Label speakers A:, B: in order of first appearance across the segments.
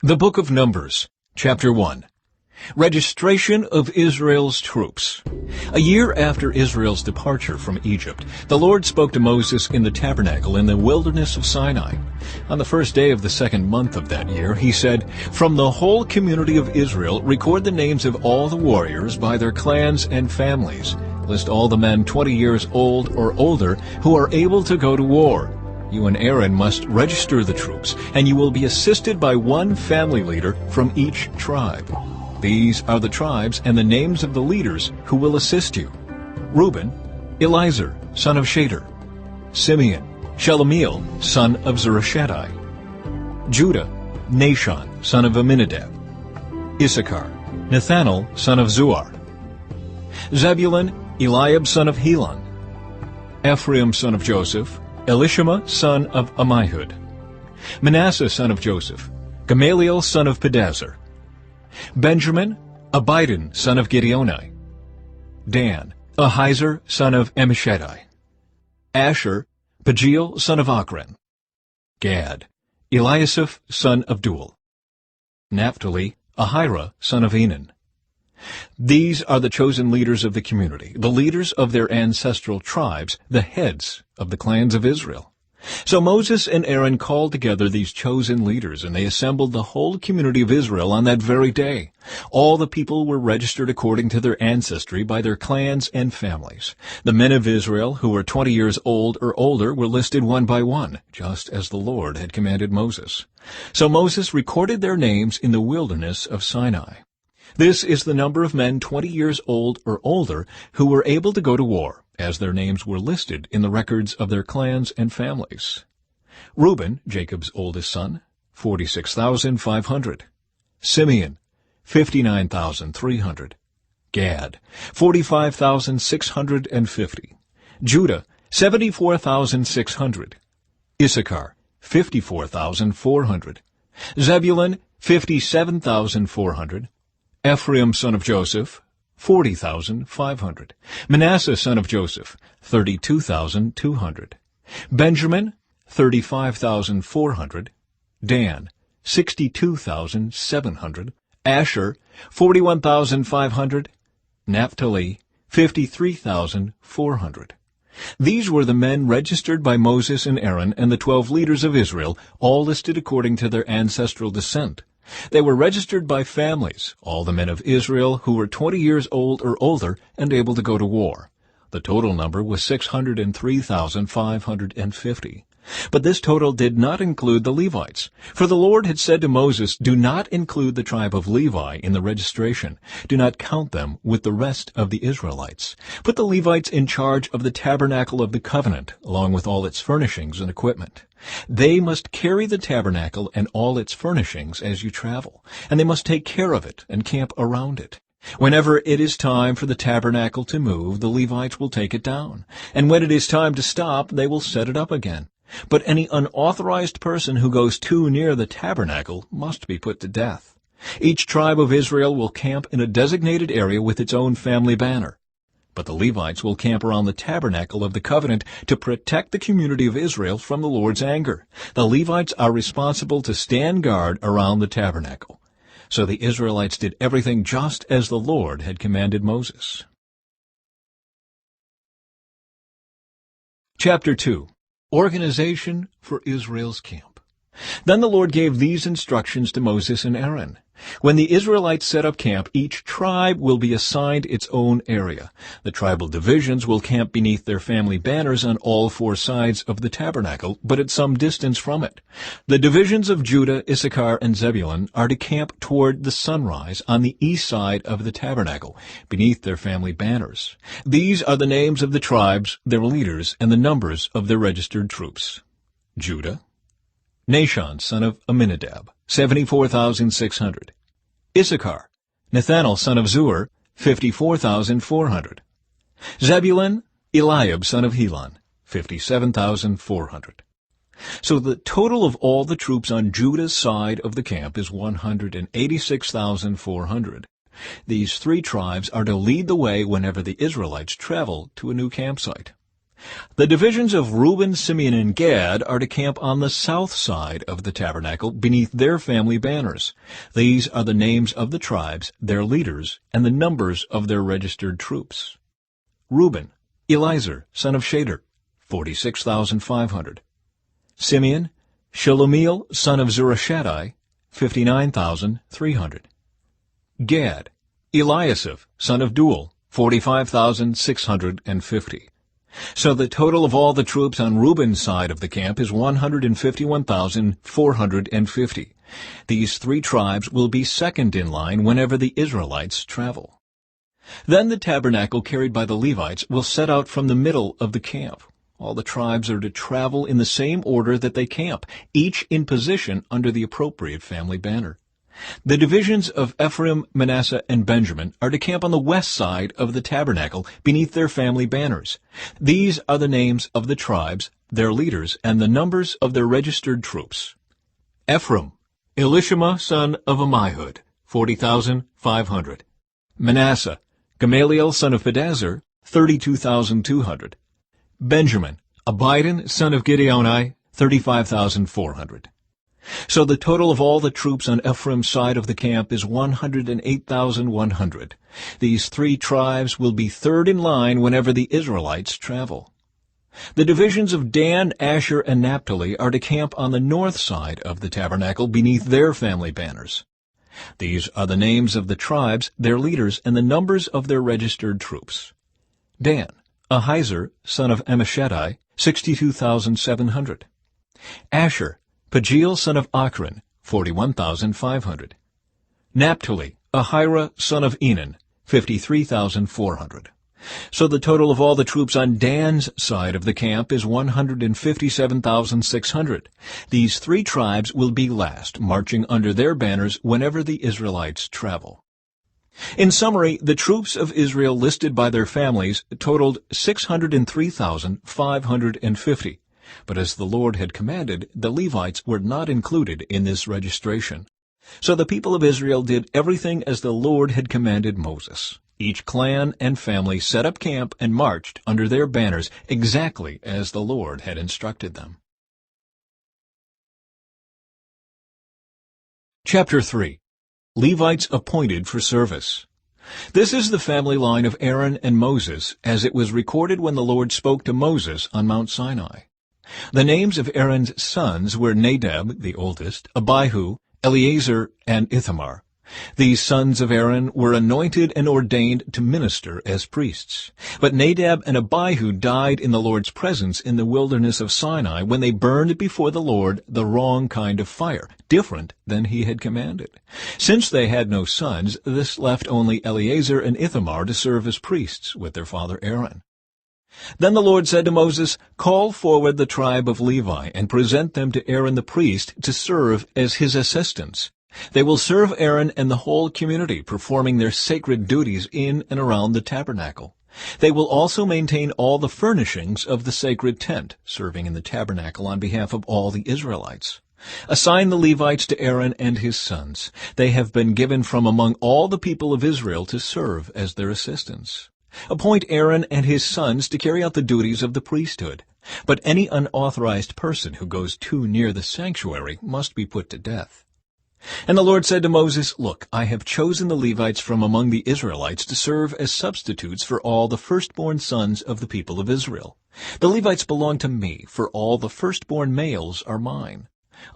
A: The Book of Numbers, Chapter 1. Registration of Israel's troops. A year after Israel's departure from Egypt, the Lord spoke to Moses in the tabernacle in the wilderness of Sinai. On the first day of the second month of that year, he said, "From the whole community of Israel, record the names of all the warriors by their clans and families. List all the men 20 years old or older who are able to go to war. You and Aaron must register the troops, and you will be assisted by one family leader from each tribe. These are the tribes and the names of the leaders who will assist you. Reuben, Elizur, son of Shader. Simeon, Shelumiel, son of Zurishaddai. Judah, Nahshon, son of Amminadab. Issachar, Nethanel, son of Zuar. Zebulun, Eliab, son of Helon. Ephraim, son of Joseph. Elishama, son of Ammihud. Manasseh, son of Joseph. Gamaliel, son of Pedazur. Benjamin, Abidan, son of Gideoni. Dan, Ahiezer, son of Ammishaddai. Asher, Pagiel, son of Ochran. Gad, Eliasaph, son of Duel. Naphtali, Ahira, son of Enan. These are the chosen leaders of the community, the leaders of their ancestral tribes, the heads of the clans of Israel. So Moses and Aaron called together these chosen leaders, and they assembled the whole community of Israel on that very day. All the people were registered according to their ancestry by their clans and families. The men of Israel who were 20 years old or older were listed one by one, just as the Lord had commanded Moses. So Moses recorded their names in the wilderness of Sinai. This is the number of men 20 years old or older who were able to go to war, as their names were listed in the records of their clans and families. Reuben, Jacob's oldest son, 46,500. Simeon, 59,300. Gad, 45,650. Judah, 74,600. Issachar, 54,400. Zebulun, 57,400. Ephraim, son of Joseph, 40,500. Manasseh, son of Joseph, 32,200. Benjamin, 35,400. Dan, 62,700. Asher, 41,500. Naphtali, 53,400. These were the men registered by Moses and Aaron and the 12 leaders of Israel, all listed according to their ancestral descent. They were registered by families, all the men of Israel who were 20 years old or older and able to go to war. The total number was 603,550. But this total did not include the Levites. For the Lord had said to Moses, "Do not include the tribe of Levi in the registration. Do not count them with the rest of the Israelites. Put the Levites in charge of the tabernacle of the covenant, along with all its furnishings and equipment. They must carry the tabernacle and all its furnishings as you travel, and they must take care of it and camp around it. Whenever it is time for the tabernacle to move, the Levites will take it down, and when it is time to stop, they will set it up again. But any unauthorized person who goes too near the tabernacle must be put to death. Each tribe of Israel will camp in a designated area with its own family banner. But the Levites will camp around the tabernacle of the covenant to protect the community of Israel from the Lord's anger. The Levites are responsible to stand guard around the tabernacle." So the Israelites did everything just as the Lord had commanded Moses. Chapter 2. Organization for Israel's camp. Then the Lord gave these instructions to Moses and Aaron. When the Israelites set up camp, each tribe will be assigned its own area. The tribal divisions will camp beneath their family banners on all four sides of the tabernacle, but at some distance from it. The divisions of Judah, Issachar, and Zebulun are to camp toward the sunrise on the east side of the tabernacle, beneath their family banners. These are the names of the tribes, their leaders, and the numbers of their registered troops. Judah, Nahshon, son of Amminadab, 74,600. Issachar, Nethanel, son of Zuar, 54,400. Zebulun, Eliab, son of Helon, 57,400. So the total of all the troops on Judah's side of the camp is 186,400. These three tribes are to lead the way whenever the Israelites travel to a new campsite. The divisions of Reuben, Simeon, and Gad are to camp on the south side of the tabernacle beneath their family banners. These are the names of the tribes, their leaders, and the numbers of their registered troops. Reuben, Elizur, son of Shader, 46,500. Simeon, Shelumiel, son of Zurishaddai, 59,300. Gad, Eliasaph, son of Duel, 45,650. So the total of all the troops on Reuben's side of the camp is 151,450. These three tribes will be second in line whenever the Israelites travel. Then the tabernacle carried by the Levites will set out from the middle of the camp. All the tribes are to travel in the same order that they camp, each in position under the appropriate family banner. The divisions of Ephraim, Manasseh, and Benjamin are to camp on the west side of the tabernacle beneath their family banners. These are the names of the tribes, their leaders, and the numbers of their registered troops. Ephraim, Elishama, son of Ammihud, 40,500. Manasseh, Gamaliel, son of Pedazur, 32,200. Benjamin, Abidan, son of Gideoni, 35,400. So the total of all the troops on Ephraim's side of the camp is 108,100. These three tribes will be third in line whenever the Israelites travel. The divisions of Dan, Asher, and Naphtali are to camp on the north side of the tabernacle beneath their family banners. These are the names of the tribes, their leaders, and the numbers of their registered troops. Dan, Ahizur, son of Ammishaddai, 62,700. Asher, Pagiel, son of Achran, 41,500. Naphtali, Ahira, son of Enan, 53,400. So the total of all the troops on Dan's side of the camp is 157,600. These three tribes will be last, marching under their banners whenever the Israelites travel. In summary, the troops of Israel listed by their families totaled 603,550. But as the Lord had commanded, the Levites were not included in this registration. So the people of Israel did everything as the Lord had commanded Moses. Each clan and family set up camp and marched under their banners exactly as the Lord had instructed them. Chapter 3. Levites appointed for service. This is the family line of Aaron and Moses, as it was recorded when the Lord spoke to Moses on Mount Sinai. The names of Aaron's sons were Nadab, the oldest, Abihu, Eleazar, and Ithamar. These sons of Aaron were anointed and ordained to minister as priests. But Nadab and Abihu died in the Lord's presence in the wilderness of Sinai when they burned before the Lord the wrong kind of fire, different than he had commanded. Since they had no sons, this left only Eleazar and Ithamar to serve as priests with their father Aaron. Then the Lord said to Moses, "Call forward the tribe of Levi and present them to Aaron the priest to serve as his assistants. They will serve Aaron and the whole community, performing their sacred duties in and around the tabernacle. They will also maintain all the furnishings of the sacred tent, serving in the tabernacle on behalf of all the Israelites. Assign the Levites to Aaron and his sons. They have been given from among all the people of Israel to serve as their assistants. Appoint Aaron and his sons to carry out the duties of the priesthood. But any unauthorized person who goes too near the sanctuary must be put to death." And the Lord said to Moses, "Look, I have chosen the Levites from among the Israelites to serve as substitutes for all the firstborn sons of the people of Israel. The Levites belong to me, for all the firstborn males are mine.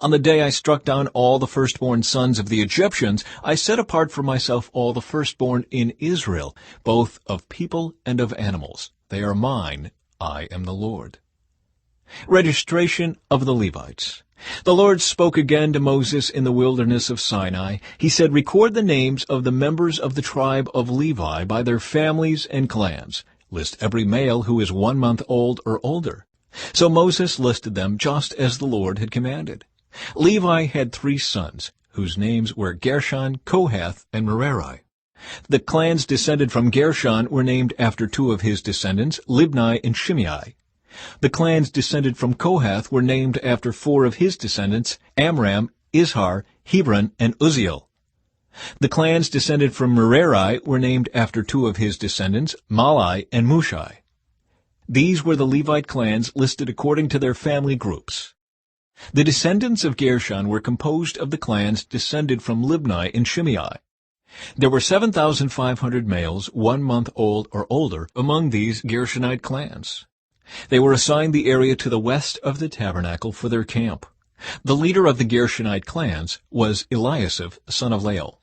A: On the day I struck down all the firstborn sons of the Egyptians, I set apart for myself all the firstborn in Israel, both of people and of animals. They are mine. I am the Lord." Registration of the Levites. The Lord spoke again to Moses in the wilderness of Sinai. He said, "Record the names of the members of the tribe of Levi by their families and clans. List every male who is 1 month old or older." So Moses listed them just as the Lord had commanded. Levi had 3 sons, whose names were Gershon, Kohath, and Merari. The clans descended from Gershon were named after 2 of his descendants, Libni and Shimei. The clans descended from Kohath were named after 4 of his descendants, Amram, Izhar, Hebron, and Uzziel. The clans descended from Merari were named after 2 of his descendants, Malai and Mushai. These were the Levite clans listed according to their family groups. The descendants of Gershon were composed of the clans descended from Libni and Shimei. There were 7,500 males 1 month old or older among these Gershonite clans. They were assigned the area to the west of the tabernacle for their camp. The leader of the Gershonite clans was Eliasaph, son of Lael.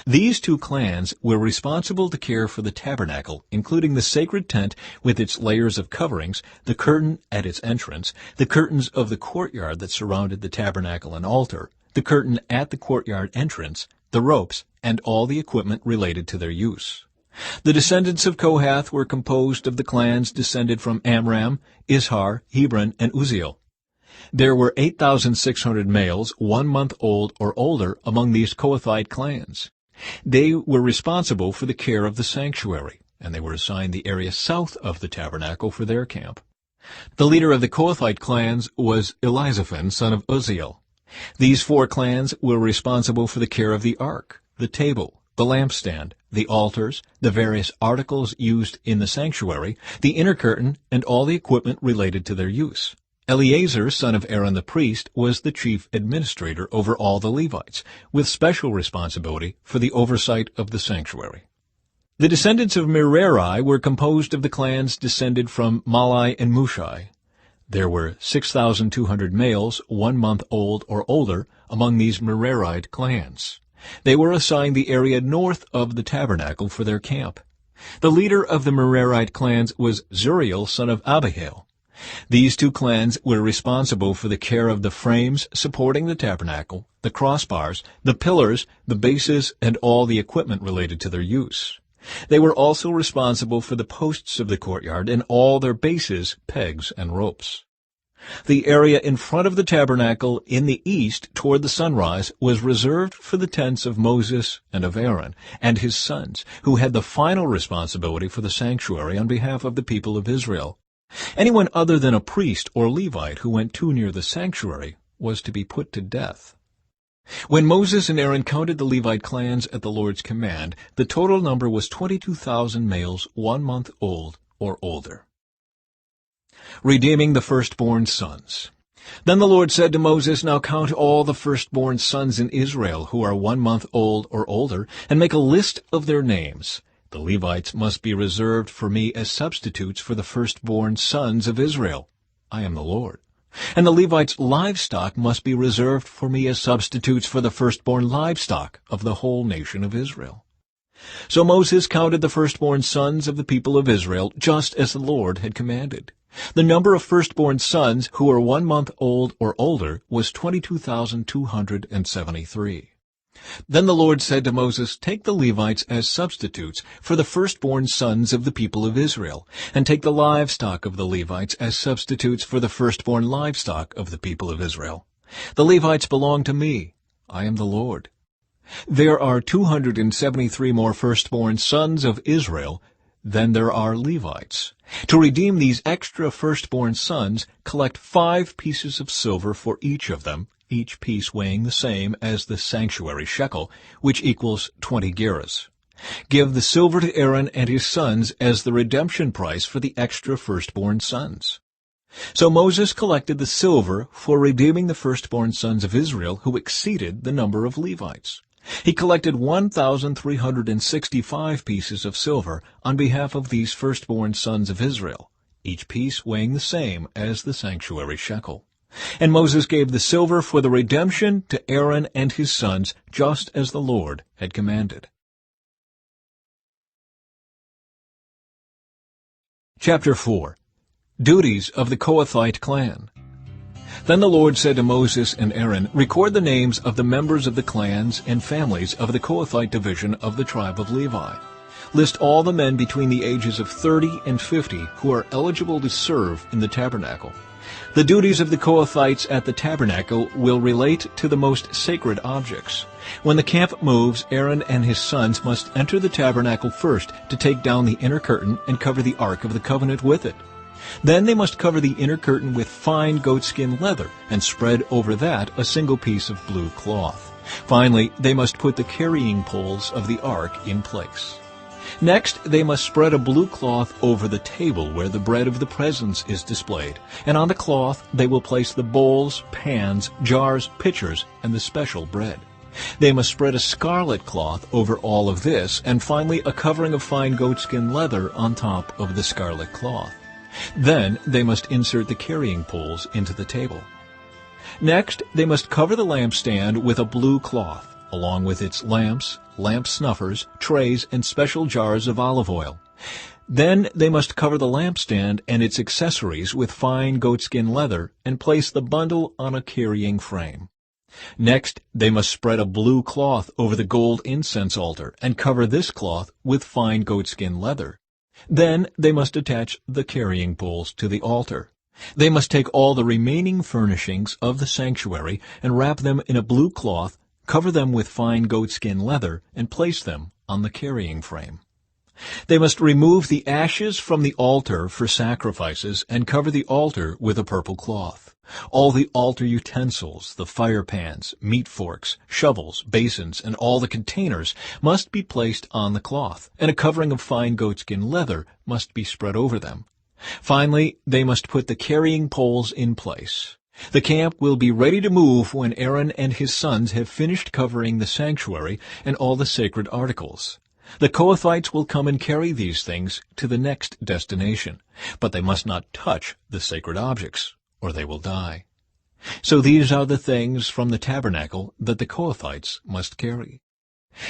A: These two clans were responsible to care for the tabernacle, including the sacred tent with its layers of coverings, the curtain at its entrance, the curtains of the courtyard that surrounded the tabernacle and altar, the curtain at the courtyard entrance, the ropes, and all the equipment related to their use. The descendants of Kohath were composed of the clans descended from Amram, Izhar, Hebron, and Uzziel. There were 8,600 males 1 month old or older among these Kohathite clans. They were responsible for the care of the sanctuary, and they were assigned the area south of the tabernacle for their camp. The leader of the Kohathite clans was Elizaphan, son of Uzziel. These 4 clans were responsible for the care of the ark, the table, the lampstand, the altars, the various articles used in the sanctuary, the inner curtain, and all the equipment related to their use. Eleazar, son of Aaron the priest, was the chief administrator over all the Levites, with special responsibility for the oversight of the sanctuary. The descendants of Merari were composed of the clans descended from Malai and Mushai. There were 6,200 males 1 month old or older among these Merarite clans. They were assigned the area north of the tabernacle for their camp. The leader of the Merarite clans was Zuriel, son of Abihail. These 2 clans were responsible for the care of the frames supporting the tabernacle, the crossbars, the pillars, the bases, and all the equipment related to their use. They were also responsible for the posts of the courtyard and all their bases, pegs, and ropes. The area in front of the tabernacle in the east toward the sunrise was reserved for the tents of Moses and of Aaron and his sons, who had the final responsibility for the sanctuary on behalf of the people of Israel. Anyone other than a priest or Levite who went too near the sanctuary was to be put to death. When Moses and Aaron counted the Levite clans at the Lord's command, the total number was 22,000 males 1 month old or older. Redeeming the firstborn sons. Then the Lord said to Moses, "Now count all the firstborn sons in Israel who are 1 month old or older, and make a list of their names. The Levites must be reserved for me as substitutes for the firstborn sons of Israel. I am the Lord. And the Levites' livestock must be reserved for me as substitutes for the firstborn livestock of the whole nation of Israel." So Moses counted the firstborn sons of the people of Israel, just as the Lord had commanded. The number of firstborn sons who were 1 month old or older was 22,273. Then the Lord said to Moses, "Take the Levites as substitutes for the firstborn sons of the people of Israel, and take the livestock of the Levites as substitutes for the firstborn livestock of the people of Israel. The Levites belong to me. I am the Lord. There are 273 more firstborn sons of Israel than there are Levites. To redeem these extra firstborn sons, collect 5 pieces of silver for each of them, each piece weighing the same as the sanctuary shekel, which equals 20 gerahs. Give the silver to Aaron and his sons as the redemption price for the extra firstborn sons." So Moses collected the silver for redeeming the firstborn sons of Israel who exceeded the number of Levites. He collected 1,365 pieces of silver on behalf of these firstborn sons of Israel, each piece weighing the same as the sanctuary shekel. And Moses gave the silver for the redemption to Aaron and his sons, just as the Lord had commanded. Chapter 4. Duties of the Kohathite clan. Then the Lord said to Moses and Aaron, "Record the names of the members of the clans and families of the Kohathite division of the tribe of Levi. List all the men between the ages of 30 and 50 who are eligible to serve in the tabernacle. The duties of the Kohathites at the tabernacle will relate to the most sacred objects. When the camp moves, Aaron and his sons must enter the tabernacle first to take down the inner curtain and cover the Ark of the Covenant with it. Then they must cover the inner curtain with fine goatskin leather and spread over that a single piece of blue cloth. Finally, they must put the carrying poles of the ark in place. Next, they must spread a blue cloth over the table where the bread of the presence is displayed, and on the cloth they will place the bowls, pans, jars, pitchers, and the special bread. They must spread a scarlet cloth over all of this, and finally a covering of fine goatskin leather on top of the scarlet cloth. Then they must insert the carrying poles into the table. Next, they must cover the lampstand with a blue cloth, along with its lamps, lamp snuffers, trays, and special jars of olive oil. Then they must cover the lampstand and its accessories with fine goatskin leather and place the bundle on a carrying frame. Next, they must spread a blue cloth over the gold incense altar and cover this cloth with fine goatskin leather. Then they must attach the carrying poles to the altar. They must take all the remaining furnishings of the sanctuary and wrap them in a blue cloth, cover them with fine goatskin leather, and place them on the carrying frame. They must remove the ashes from the altar for sacrifices and cover the altar with a purple cloth. All the altar utensils, the fire pans, meat forks, shovels, basins, and all the containers must be placed on the cloth, and a covering of fine goatskin leather must be spread over them. Finally, they must put the carrying poles in place. The camp will be ready to move when Aaron and his sons have finished covering the sanctuary and all the sacred articles. The Kohathites will come and carry these things to the next destination, but they must not touch the sacred objects, or they will die. So these are the things from the tabernacle that the Kohathites must carry.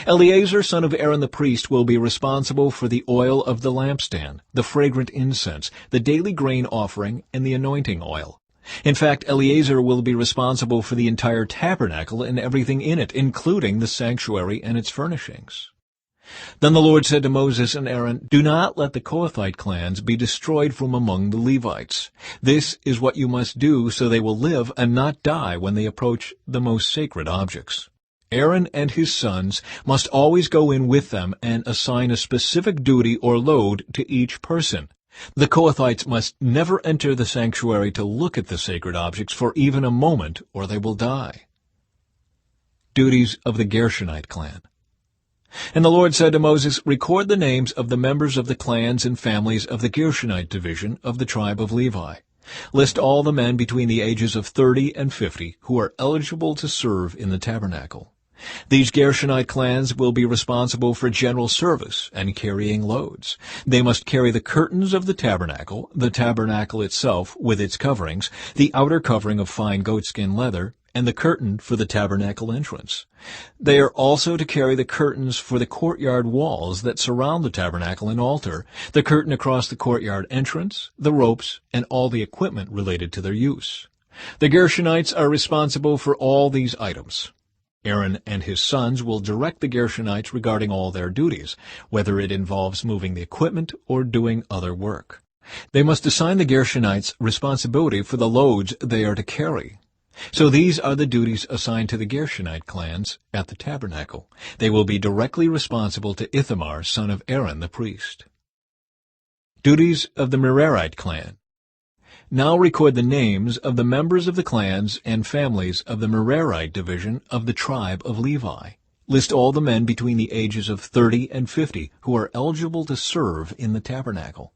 A: Eleazar, son of Aaron the priest, will be responsible for the oil of the lampstand, the fragrant incense, the daily grain offering, and the anointing oil. In fact, Eleazar will be responsible for the entire tabernacle and everything in it, including the sanctuary and its furnishings. Then the Lord said to Moses and Aaron, "Do not let the Kohathite clans be destroyed from among the Levites. This is what you must do so they will live and not die when they approach the most sacred objects. Aaron and his sons must always go in with them and assign a specific duty or load to each person. The Kohathites must never enter the sanctuary to look at the sacred objects for even a moment, or they will die." Duties of the Gershonite clan. And the Lord said to Moses, "Record the names of the members of the clans and families of the Gershonite division of the tribe of Levi. List all the men between the ages of 30 and 50 who are eligible to serve in the tabernacle. These Gershonite clans will be responsible for general service and carrying loads. They must carry the curtains of the tabernacle itself with its coverings, the outer covering of fine goatskin leather, and the curtain for the tabernacle entrance. They are also to carry the curtains for the courtyard walls that surround the tabernacle and altar, the curtain across the courtyard entrance, the ropes, and all the equipment related to their use. The Gershonites are responsible for all these items. Aaron and his sons will direct the Gershonites regarding all their duties, whether it involves moving the equipment or doing other work. They must assign the Gershonites responsibility for the loads they are to carry. So these are the duties assigned to the Gershonite clans at the tabernacle. They will be directly responsible to Ithamar, son of Aaron the priest. Duties of the Merarite clan. Now record the names of the members of the clans and families of the Merarite division of the tribe of Levi. List all the men between the ages of 30 and 50 who are eligible to serve in the tabernacle.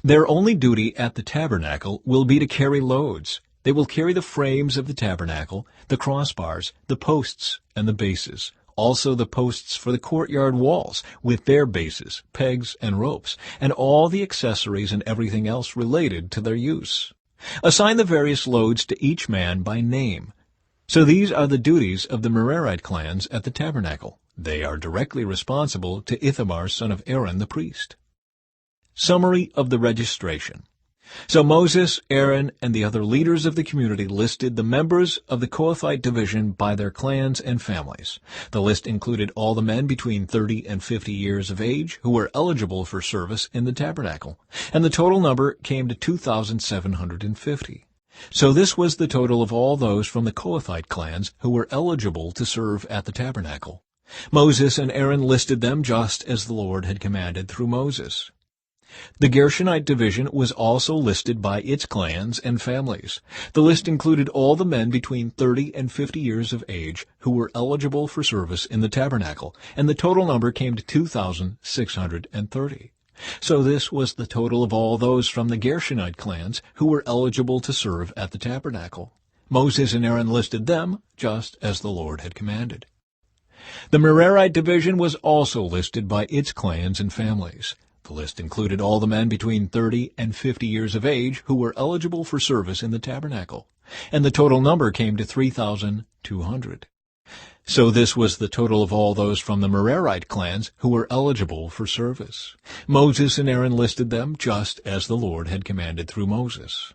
A: Their only duty at the tabernacle will be to carry loads. They will carry the frames of the tabernacle, the crossbars, the posts, and the bases. Also the posts for the courtyard walls, with their bases, pegs, and ropes, and all the accessories and everything else related to their use. Assign the various loads to each man by name. So these are the duties of the Merarite clans at the tabernacle. They are directly responsible to Ithamar, son of Aaron the priest. Summary of the registration. So Moses, Aaron, and the other leaders of the community listed the members of the Kohathite division by their clans and families. The list included all the men between 30 and 50 years of age who were eligible for service in the tabernacle, and the total number came to 2,750. So this was the total of all those from the Kohathite clans who were eligible to serve at the tabernacle. Moses and Aaron listed them just as the Lord had commanded through Moses. The Gershonite division was also listed by its clans and families. The list included all the men between 30 and 50 years of age who were eligible for service in the tabernacle, and the total number came to 2,630. So this was the total of all those from the Gershonite clans who were eligible to serve at the tabernacle. Moses and Aaron listed them just as the Lord had commanded. The Merarite division was also listed by its clans and families. The list included all the men between 30 and 50 years of age who were eligible for service in the tabernacle, and the total number came to 3,200. So this was the total of all those from the Merarite clans who were eligible for service. Moses and Aaron listed them just as the Lord had commanded through Moses.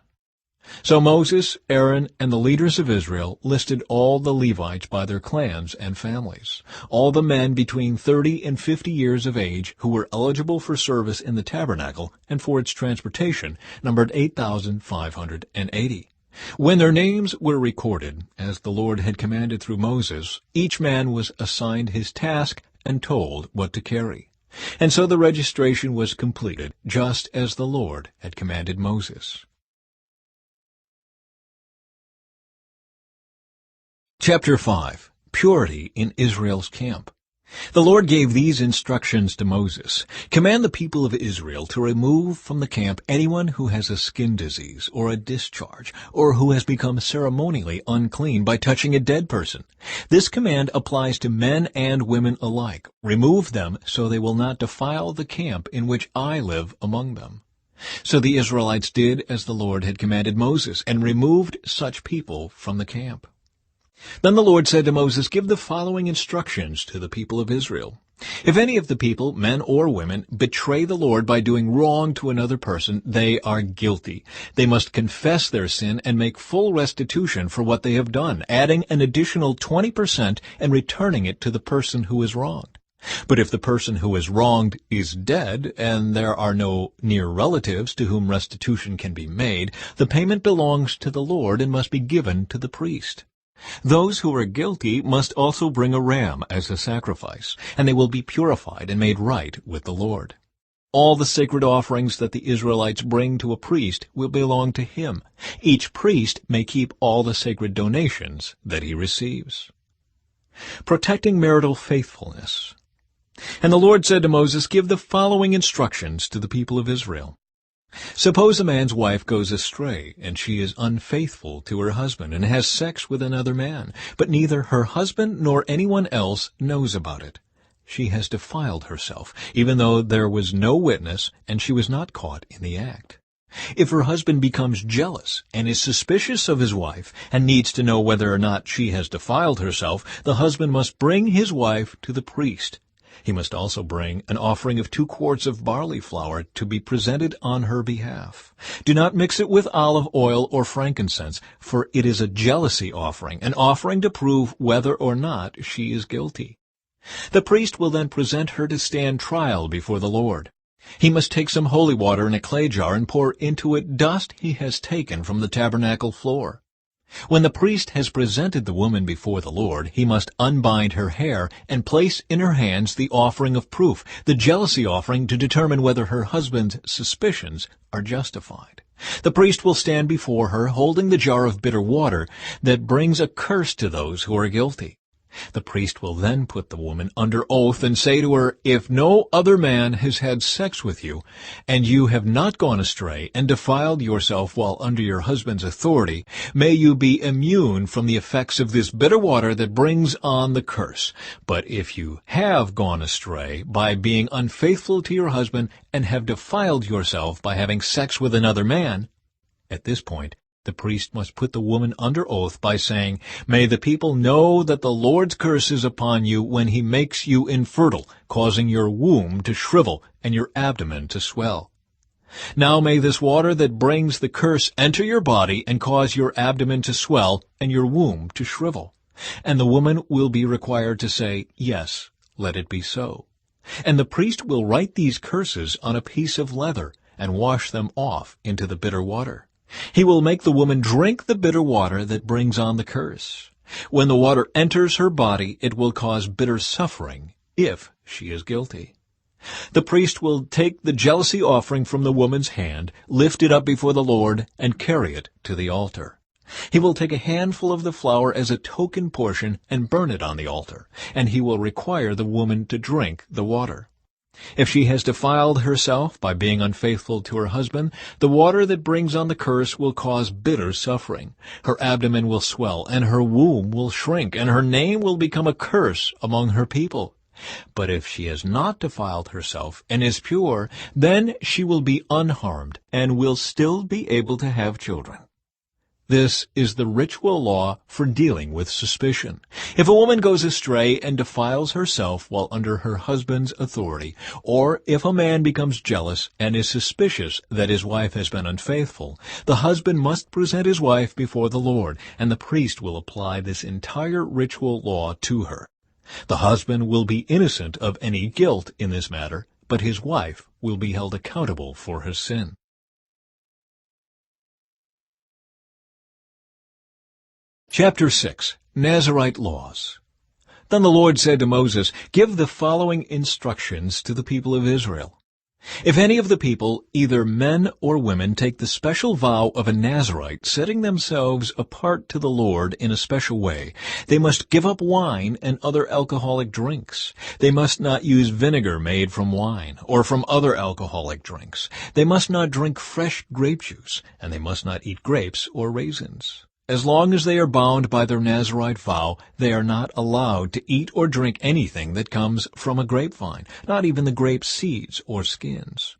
A: So Moses, Aaron, and the leaders of Israel listed all the Levites by their clans and families. All the men between 30 and 50 years of age who were eligible for service in the tabernacle and for its transportation numbered 8,580. When their names were recorded, as the Lord had commanded through Moses, each man was assigned his task and told what to carry. And so the registration was completed, just as the Lord had commanded Moses. Chapter 5. Purity in Israel's Camp. The Lord gave these instructions to Moses. Command the people of Israel to remove from the camp anyone who has a skin disease or a discharge, or who has become ceremonially unclean by touching a dead person. This command applies to men and women alike. Remove them so they will not defile the camp in which I live among them. So the Israelites did as the Lord had commanded Moses, and removed such people from the camp. Then the Lord said to Moses, give the following instructions to the people of Israel. If any of the people, men or women, betray the Lord by doing wrong to another person, they are guilty. They must confess their sin and make full restitution for what they have done, adding an additional 20% and returning it to the person who is wronged. But if the person who is wronged is dead, and there are no near relatives to whom restitution can be made, the payment belongs to the Lord and must be given to the priest. Those who are guilty must also bring a ram as a sacrifice, and they will be purified and made right with the Lord. All the sacred offerings that the Israelites bring to a priest will belong to him. Each priest may keep all the sacred donations that he receives. Protecting marital faithfulness. And the Lord said to Moses, give the following instructions to the people of Israel. Suppose a man's wife goes astray, and she is unfaithful to her husband and has sex with another man, but neither her husband nor anyone else knows about it. She has defiled herself, even though there was no witness and she was not caught in the act. If her husband becomes jealous and is suspicious of his wife and needs to know whether or not she has defiled herself, the husband must bring his wife to the priest. He must also bring an offering of 2 quarts of barley flour to be presented on her behalf. Do not mix it with olive oil or frankincense, for it is a jealousy offering, an offering to prove whether or not she is guilty. The priest will then present her to stand trial before the Lord. He must take some holy water in a clay jar and pour into it dust he has taken from the tabernacle floor. When the priest has presented the woman before the Lord, he must unbind her hair and place in her hands the offering of proof, the jealousy offering, to determine whether her husband's suspicions are justified. The priest will stand before her holding the jar of bitter water that brings a curse to those who are guilty. The priest will then put the woman under oath and say to her, if no other man has had sex with you, and you have not gone astray and defiled yourself while under your husband's authority, may you be immune from the effects of this bitter water that brings on the curse. But if you have gone astray by being unfaithful to your husband and have defiled yourself by having sex with another man, at this point, the priest must put the woman under oath by saying, may the people know that the Lord's curse is upon you when he makes you infertile, causing your womb to shrivel and your abdomen to swell. Now may this water that brings the curse enter your body and cause your abdomen to swell and your womb to shrivel. And the woman will be required to say, yes, let it be so. And the priest will write these curses on a piece of leather and wash them off into the bitter water. He will make the woman drink the bitter water that brings on the curse. When the water enters her body, it will cause bitter suffering if she is guilty. The priest will take the jealousy offering from the woman's hand, lift it up before the Lord, and carry it to the altar. He will take a handful of the flour as a token portion and burn it on the altar, and he will require the woman to drink the water. If she has defiled herself by being unfaithful to her husband, the water that brings on the curse will cause bitter suffering. Her abdomen will swell, and her womb will shrink, and her name will become a curse among her people. But if she has not defiled herself and is pure, then she will be unharmed and will still be able to have children. This is the ritual law for dealing with suspicion. If a woman goes astray and defiles herself while under her husband's authority, or if a man becomes jealous and is suspicious that his wife has been unfaithful, the husband must present his wife before the Lord, and the priest will apply this entire ritual law to her. The husband will be innocent of any guilt in this matter, but his wife will be held accountable for her sin. Chapter 6. Nazirite Laws. Then the Lord said to Moses, "Give the following instructions to the people of Israel. If any of the people, either men or women, take the special vow of a Nazirite, setting themselves apart to the Lord in a special way, they must give up wine and other alcoholic drinks. They must not use vinegar made from wine or from other alcoholic drinks. They must not drink fresh grape juice, and they must not eat grapes or raisins. As long as they are bound by their Nazirite vow, they are not allowed to eat or drink anything that comes from a grapevine, not even the grape seeds or skins.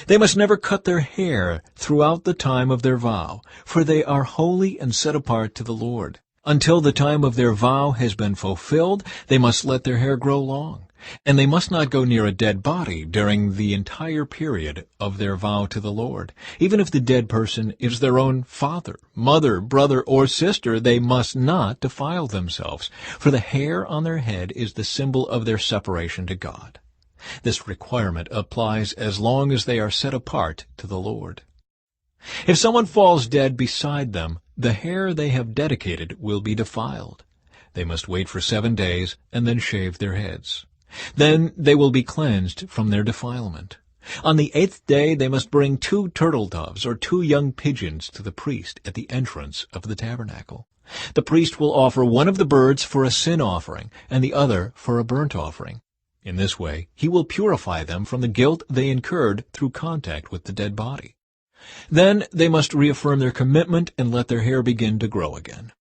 A: They must never cut their hair throughout the time of their vow, for they are holy and set apart to the Lord. Until the time of their vow has been fulfilled, they must let their hair grow long. And they must not go near a dead body during the entire period of their vow to the Lord. Even if the dead person is their own father, mother, brother, or sister, they must not defile themselves, for the hair on their head is the symbol of their separation to God. This requirement applies as long as they are set apart to the Lord. If someone falls dead beside them, the hair they have dedicated will be defiled. They must wait for 7 days and then shave their heads. Then they will be cleansed from their defilement. On the 8th day they must bring 2 turtle doves or 2 young pigeons to the priest at the entrance of the tabernacle. The priest will offer one of the birds for a sin offering and the other for a burnt offering. In this way he will purify them from the guilt they incurred through contact with the dead body. Then they must reaffirm their commitment and let their hair begin to grow again.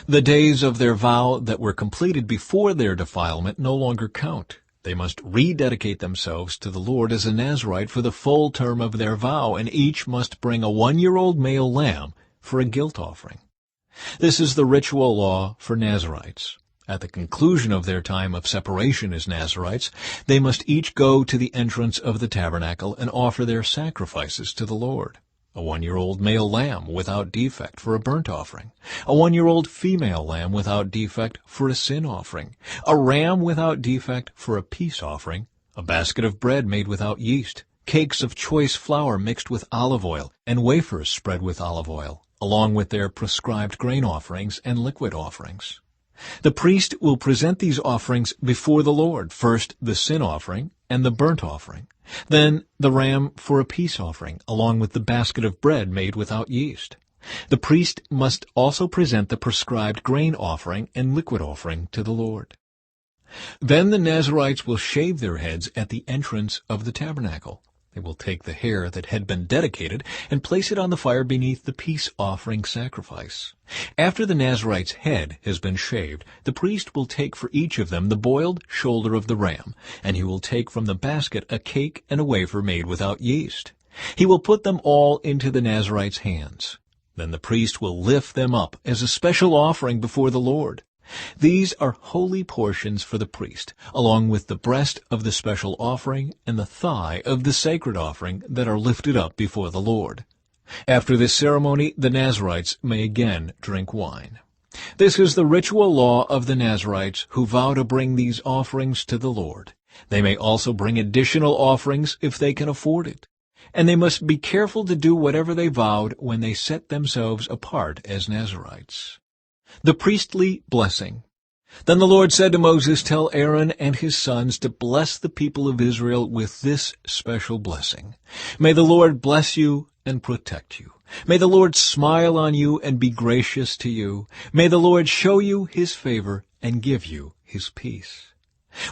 A: The days of their vow that were completed before their defilement no longer count. They must rededicate themselves to the Lord as a Nazirite for the full term of their vow, and each must bring a 1-year-old male lamb for a guilt offering. This is the ritual law for Nazirites. At the conclusion of their time of separation as Nazirites, they must each go to the entrance of the tabernacle and offer their sacrifices to the Lord. A 1-year-old male lamb without defect for a burnt offering, a 1-year-old female lamb without defect for a sin offering, a ram without defect for a peace offering, a basket of bread made without yeast, cakes of choice flour mixed with olive oil, and wafers spread with olive oil, along with their prescribed grain offerings and liquid offerings. The priest will present these offerings before the Lord, first the sin offering and the burnt offering, then the ram for a peace offering, along with the basket of bread made without yeast. The priest must also present the prescribed grain offering and liquid offering to the Lord. Then the Nazirites will shave their heads at the entrance of the tabernacle. They will take the hair that had been dedicated and place it on the fire beneath the peace offering sacrifice. After the Nazirite's head has been shaved, the priest will take for each of them the boiled shoulder of the ram, and he will take from the basket a cake and a wafer made without yeast. He will put them all into the Nazirite's hands. Then the priest will lift them up as a special offering before the Lord. These are holy portions for the priest, along with the breast of the special offering and the thigh of the sacred offering that are lifted up before the Lord. After this ceremony, the Nazirites may again drink wine. This is the ritual law of the Nazirites who vow to bring these offerings to the Lord. They may also bring additional offerings if they can afford it. And they must be careful to do whatever they vowed when they set themselves apart as Nazirites. The priestly blessing. Then the Lord said to Moses, "Tell Aaron and his sons to bless the people of Israel with this special blessing. May the Lord bless you and protect you. May the Lord smile on you and be gracious to you. May the Lord show you his favor and give you his peace.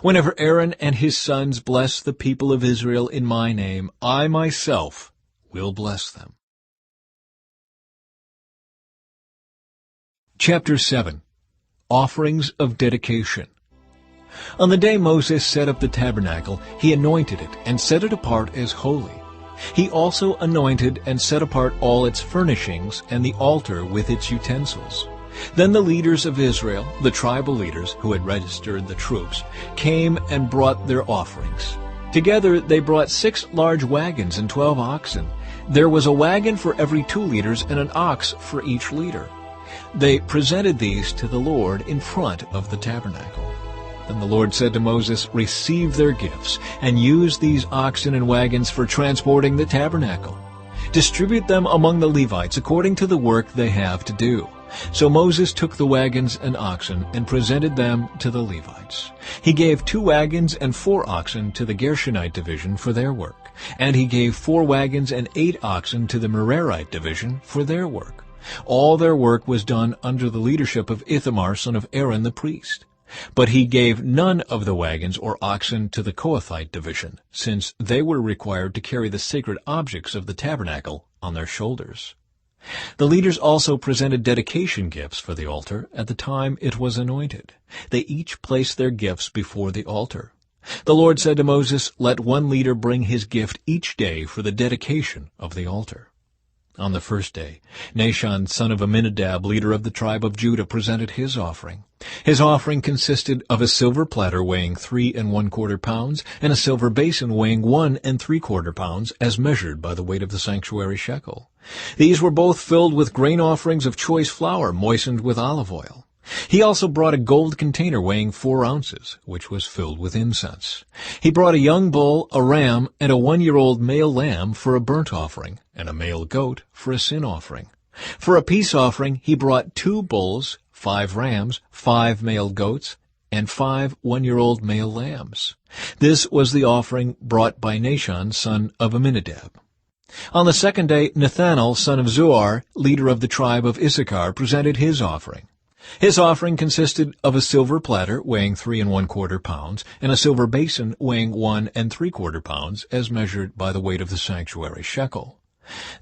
A: Whenever Aaron and his sons bless the people of Israel in my name, I myself will bless them." Chapter 7. Offerings of Dedication. On the day Moses set up the tabernacle, he anointed it and set it apart as holy. He also anointed and set apart all its furnishings and the altar with its utensils. Then the leaders of Israel, the tribal leaders who had registered the troops, came and brought their offerings. Together they brought 6 large wagons and 12 oxen. There was a wagon for every 2 leaders and an ox for each leader. They presented these to the Lord in front of the tabernacle. Then the Lord said to Moses, "Receive their gifts, and use these oxen and wagons for transporting the tabernacle. Distribute them among the Levites according to the work they have to do." So Moses took the wagons and oxen and presented them to the Levites. He gave 2 wagons and 4 oxen to the Gershonite division for their work, and he gave 4 wagons and 8 oxen to the Merarite division for their work. All their work was done under the leadership of Ithamar, son of Aaron the priest. But he gave none of the wagons or oxen to the Kohathite division, since they were required to carry the sacred objects of the tabernacle on their shoulders. The leaders also presented dedication gifts for the altar at the time it was anointed. They each placed their gifts before the altar. The Lord said to Moses, "Let one leader bring his gift each day for the dedication of the altar." On the first day, Nahshon, son of Amminadab, leader of the tribe of Judah, presented his offering. His offering consisted of a silver platter weighing 3 1/4 pounds and a silver basin weighing 1 3/4 pounds, as measured by the weight of the sanctuary shekel. These were both filled with grain offerings of choice flour moistened with olive oil. He also brought a gold container weighing 4 ounces, which was filled with incense. He brought a young bull, a ram, and a 1-year-old male lamb for a burnt offering, and a male goat for a sin offering. For a peace offering, he brought 2 bulls, 5 rams, 5 male goats, and 5 1-year-old male lambs. This was the offering brought by Nahshon, son of Amminadab. On the second day, Nethanel, son of Zuar, leader of the tribe of Issachar, presented his offering. His offering consisted of a silver platter weighing 3 1/4 pounds and a silver basin weighing 1 3/4 pounds, as measured by the weight of the sanctuary shekel.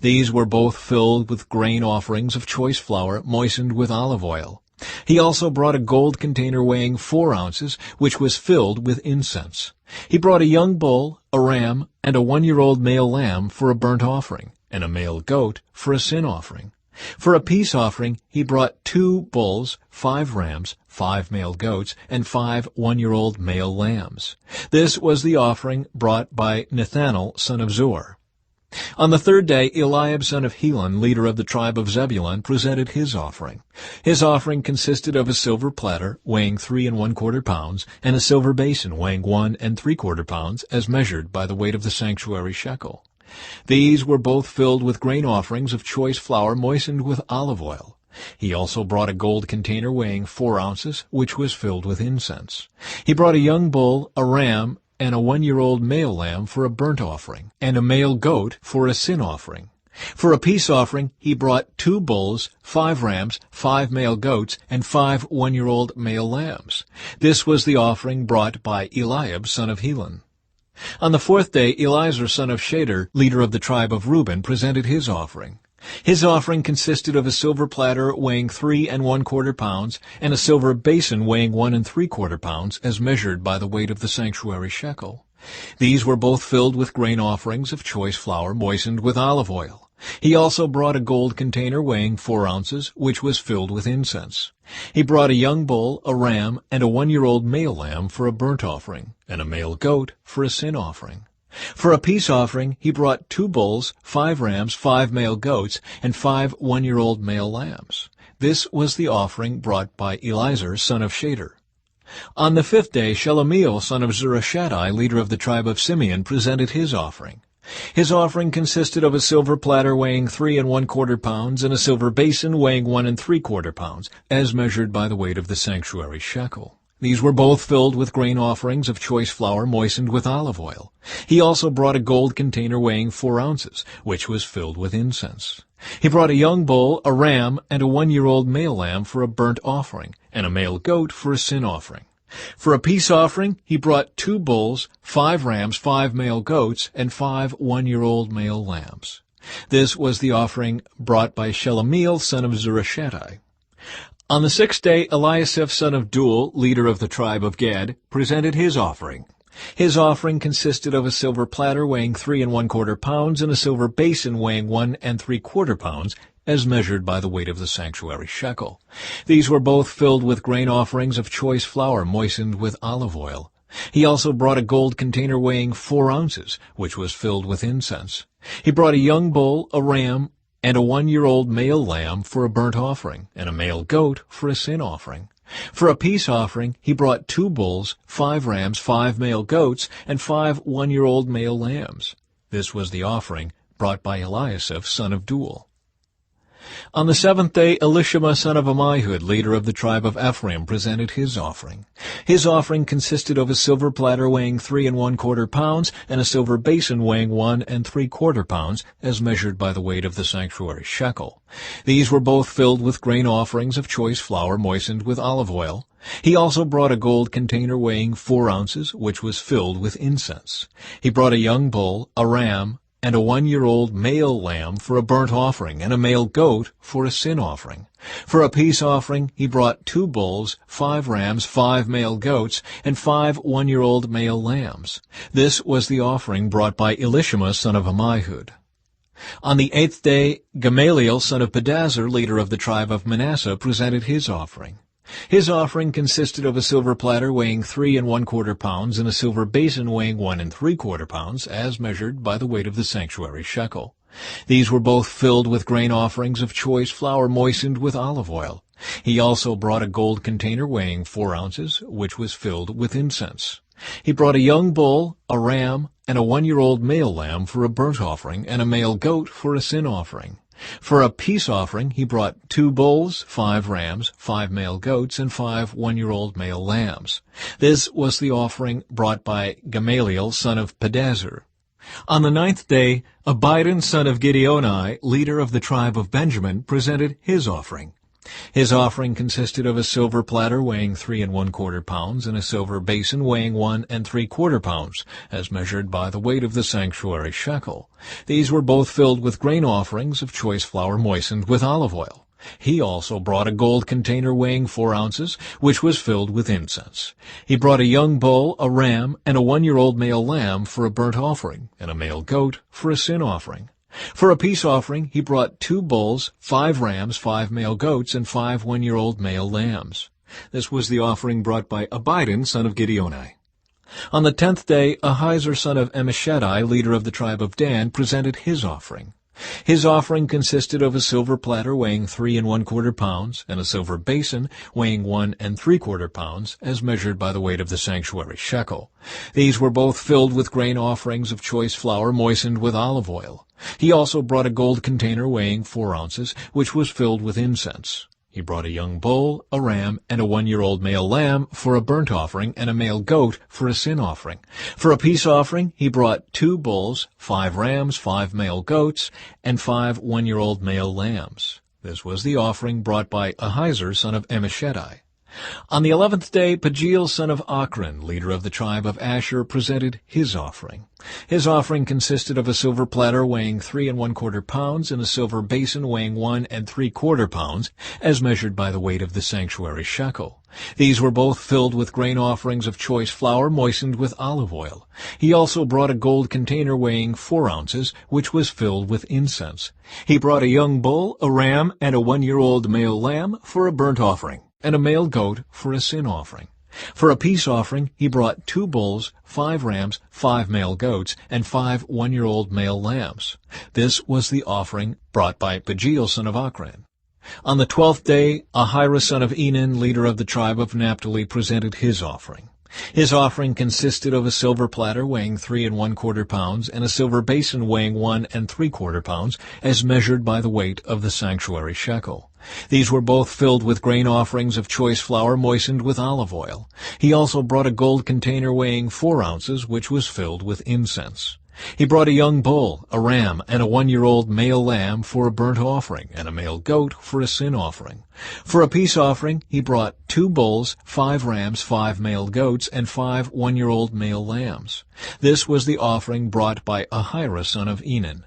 A: These were both filled with grain offerings of choice flour moistened with olive oil. He also brought a gold container weighing 4 ounces, which was filled with incense. He brought a young bull, a ram, and a 1-year-old male lamb for a burnt offering, and a male goat for a sin offering. For a peace offering, he brought 2 bulls, 5 rams, 5 male goats, and 5 1-year-old male lambs. This was the offering brought by Nethanel, son of Zuar. On the third day, Eliab, son of Helon, leader of the tribe of Zebulun, presented his offering. His offering consisted of a silver platter weighing 3 1/4 pounds and a silver basin weighing 1 3/4 pounds, as measured by the weight of the sanctuary shekel. These were both filled with grain offerings of choice flour moistened with olive oil. He also brought a gold container weighing 4 ounces, which was filled with incense. He brought a young bull, a ram, and a 1-year-old male lamb for a burnt offering, and a male goat for a sin offering. For a peace offering, he brought 2 bulls, 5 rams, 5 male goats, and 5 1-year-old male lambs. This was the offering brought by Eliab, son of Helon. On the fourth day, Eliezer, son of Shader, leader of the tribe of Reuben, presented his offering. His offering consisted of a silver platter weighing 3 1/4 pounds and a silver basin weighing 1 3/4 pounds, as measured by the weight of the sanctuary shekel. These were both filled with grain offerings of choice flour moistened with olive oil. He also brought a gold container weighing 4 ounces, which was filled with incense. He brought a young bull, a ram, and a 1-year-old male lamb for a burnt offering, and a male goat for a sin offering. For a peace offering, he brought 2 bulls, 5 rams, 5 male goats, and 5 1-year-old male lambs. This was the offering brought by Eliezer, son of Shader. On the fifth day, Shelomiel, son of Zurishaddai, leader of the tribe of Simeon, presented his offering. His offering consisted of a silver platter weighing 3 1/4 pounds and a silver basin weighing 1 3/4 pounds, as measured by the weight of the sanctuary shekel. These were both filled with grain offerings of choice flour moistened with olive oil. He also brought a gold container weighing 4 ounces, which was filled with incense. He brought a young bull, a ram, and a 1-year-old male lamb for a burnt offering, and a male goat for a sin offering. For a peace offering, he brought 2 bulls, 5 rams, 5 male goats, and 5 1-year-old male lambs. This was the offering brought by Shelomiel, son of Zurishaddai. On the 6th day, Eliasaph, son of Duel, leader of the tribe of Gad, presented his offering. His offering consisted of a silver platter weighing 3 1/4 pounds and a silver basin weighing 1 3/4 pounds, as measured by the weight of the sanctuary shekel. These were both filled with grain offerings of choice flour moistened with olive oil. He also brought a gold container weighing 4 ounces, which was filled with incense. He brought a young bull, a ram, and a 1-year-old male lamb for a burnt offering, and a male goat for a sin offering. For a peace offering, he brought 2 bulls, 5 rams, 5 male goats, and 5 1-year-old male lambs. This was the offering brought by Eliasaph, son of Duel. On the 7th day, Elishama, son of Ammihud, leader of the tribe of Ephraim, presented his offering. His offering consisted of a silver platter weighing 3 1/4 pounds and a silver basin weighing 1 3/4 pounds, as measured by the weight of the sanctuary shekel. These were both filled with grain offerings of choice flour moistened with olive oil. He also brought a gold container weighing 4 ounces, which was filled with incense. He brought a young bull, a ram, and a 1-year-old male lamb for a burnt offering, and a male goat for a sin offering. For a peace offering, he brought 2 bulls, 5 rams, 5 male goats, and 5 1-year-old male lambs. This was the offering brought by Elishama, son of Ammihud. On the 8th day, Gamaliel, son of Pedazur, leader of the tribe of Manasseh, presented his offering. His offering consisted of a silver platter weighing 3 1/4 pounds and a silver basin weighing 1 3/4 pounds, as measured by the weight of the sanctuary shekel. These were both filled with grain offerings of choice flour moistened with olive oil. He also brought a gold container weighing 4 ounces, which was filled with incense. He brought a young bull, a ram, and a 1-year-old male lamb for a burnt offering, and a male goat for a sin offering. For a peace offering, he brought 2 bulls, 5 rams, 5 male goats, and 5 1-year-old male lambs. This was the offering brought by Gamaliel, son of Pedazur. On the 9th day, Abidan, son of Gideoni, leader of the tribe of Benjamin, presented his offering. His offering consisted of a silver platter weighing 3 1/4 pounds and a silver basin weighing 1 3/4 pounds, as measured by the weight of the sanctuary shekel. These were both filled with grain offerings of choice flour moistened with olive oil. He also brought a gold container weighing 4 ounces, which was filled with incense. He brought a young bull, a ram, and a 1-year-old male lamb for a burnt offering, and a male goat for a sin offering. For a peace offering, he brought 2 bulls, 5 rams, 5 male goats, and 5 1-year-old male lambs. This was the offering brought by Abidan, son of Gideoni. On the 10th day, Ahiezer, son of Ammishaddai, leader of the tribe of Dan, presented his offering. His offering consisted of a silver platter weighing 3 1/4 pounds and a silver basin weighing 1 3/4 pounds, as measured by the weight of the sanctuary shekel. These were both filled with grain offerings of choice flour moistened with olive oil. He also brought a gold container weighing 4 ounces, which was filled with incense. He brought a young bull, a ram, and a 1-year-old male lamb for a burnt offering, and a male goat for a sin offering. For a peace offering, he brought 2 bulls, 5 rams, 5 male goats, and 5 1-year-old male lambs. This was the offering brought by Ahiezer, son of Ammishaddai. On the 11th day, Pagiel, son of Ochran, leader of the tribe of Asher, presented his offering. His offering consisted of a silver platter weighing 3 1/4 pounds and a silver basin weighing 1 3/4 pounds, as measured by the weight of the sanctuary shekel. These were both filled with grain offerings of choice flour moistened with olive oil. He also brought a gold container weighing 4 ounces, which was filled with incense. He brought a young bull, a ram, and a 1-year-old male lamb for a burnt offering, and a male goat for a sin offering. For a peace offering, he brought 2 bulls, 5 rams, 5 male goats, and 5 1-year-old male lambs. This was the offering brought by Pagiel, son of Ochran. On the 12th day, Ahira, son of Enan, leader of the tribe of Naphtali, presented his offering. His offering consisted of a silver platter weighing 3 1/4 pounds and a silver basin weighing 1 3/4 pounds, as measured by the weight of the sanctuary shekel. These were both filled with grain offerings of choice flour moistened with olive oil. He also brought a gold container weighing 4 ounces, which was filled with incense. He brought a young bull, a ram, and a 1-year-old male lamb for a burnt offering, and a male goat for a sin offering. For a peace offering, he brought 2 bulls, 5 rams, 5 male goats, and 5 1-year-old male lambs. This was the offering brought by Ahira son of Enan.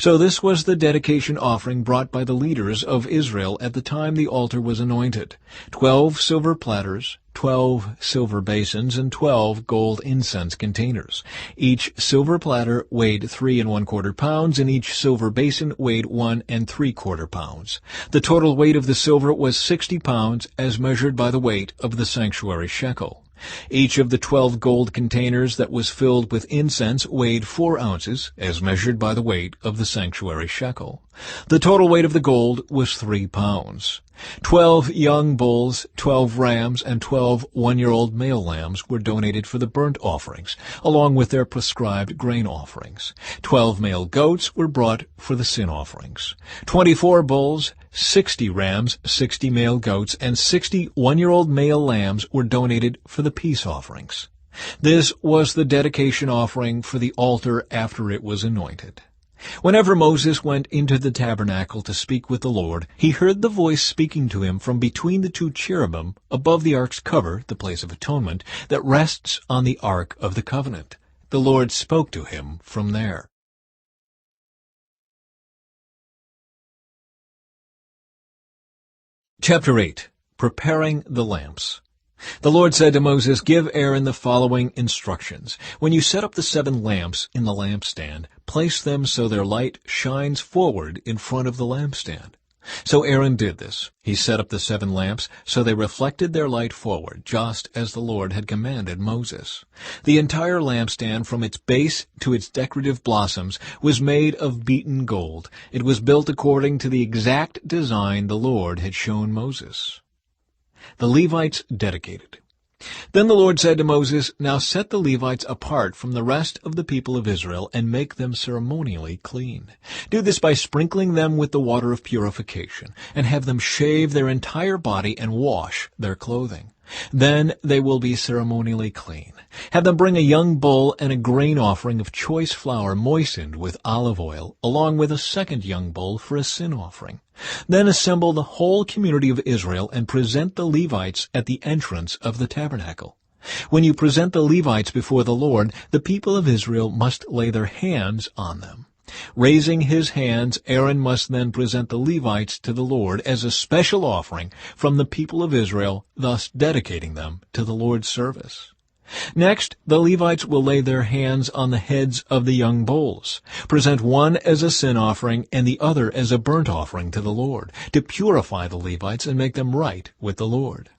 A: So this was the dedication offering brought by the leaders of Israel at the time the altar was anointed: 12 silver platters, 12 silver basins, and 12 gold incense containers. Each silver platter weighed 3 1/4 pounds, and each silver basin weighed 1 3/4 pounds. The total weight of the silver was 60 pounds, as measured by the weight of the sanctuary shekel. Each of the 12 gold containers that was filled with incense weighed 4 ounces, as measured by the weight of the sanctuary shekel. The total weight of the gold was 3 pounds. 12 young bulls, 12 rams, and 12 1-year-old male lambs were donated for the burnt offerings, along with their prescribed grain offerings. 12 male goats were brought for the sin offerings. 24 bulls, 60 rams, 60 male goats, and 60 1-year-old male lambs were donated for the peace offerings. This was the dedication offering for the altar after it was anointed. Whenever Moses went into the tabernacle to speak with the Lord, he heard the voice speaking to him from between the 2 cherubim above the ark's cover, the place of atonement, that rests on the ark of the covenant. The Lord spoke to him from there. Chapter 8. Preparing the lamps. The Lord said to Moses, "Give Aaron the following instructions. When you set up the 7 lamps in the lampstand, place them so their light shines forward in front of the lampstand." So Aaron did this. He set up the 7 lamps so they reflected their light forward, just as the Lord had commanded Moses. The entire lampstand, from its base to its decorative blossoms, was made of beaten gold. It was built according to the exact design the Lord had shown Moses. The Levites dedicated. Then the Lord said to Moses, "Now set the Levites apart from the rest of the people of Israel and make them ceremonially clean. Do this by sprinkling them with the water of purification, and have them shave their entire body and wash their clothing. Then they will be ceremonially clean. Have them bring a young bull and a grain offering of choice flour moistened with olive oil, along with a second young bull for a sin offering. Then assemble the whole community of Israel and present the Levites at the entrance of the tabernacle. When you present the Levites before the Lord, the people of Israel must lay their hands on them. Raising his hands, Aaron must then present the Levites to the Lord as a special offering from the people of Israel, thus dedicating them to the Lord's service. Next, the Levites will lay their hands on the heads of the young bulls. Present one as a sin offering and the other as a burnt offering to the Lord, to purify the Levites and make them right with the Lord.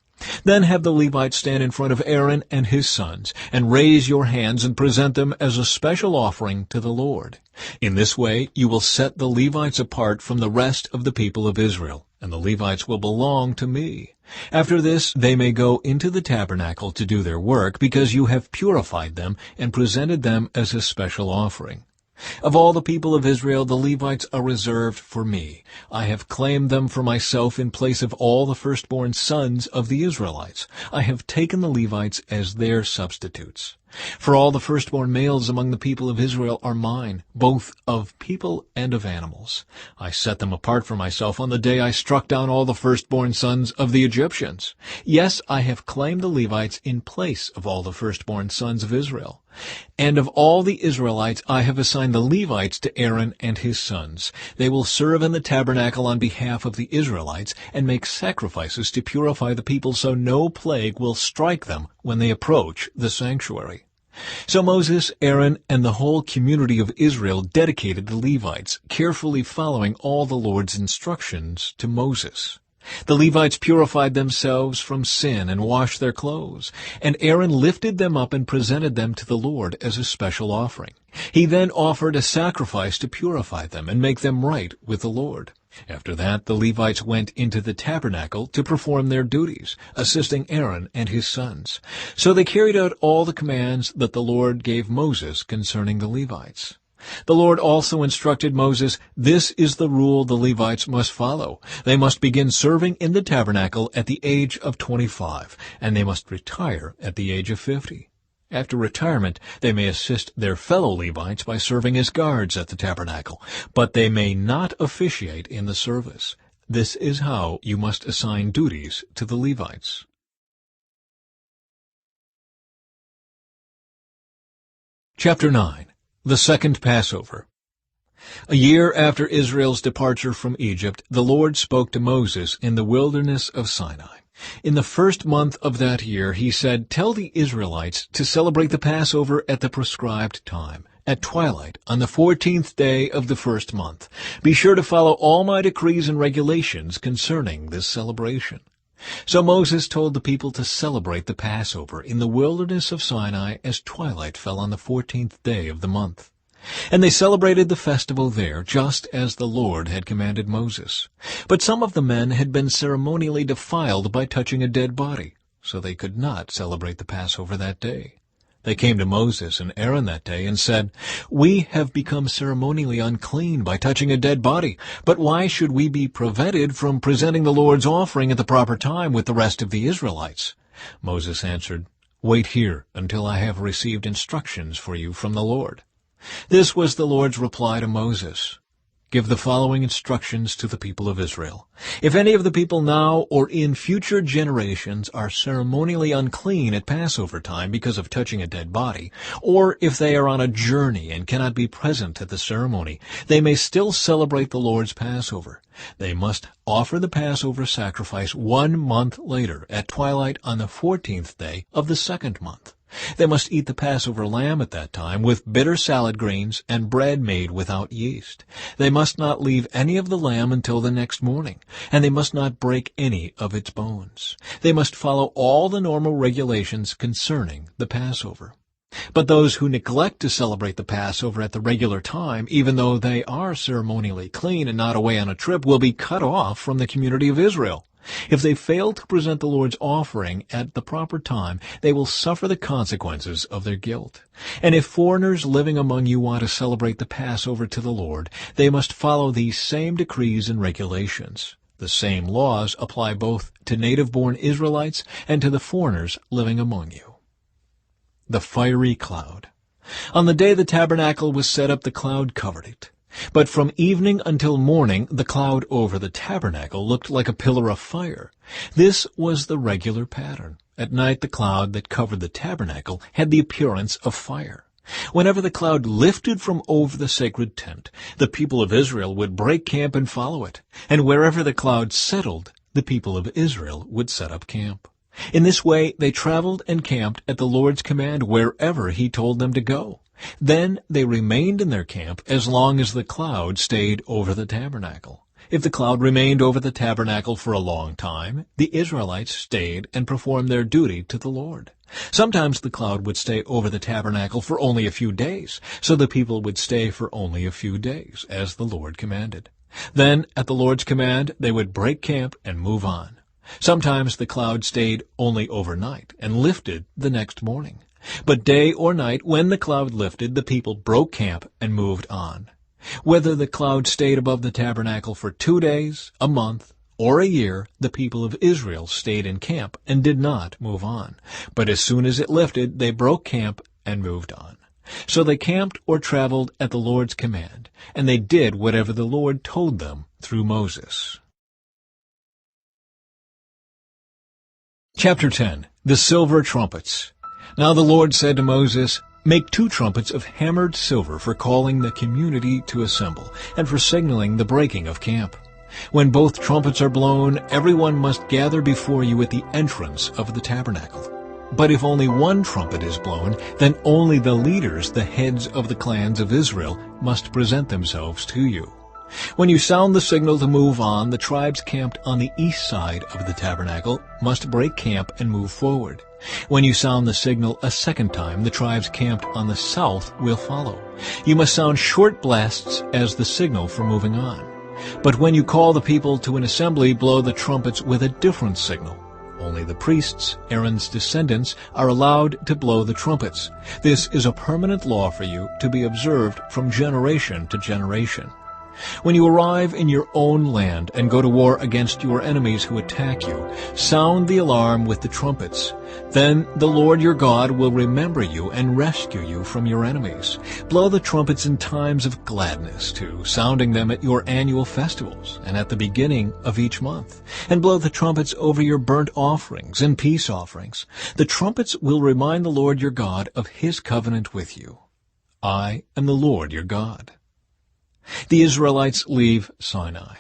A: Then have the Levites stand in front of Aaron and his sons, and raise your hands and present them as a special offering to the Lord. In this way you will set the Levites apart from the rest of the people of Israel, and the Levites will belong to me. After this they may go into the tabernacle to do their work, because you have purified them and presented them as a special offering. Of all the people of Israel, the Levites are reserved for me. I have claimed them for myself in place of all the firstborn sons of the Israelites. I have taken the Levites as their substitutes. For all the firstborn males among the people of Israel are mine, both of people and of animals. I set them apart for myself on the day I struck down all the firstborn sons of the Egyptians. Yes, I have claimed the Levites in place of all the firstborn sons of Israel. And of all the Israelites I have assigned the Levites to Aaron and his sons. They will serve in the tabernacle on behalf of the Israelites and make sacrifices to purify the people, so no plague will strike them when they approach the sanctuary. So Moses, Aaron, and the whole community of Israel dedicated the Levites, carefully following all the Lord's instructions to Moses. The Levites purified themselves from sin and washed their clothes, and Aaron lifted them up and presented them to the Lord as a special offering. He then offered a sacrifice to purify them and make them right with the Lord. After that, the Levites went into the tabernacle to perform their duties, assisting Aaron and his sons. So they carried out all the commands that the Lord gave Moses concerning the Levites. The Lord also instructed Moses, "This is the rule the Levites must follow. They must begin serving in the tabernacle at the age of 25, and they must retire at the age of 50. After retirement, they may assist their fellow Levites by serving as guards at the tabernacle, but they may not officiate in the service. This is how you must assign duties to the Levites." Chapter 9. The Second Passover. A year after Israel's departure from Egypt, the Lord spoke to Moses in the wilderness of Sinai. In the first month of that year, he said, "Tell the Israelites to celebrate the Passover at the prescribed time, at twilight, on the 14th day of the first month. Be sure to follow all my decrees and regulations concerning this celebration." So Moses told the people to celebrate the Passover in the wilderness of Sinai as twilight fell on the 14th day of the month. And they celebrated the festival there, just as the Lord had commanded Moses. But some of the men had been ceremonially defiled by touching a dead body, so they could not celebrate the Passover that day. They came to Moses and Aaron that day and said, "We have become ceremonially unclean by touching a dead body, but why should we be prevented from presenting the Lord's offering at the proper time with the rest of the Israelites?" Moses answered, "Wait here until I have received instructions for you from the Lord." This was the Lord's reply to Moses. "Give the following instructions to the people of Israel. If any of the people now or in future generations are ceremonially unclean at Passover time because of touching a dead body, or if they are on a journey and cannot be present at the ceremony, they may still celebrate the Lord's Passover. They must offer the Passover sacrifice 1 month later at twilight on the 14th day of the second month. They must eat the Passover lamb at that time with bitter salad greens and bread made without yeast. They must not leave any of the lamb until the next morning, and they must not break any of its bones. They must follow all the normal regulations concerning the Passover. But those who neglect to celebrate the Passover at the regular time, even though they are ceremonially clean and not away on a trip, will be cut off from the community of Israel. If they fail to present the Lord's offering at the proper time, they will suffer the consequences of their guilt. And if foreigners living among you want to celebrate the Passover to the Lord, they must follow these same decrees and regulations. The same laws apply both to native-born Israelites and to the foreigners living among you. The fiery cloud. On the day the tabernacle was set up, the cloud covered it. But from evening until morning, the cloud over the tabernacle looked like a pillar of fire. This was the regular pattern. At night, the cloud that covered the tabernacle had the appearance of fire. Whenever the cloud lifted from over the sacred tent, the people of Israel would break camp and follow it. And wherever the cloud settled, the people of Israel would set up camp. In this way, they traveled and camped at the Lord's command wherever He told them to go. Then they remained in their camp as long as the cloud stayed over the tabernacle. If the cloud remained over the tabernacle for a long time, the Israelites stayed and performed their duty to the Lord. Sometimes the cloud would stay over the tabernacle for only a few days, so the people would stay for only a few days, as the Lord commanded. Then, at the Lord's command, they would break camp and move on. Sometimes the cloud stayed only overnight and lifted the next morning. But day or night, when the cloud lifted, the people broke camp and moved on. Whether the cloud stayed above the tabernacle for 2 days, a month, or a year, the people of Israel stayed in camp and did not move on. But as soon as it lifted, they broke camp and moved on. So they camped or traveled at the Lord's command, and they did whatever the Lord told them through Moses. Chapter 10. The Silver Trumpets. Now the Lord said to Moses, "Make 2 trumpets of hammered silver for calling the community to assemble, and for signaling the breaking of camp. When both trumpets are blown, everyone must gather before you at the entrance of the tabernacle. But if only 1 trumpet is blown, then only the leaders, the heads of the clans of Israel, must present themselves to you. When you sound the signal to move on, the tribes camped on the east side of the tabernacle must break camp and move forward. When you sound the signal a second time, the tribes camped on the south will follow. You must sound short blasts as the signal for moving on. But when you call the people to an assembly, blow the trumpets with a different signal. Only the priests, Aaron's descendants, are allowed to blow the trumpets. This is a permanent law for you to be observed from generation to generation. When you arrive in your own land and go to war against your enemies who attack you, sound the alarm with the trumpets. Then the Lord your God will remember you and rescue you from your enemies. Blow the trumpets in times of gladness, too, sounding them at your annual festivals and at the beginning of each month. And blow the trumpets over your burnt offerings and peace offerings. The trumpets will remind the Lord your God of his covenant with you. I am the Lord your God. The Israelites leave Sinai.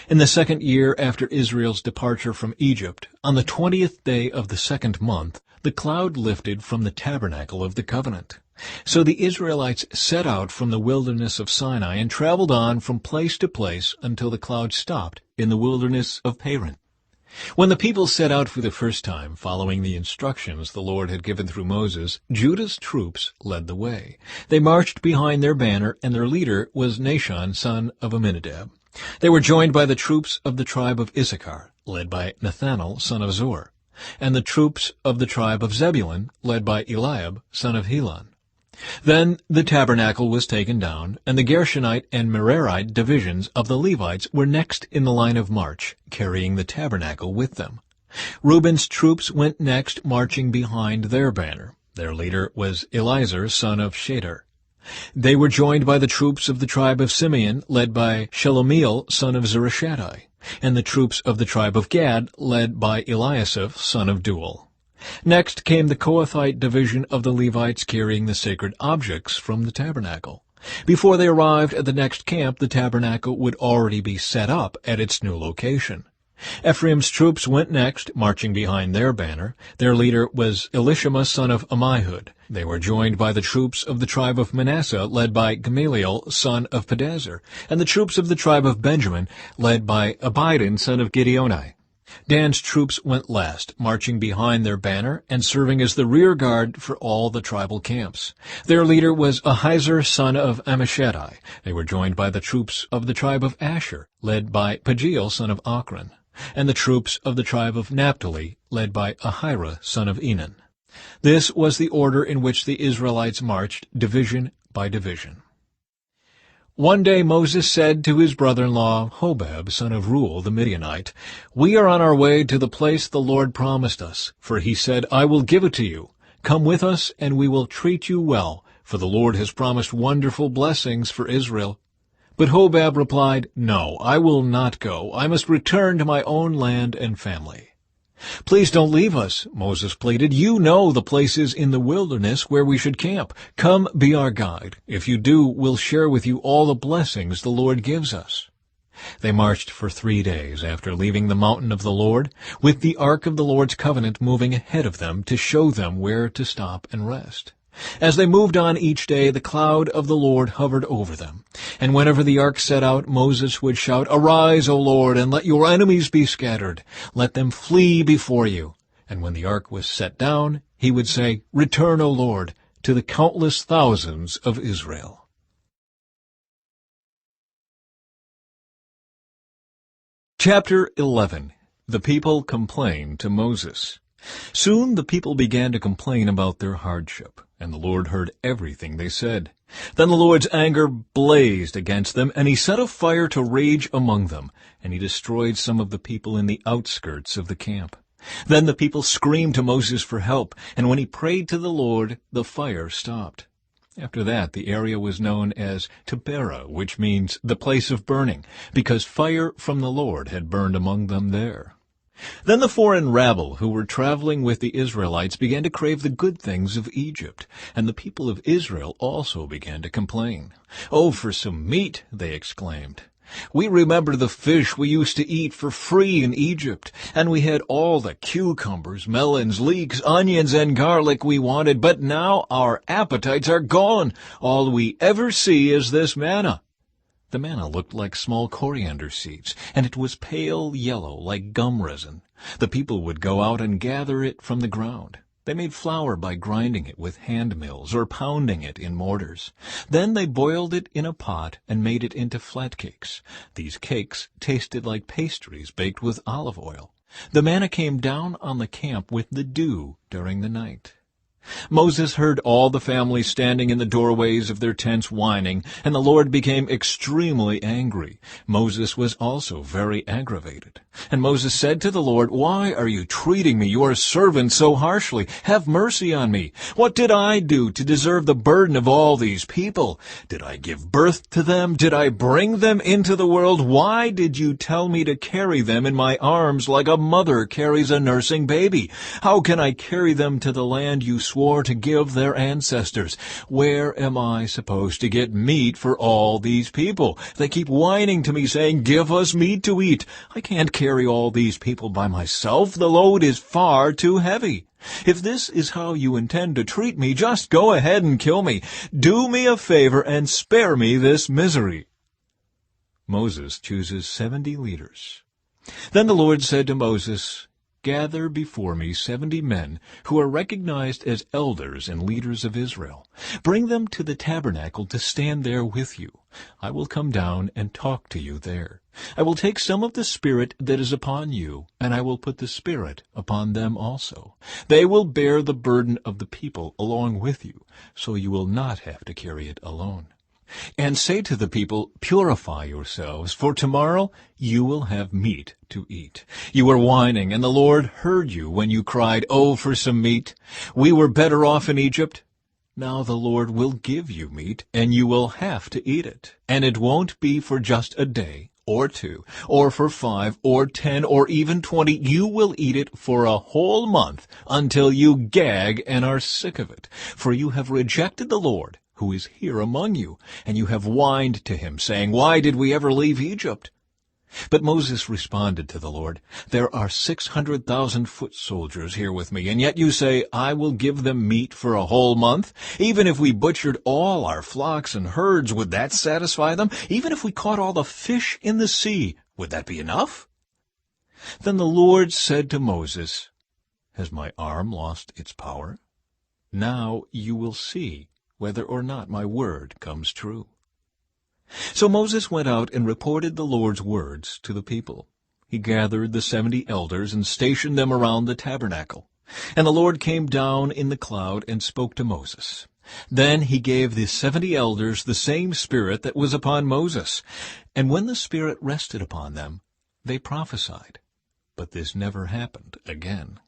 A: In the 2nd year after Israel's departure from Egypt, on the 20th day of the 2nd month, the cloud lifted from the tabernacle of the covenant. So the Israelites set out from the wilderness of Sinai and traveled on from place to place until the cloud stopped in the wilderness of Paran. When the people set out for the first time, following the instructions the Lord had given through Moses, Judah's troops led the way. They marched behind their banner, and their leader was Nahshon, son of Amminadab. They were joined by the troops of the tribe of Issachar, led by Nathanael, son of Zor, and the troops of the tribe of Zebulun, led by Eliab, son of Helon. Then the tabernacle was taken down, and the Gershonite and Merarite divisions of the Levites were next in the line of march, carrying the tabernacle with them. Reuben's troops went next, marching behind their banner. Their leader was Eliezer, son of Shedar. They were joined by the troops of the tribe of Simeon, led by Shelomiel, son of Zurishaddai, and the troops of the tribe of Gad, led by Eliasaph, son of Duel. Next came the Kohathite division of the Levites carrying the sacred objects from the tabernacle. Before they arrived at the next camp, the tabernacle would already be set up at its new location. Ephraim's troops went next, marching behind their banner. Their leader was Elishama, son of Ammihud. They were joined by the troops of the tribe of Manasseh, led by Gamaliel, son of Pedazur, and the troops of the tribe of Benjamin, led by Abidan, son of Gideoni. Dan's troops went last, marching behind their banner and serving as the rear guard for all the tribal camps. Their leader was Ahiezer, son of Ammishaddai. They were joined by the troops of the tribe of Asher, led by Pagiel, son of Ochran, and the troops of the tribe of Naphtali, led by Ahira, son of Enan. This was the order in which the Israelites marched, division by division. One day Moses said to his brother-in-law, Hobab, son of Reuel the Midianite, "We are on our way to the place the Lord promised us, for he said, 'I will give it to you. Come with us, and we will treat you well, for the Lord has promised wonderful blessings for Israel.' But Hobab replied, 'No, I will not go. I must return to my own land and family.' 'Please don't leave us,' Moses pleaded. 'You know the places in the wilderness where we should camp. Come, be our guide. If you do, we'll share with you all the blessings the Lord gives us.' They marched for 3 days after leaving the mountain of the Lord, with the ark of the Lord's covenant moving ahead of them to show them where to stop and rest. As they moved on each day, the cloud of the Lord hovered over them. And whenever the ark set out, Moses would shout, 'Arise, O Lord, and let your enemies be scattered. Let them flee before you.' And when the ark was set down, he would say, 'Return, O Lord, to the countless thousands of Israel.'" Chapter 11. The people complain to Moses. Soon the people began to complain about their hardship, and the Lord heard everything they said. Then the Lord's anger blazed against them, and he set a fire to rage among them, and he destroyed some of the people in the outskirts of the camp. Then the people screamed to Moses for help, and when he prayed to the Lord, the fire stopped. After that, the area was known as Taberah, which means the place of burning, because fire from the Lord had burned among them there. Then the foreign rabble who were traveling with the Israelites began to crave the good things of Egypt, and the people of Israel also began to complain. "Oh, for some meat," they exclaimed. "We remember the fish we used to eat for free in Egypt, and we had all the cucumbers, melons, leeks, onions, and garlic we wanted, but now our appetites are gone. All we ever see is this manna." The manna looked like small coriander seeds, and it was pale yellow like gum resin. The people would go out and gather it from the ground. They made flour by grinding it with hand mills or pounding it in mortars. Then they boiled it in a pot and made it into flat cakes. These cakes tasted like pastries baked with olive oil. The manna came down on the camp with the dew during the night. Moses heard all the family standing in the doorways of their tents whining, and the Lord became extremely angry. Moses was also very aggravated. And Moses said to the Lord, "Why are you treating me, your servant, so harshly? Have mercy on me. What did I do to deserve the burden of all these people? Did I give birth to them? Did I bring them into the world? Why did you tell me to carry them in my arms like a mother carries a nursing baby? How can I carry them to the land you swore to give their ancestors? Where am I supposed to get meat for all these people? They keep whining to me, saying, 'Give us meat to eat.' I can't carry all these people by myself. The load is far too heavy. If this is how you intend to treat me, just go ahead and kill me. Do me a favor and spare me this misery." Moses chooses 70 leaders. Then the Lord said to Moses, "Gather before me 70 men who are recognized as elders and leaders of Israel. Bring them to the tabernacle to stand there with you. I will come down and talk to you there. I will take some of the Spirit that is upon you, and I will put the Spirit upon them also. They will bear the burden of the people along with you, so you will not have to carry it alone. And say to the people, 'Purify yourselves, for tomorrow you will have meat to eat.' You were whining, and the Lord heard you when you cried, 'Oh, for some meat! We were better off in Egypt.' Now the Lord will give you meat, and you will have to eat it. And it won't be for just a day, or 2, or for 5, or 10, or even 20. You will eat it for a whole month until you gag and are sick of it. For you have rejected the Lord, who is here among you, and you have whined to him, saying, 'Why did we ever leave Egypt?' But Moses responded to the Lord, 'There are 600,000 foot soldiers here with me, and yet you say, I will give them meat for a whole month? Even if we butchered all our flocks and herds, would that satisfy them? Even if we caught all the fish in the sea, would that be enough?' Then the Lord said to Moses, 'Has my arm lost its power? Now you will see whether or not my word comes true.' So Moses went out and reported the Lord's words to the people. He gathered the 70 elders and stationed them around the tabernacle. And the Lord came down in the cloud and spoke to Moses. Then he gave the 70 elders the same Spirit that was upon Moses. And when the Spirit rested upon them, they prophesied. But this never happened again.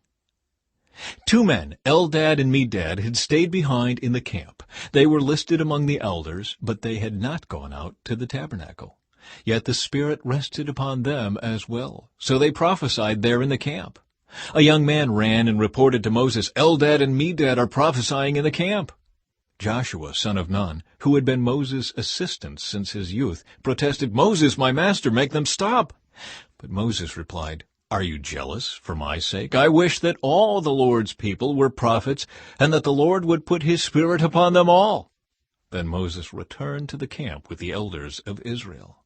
A: 2 men, Eldad and Medad, had stayed behind in the camp. They were listed among the elders, but they had not gone out to the tabernacle. Yet the Spirit rested upon them as well, so they prophesied there in the camp. A young man ran and reported to Moses, "Eldad and Medad are prophesying in the camp." Joshua, son of Nun, who had been Moses' assistant since his youth, protested, "Moses, my master, make them stop." But Moses replied, "Are you jealous for my sake? I wish that all the Lord's people were prophets, and that the Lord would put his Spirit upon them all." Then Moses returned to the camp with the elders of Israel.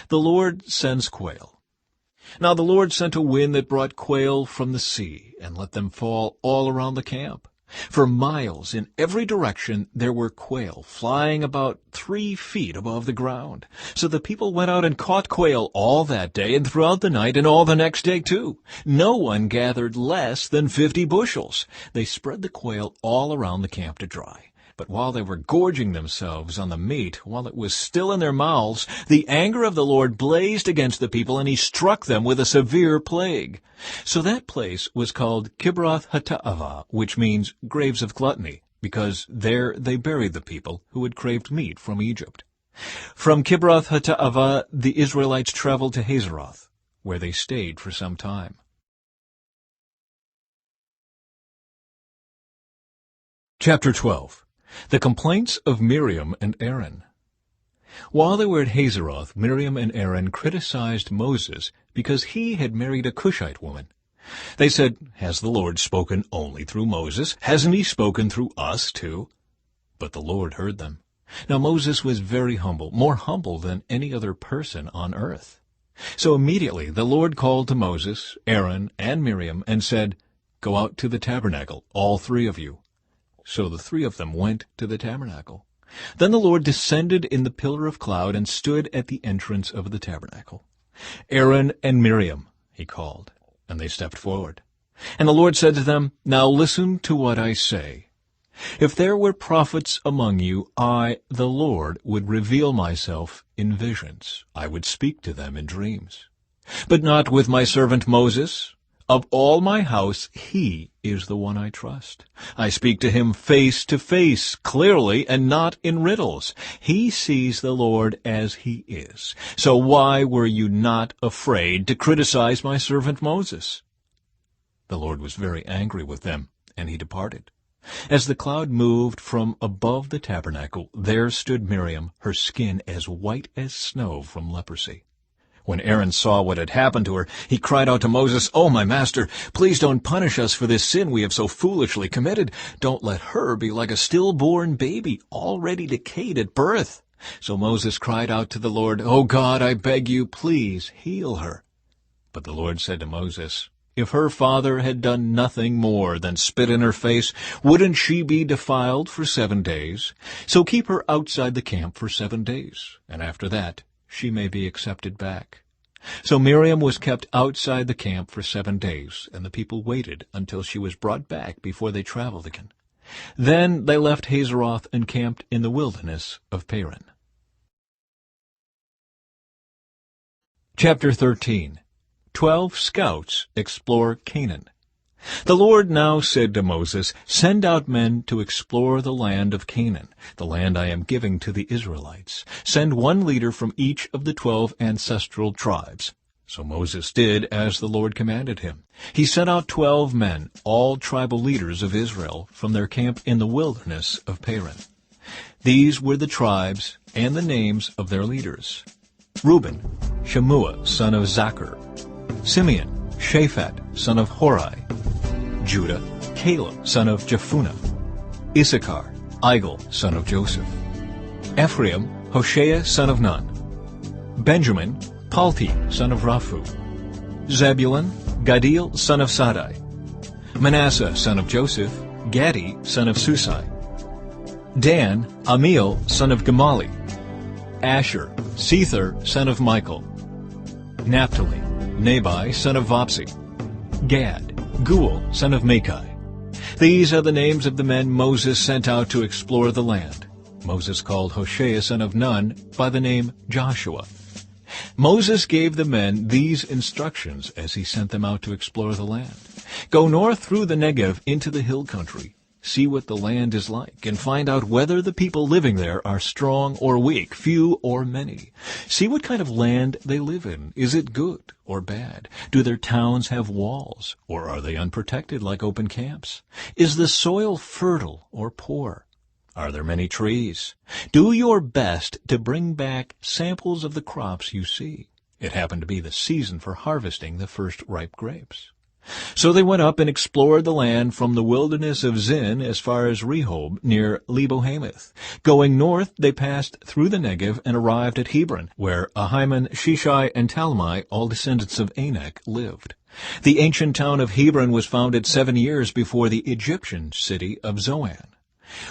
A: The Lord sends quail. Now the Lord sent a wind that brought quail from the sea, and let them fall all around the camp. For miles in every direction there were quail flying about 3 feet above the ground. So the people went out and caught quail all that day and throughout the night and all the next day too. No one gathered less than 50 bushels. They spread the quail all around the camp to dry. But while they were gorging themselves on the meat, while it was still in their mouths, the anger of the Lord blazed against the people, and he struck them with a severe plague. So that place was called Kibroth Hattaavah, which means graves of gluttony, because there they buried the people who had craved meat from Egypt. From Kibroth Hattaavah the Israelites traveled to Hazeroth, where they stayed for some time. Chapter 12. The complaints of Miriam and Aaron. While they were at Hazeroth, Miriam and Aaron criticized Moses because he had married a Cushite woman. They said, "Has the Lord spoken only through Moses? Hasn't he spoken through us too?" But the Lord heard them. Now Moses was very humble, more humble than any other person on earth. So immediately the Lord called to Moses, Aaron, and Miriam and said, Go out to the tabernacle, all three of you." So the three of them went to the tabernacle. Then the Lord descended in the pillar of cloud and stood at the entrance of the tabernacle. "Aaron and Miriam," he called, and they stepped forward. And the Lord said to them, "Now listen to what I say. If there were prophets among you, I, the Lord, would reveal myself in visions. I would speak to them in dreams. But not with my servant Moses. Of all my house, he is the one I trust. I speak to him face to face, clearly, and not in riddles. He sees the Lord as he is. So why were you not afraid to criticize my servant Moses?" The Lord was very angry with them, and he departed. As the cloud moved from above the tabernacle, there stood Miriam, her skin as white as snow from leprosy. When Aaron saw what had happened to her, he cried out to Moses, "Oh, my master, please don't punish us for this sin we have so foolishly committed. Don't let her be like a stillborn baby, already decayed at birth." So Moses cried out to the Lord, "Oh God, I beg you, please heal her." But the Lord said to Moses, "If her father had done nothing more than spit in her face, wouldn't she be defiled for 7 days? So keep her outside the camp for 7 days, and after that she may be accepted back." So Miriam was kept outside the camp for 7 days, and the people waited until she was brought back before they traveled again. Then they left Hazeroth and camped in the wilderness of Paran. Chapter 13. 12 Scouts Explore Canaan. The Lord now said to Moses, "Send out men to explore the land of Canaan, the land I am giving to the Israelites. Send one leader from each of the 12 ancestral tribes." So Moses did as the Lord commanded him. He sent out 12 men, all tribal leaders of Israel, from their camp in the wilderness of Paran. These were the tribes and the names of their leaders: Reuben, Shemua, son of Zachar; Simeon, Shaphat, son of Hori; Judah, Caleb, son of Jephunneh; Issachar, Igal, son of Joseph; Ephraim, Hoshea, son of Nun; Benjamin, Palti, son of Raphu; Zebulun, Gadil, son of Sadai; Manasseh, son of Joseph; Gadi, son of Susai; Dan, Amiel, son of Gamali; Asher, Sethur, son of Michael; Naphtali, Nabai, son of Vopsi; Gad, Guel, son of Machai. These are the names of the men Moses sent out to explore the land. Moses called Hoshea, son of Nun, by the name Joshua. Moses gave the men these instructions as he sent them out to explore the land. "Go north through the Negev into the hill country. See what the land is like, and find out whether the people living there are strong or weak, few or many. See what kind of land they live in. Is it good or bad? Do their towns have walls, or are they unprotected like open camps? Is the soil fertile or poor? Are there many trees? Do your best to bring back samples of the crops you see." It happened to be the season for harvesting the first ripe grapes. So they went up and explored the land from the wilderness of Zin as far as Rehob, near Lebo-Hamath. Going north, they passed through the Negev and arrived at Hebron, where Ahiman, Shishai, and Talmai, all descendants of Anak, lived. The ancient town of Hebron was founded 7 years before the Egyptian city of Zoan.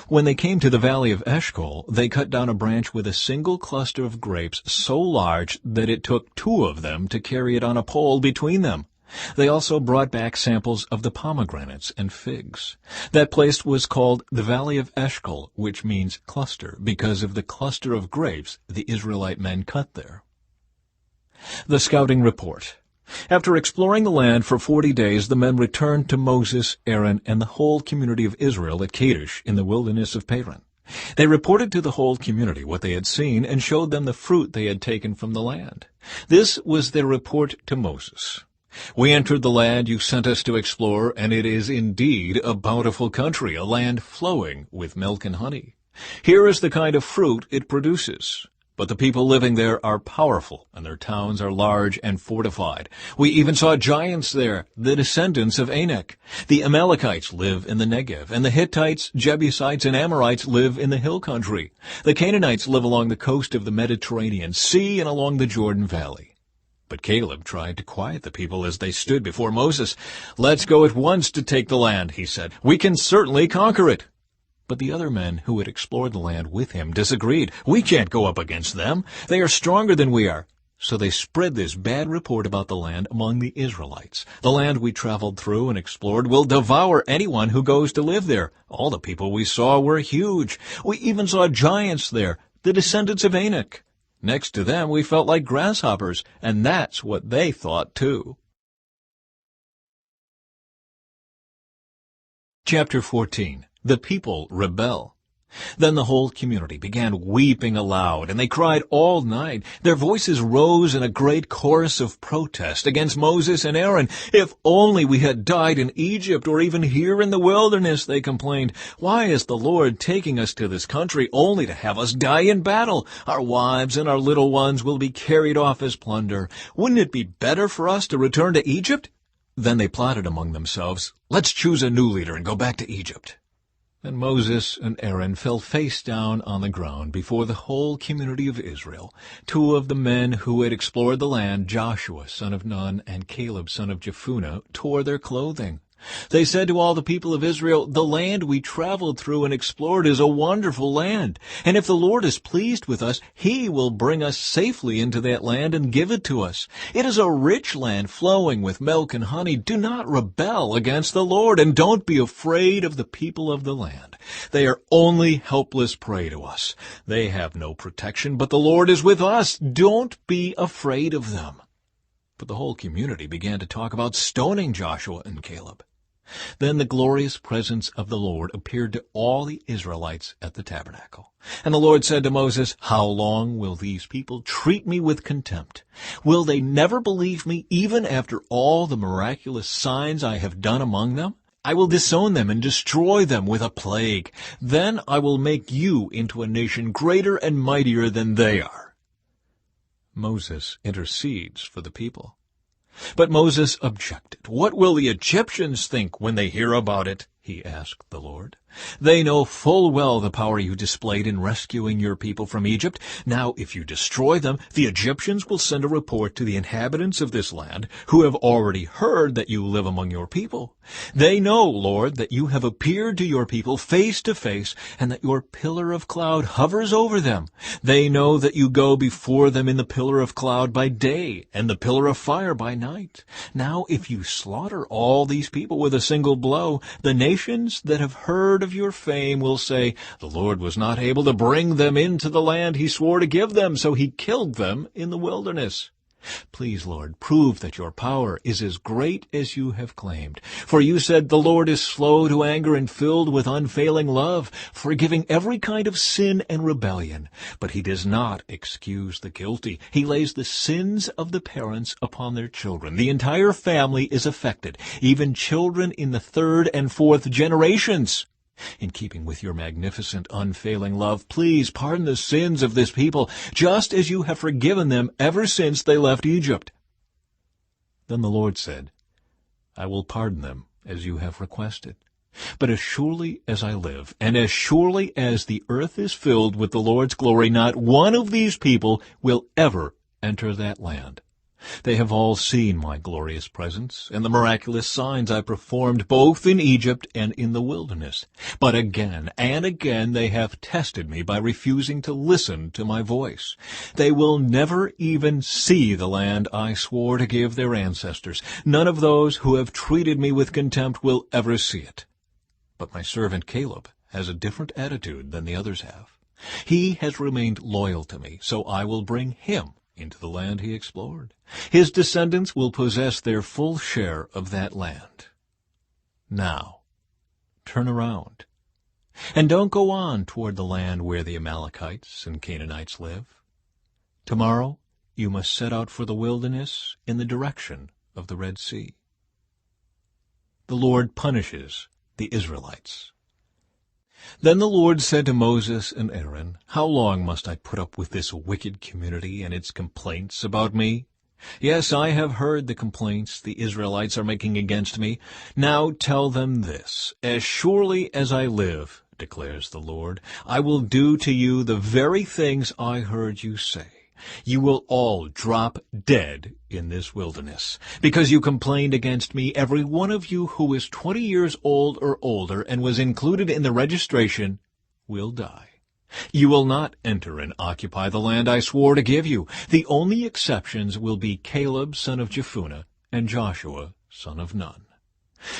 A: When they came to the valley of Eshcol, they cut down a branch with a single cluster of grapes so large that it took 2 of them to carry it on a pole between them. They also brought back samples of the pomegranates and figs. That place was called the Valley of Eshcol, which means cluster, because of the cluster of grapes the Israelite men cut there. The Scouting Report. After exploring the land for 40 days, the men returned to Moses, Aaron, and the whole community of Israel at Kadesh in the wilderness of Paran. They reported to the whole community what they had seen and showed them the fruit they had taken from the land. This was their report to Moses. "We entered the land you sent us to explore, and it is indeed a bountiful country, a land flowing with milk and honey. Here is the kind of fruit it produces. But the people living there are powerful, and their towns are large and fortified. We even saw giants there, the descendants of Anak. The Amalekites live in the Negev, and the Hittites, Jebusites, and Amorites live in the hill country. The Canaanites live along the coast of the Mediterranean Sea and along the Jordan Valley. But Caleb tried to quiet the people as they stood before Moses. "Let's go at once to take the land," he said. "We can certainly conquer it." But the other men who had explored the land with him disagreed. "We can't go up against them. They are stronger than we are." So they spread this bad report about the land among the Israelites. "The land we traveled through and explored will devour anyone who goes to live there. All the people we saw were huge. We even saw giants there, the descendants of Anak. Next to them we felt like grasshoppers, and that's what they thought too." Chapter 14. The people rebel. Then the whole community began weeping aloud, and they cried all night. Their voices rose in a great chorus of protest against Moses and Aaron. "If only we had died in Egypt, or even here in the wilderness," they complained. "Why is the Lord taking us to this country only to have us die in battle? Our wives and our little ones will be carried off as plunder. Wouldn't it be better for us to return to Egypt?" Then they plotted among themselves, "Let's choose a new leader and go back to Egypt." Then Moses and Aaron fell face down on the ground before the whole community of Israel. Two of the men who had explored the land, Joshua son of Nun and Caleb son of Jephunneh, tore their clothing. They said to all the people of Israel, "The land we traveled through and explored is a wonderful land. And if the Lord is pleased with us, He will bring us safely into that land and give it to us. It is a rich land flowing with milk and honey. Do not rebel against the Lord, and don't be afraid of the people of the land. They are only helpless prey to us. They have no protection, but the Lord is with us. Don't be afraid of them." But the whole community began to talk about stoning Joshua and Caleb. Then the glorious presence of the Lord appeared to all the Israelites at the tabernacle. And the Lord said to Moses, "How long will these people treat me with contempt? Will they never believe me even after all the miraculous signs I have done among them? I will disown them and destroy them with a plague. Then I will make you into a nation greater and mightier than they are." Moses intercedes for the people. But Moses objected. "What will the Egyptians think when they hear about it?" he asked the Lord. "They know full well the power you displayed in rescuing your people from Egypt. Now, if you destroy them, the Egyptians will send a report to the inhabitants of this land, who have already heard that you live among your people. They know, Lord, that you have appeared to your people face to face, and that your pillar of cloud hovers over them. They know that you go before them in the pillar of cloud by day, and the pillar of fire by night. Now, if you slaughter all these people with a single blow, the nations that have heard of your fame will say, 'The Lord was not able to bring them into the land He swore to give them, so He killed them in the wilderness.' Please, Lord, prove that your power is as great as you have claimed. For you said, 'The Lord is slow to anger and filled with unfailing love, forgiving every kind of sin and rebellion. But He does not excuse the guilty. He lays the sins of the parents upon their children. The entire family is affected, even children in the third and fourth generations.' In keeping with your magnificent, unfailing love, please pardon the sins of this people, just as you have forgiven them ever since they left Egypt." Then the Lord said, "I will pardon them as you have requested. But as surely as I live, and as surely as the earth is filled with the Lord's glory, not one of these people will ever enter that land. They have all seen my glorious presence and the miraculous signs I performed both in Egypt and in the wilderness. But again and again they have tested me by refusing to listen to my voice. They will never even see the land I swore to give their ancestors. None of those who have treated me with contempt will ever see it. But my servant Caleb has a different attitude than the others have. He has remained loyal to me, so I will bring him into the land he explored. His descendants will possess their full share of that land. Now, turn around, and don't go on toward the land where the Amalekites and Canaanites live. Tomorrow you must set out for the wilderness in the direction of the Red Sea." The Lord punishes the Israelites. Then the Lord said to Moses and Aaron, "How long must I put up with this wicked community and its complaints about me? Yes, I have heard the complaints the Israelites are making against me. Now tell them this: As surely as I live, declares the Lord, I will do to you the very things I heard you say. You will all drop dead in this wilderness. Because you complained against me, every one of you who is 20 years old or older and was included in the registration will die. You will not enter and occupy the land I swore to give you. The only exceptions will be Caleb, son of Jephunneh, and Joshua, son of Nun.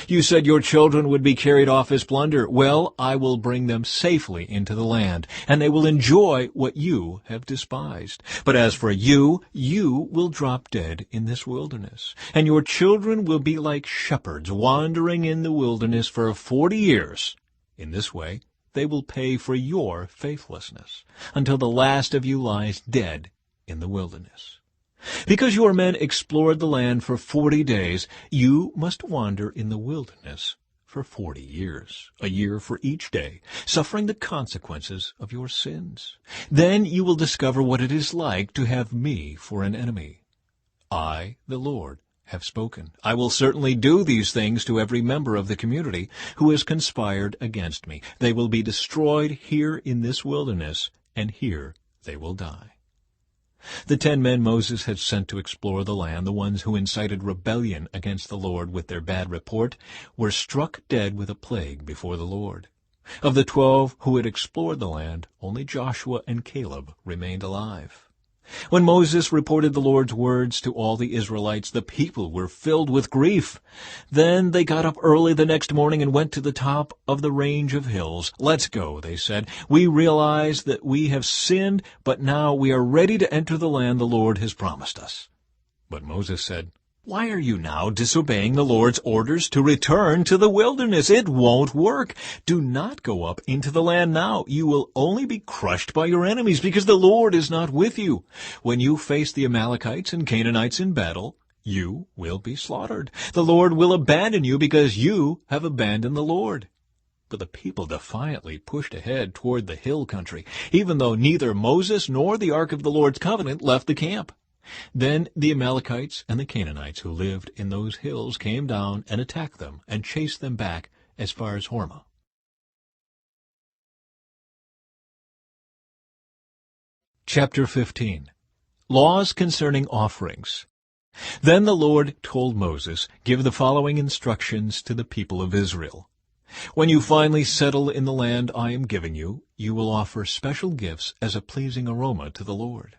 A: You said your children would be carried off as plunder. Well, I will bring them safely into the land, and they will enjoy what you have despised. But as for you, you will drop dead in this wilderness, and your children will be like shepherds wandering in the wilderness for 40 years. In this way, they will pay for your faithlessness, until the last of you lies dead in the wilderness. Because your men explored the land for 40 days, you must wander in the wilderness for 40 years, a year for each day, suffering the consequences of your sins. Then you will discover what it is like to have me for an enemy. I, the Lord, have spoken. I will certainly do these things to every member of the community who has conspired against me. They will be destroyed here in this wilderness, and here they will die. The 10 men Moses had sent to explore the land, the ones who incited rebellion against the Lord with their bad report, were struck dead with a plague before the Lord. Of the 12 who had explored the land, only Joshua and Caleb remained alive. When Moses reported the Lord's words to all the Israelites, the people were filled with grief. Then they got up early the next morning and went to the top of the range of hills. "Let's go," they said. "We realize that we have sinned, but now we are ready to enter the land the Lord has promised us." But Moses said, "Why are you now disobeying the Lord's orders to return to the wilderness? It won't work. Do not go up into the land now. You will only be crushed by your enemies, because the Lord is not with you. When you face the Amalekites and Canaanites in battle, you will be slaughtered. The Lord will abandon you because you have abandoned the Lord." But the people defiantly pushed ahead toward the hill country, even though neither Moses nor the Ark of the Lord's covenant left the camp. Then the Amalekites and the Canaanites who lived in those hills came down and attacked them and chased them back as far as Hormah. Chapter 15. Laws concerning offerings. Then the Lord told Moses, "Give the following instructions to the people of Israel. When you finally settle in the land I am giving you, you will offer special gifts as a pleasing aroma to the Lord.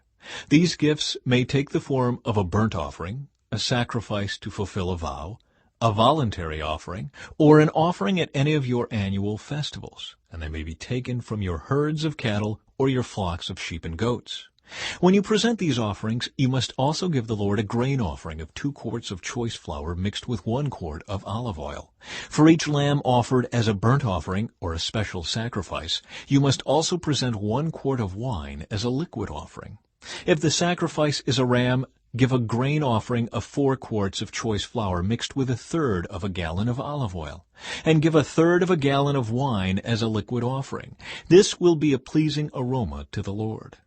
A: These gifts may take the form of a burnt offering, a sacrifice to fulfill a vow, a voluntary offering, or an offering at any of your annual festivals, and they may be taken from your herds of cattle or your flocks of sheep and goats. When you present these offerings, you must also give the Lord a grain offering of 2 quarts of choice flour mixed with 1 quart of olive oil. For each lamb offered as a burnt offering or a special sacrifice, you must also present 1 quart of wine as a liquid offering. If the sacrifice is a ram, give a grain offering of 4 quarts of choice flour mixed with 1/3 of a gallon of olive oil, and give 1/3 of a gallon of wine as a liquid offering. This will be a pleasing aroma to the Lord.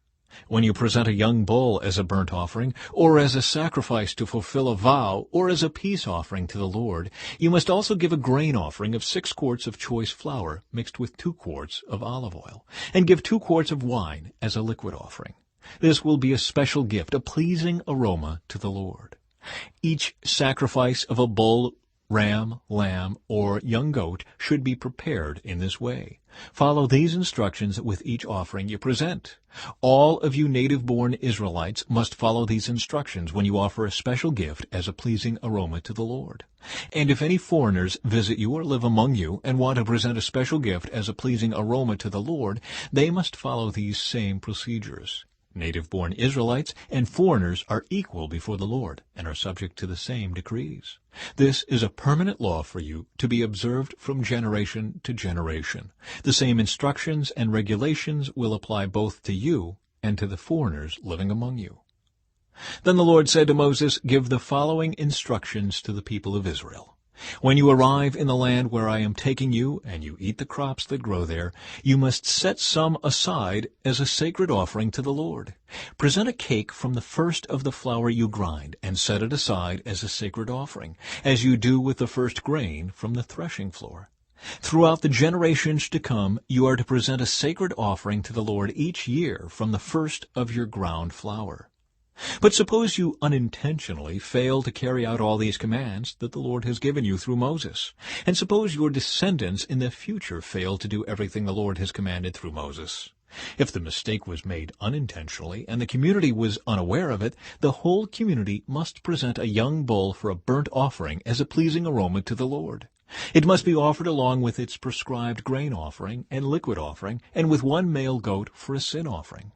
A: When you present a young bull as a burnt offering, or as a sacrifice to fulfill a vow, or as a peace offering to the Lord, you must also give a grain offering of 6 quarts of choice flour mixed with 2 quarts of olive oil, and give 2 quarts of wine as a liquid offering. This will be a special gift, a pleasing aroma to the Lord. Each sacrifice of a bull, ram, lamb, or young goat should be prepared in this way. Follow these instructions with each offering you present. All of you native-born Israelites must follow these instructions when you offer a special gift as a pleasing aroma to the Lord. And if any foreigners visit you or live among you and want to present a special gift as a pleasing aroma to the Lord, they must follow these same procedures. Native-born Israelites and foreigners are equal before the Lord and are subject to the same decrees. This is a permanent law for you to be observed from generation to generation. The same instructions and regulations will apply both to you and to the foreigners living among you. Then the Lord said to Moses, "Give the following instructions to the people of Israel. When you arrive in the land where I am taking you, and you eat the crops that grow there, you must set some aside as a sacred offering to the Lord. Present a cake from the first of the flour you grind, and set it aside as a sacred offering, as you do with the first grain from the threshing floor. Throughout the generations to come, you are to present a sacred offering to the Lord each year from the first of your ground flour. But suppose you unintentionally fail to carry out all these commands that the Lord has given you through Moses, and suppose your descendants in the future fail to do everything the Lord has commanded through Moses. If the mistake was made unintentionally and the community was unaware of it, the whole community must present a young bull for a burnt offering as a pleasing aroma to the Lord. It must be offered along with its prescribed grain offering and liquid offering, and with one male goat for a sin offering.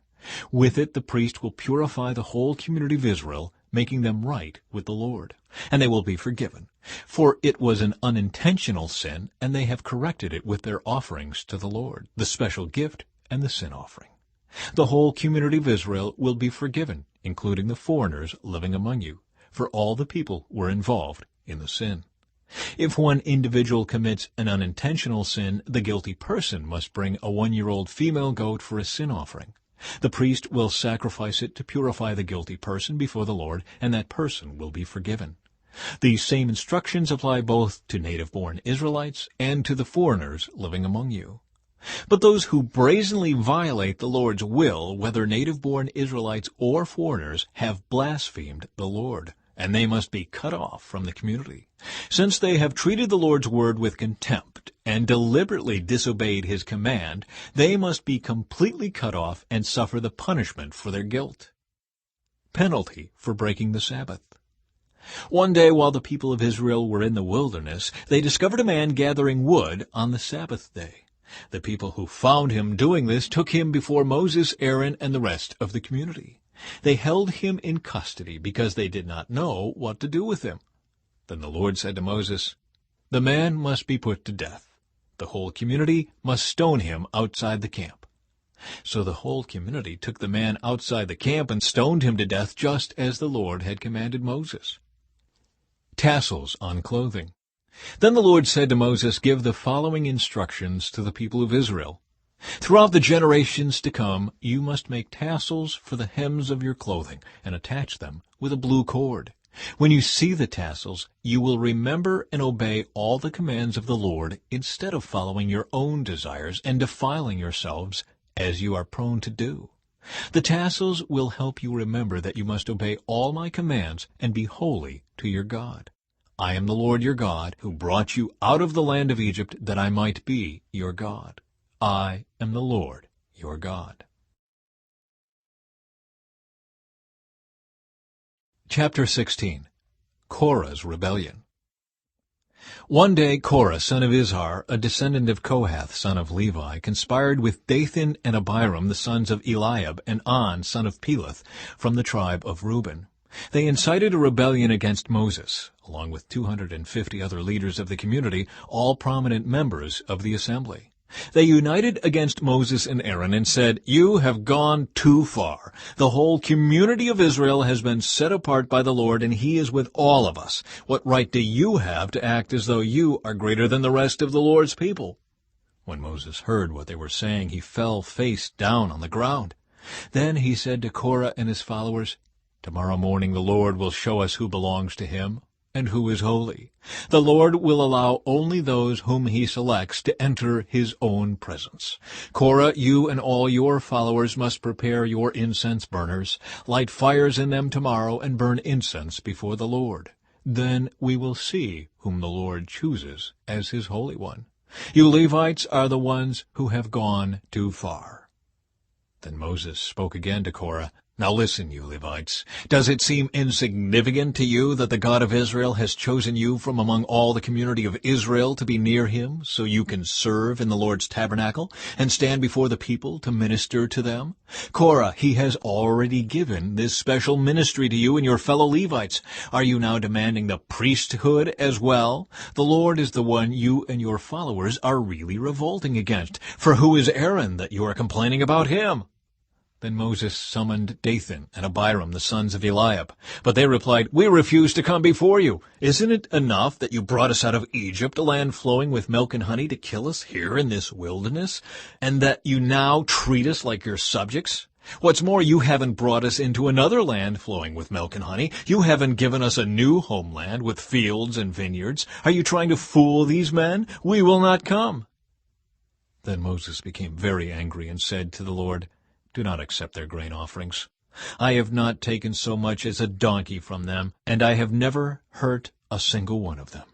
A: With it the priest will purify the whole community of Israel, making them right with the Lord, and they will be forgiven. For it was an unintentional sin, and they have corrected it with their offerings to the Lord, the special gift and the sin offering. The whole community of Israel will be forgiven, including the foreigners living among you, for all the people were involved in the sin. If one individual commits an unintentional sin, the guilty person must bring a 1-year-old female goat for a sin offering. The priest will sacrifice it to purify the guilty person before the Lord, and that person will be forgiven. These same instructions apply both to native-born Israelites and to the foreigners living among you. But those who brazenly violate the Lord's will, whether native-born Israelites or foreigners, have blasphemed the Lord, and they must be cut off from the community. Since they have treated the Lord's word with contempt and deliberately disobeyed his command, they must be completely cut off and suffer the punishment for their guilt. Penalty for breaking the Sabbath. One day while the people of Israel were in the wilderness, they discovered a man gathering wood on the Sabbath day. The people who found him doing this took him before Moses, Aaron, and the rest of the community. They held him in custody because they did not know what to do with him. Then the Lord said to Moses, "The man must be put to death. The whole community must stone him outside the camp." So the whole community took the man outside the camp and stoned him to death, just as the Lord had commanded Moses. Tassels on clothing. Then the Lord said to Moses, "Give the following instructions to the people of Israel. Throughout the generations to come, you must make tassels for the hems of your clothing and attach them with a blue cord. When you see the tassels, you will remember and obey all the commands of the Lord instead of following your own desires and defiling yourselves as you are prone to do. The tassels will help you remember that you must obey all my commands and be holy to your God. I am the Lord your God, who brought you out of the land of Egypt that I might be your God. I am the Lord your God." Chapter 16. Korah's Rebellion. One day Korah, son of Izhar, a descendant of Kohath, son of Levi, conspired with Dathan and Abiram, the sons of Eliab, and On, son of Peleth, from the tribe of Reuben. They incited a rebellion against Moses, along with 250 other leaders of the community, all prominent members of the assembly. They united against Moses and Aaron and said, "You have gone too far. The whole community of Israel has been set apart by the Lord, and he is with all of us. What right do you have to act as though you are greater than the rest of the Lord's people?" When Moses heard what they were saying, he fell face down on the ground. Then he said to Korah and his followers, "Tomorrow morning the Lord will show us who belongs to him and who is holy. The Lord will allow only those whom he selects to enter his own presence. Korah, you and all your followers must prepare your incense burners, light fires in them tomorrow, and burn incense before the Lord. Then we will see whom the Lord chooses as his Holy One. You Levites are the ones who have gone too far." Then Moses spoke again to Korah, "Now listen, you Levites. Does it seem insignificant to you that the God of Israel has chosen you from among all the community of Israel to be near him, so you can serve in the Lord's tabernacle and stand before the people to minister to them? Korah, he has already given this special ministry to you and your fellow Levites. Are you now demanding the priesthood as well? The Lord is the one you and your followers are really revolting against. For who is Aaron that you are complaining about him?" Then Moses summoned Dathan and Abiram, the sons of Eliab. But they replied, "We refuse to come before you. Isn't it enough that you brought us out of Egypt, a land flowing with milk and honey, to kill us here in this wilderness, and that you now treat us like your subjects? What's more, you haven't brought us into another land flowing with milk and honey. You haven't given us a new homeland with fields and vineyards. Are you trying to fool these men? We will not come." Then Moses became very angry and said to the Lord, "Do not accept their grain offerings. I have not taken so much as a donkey from them, and I have never hurt a single one of them."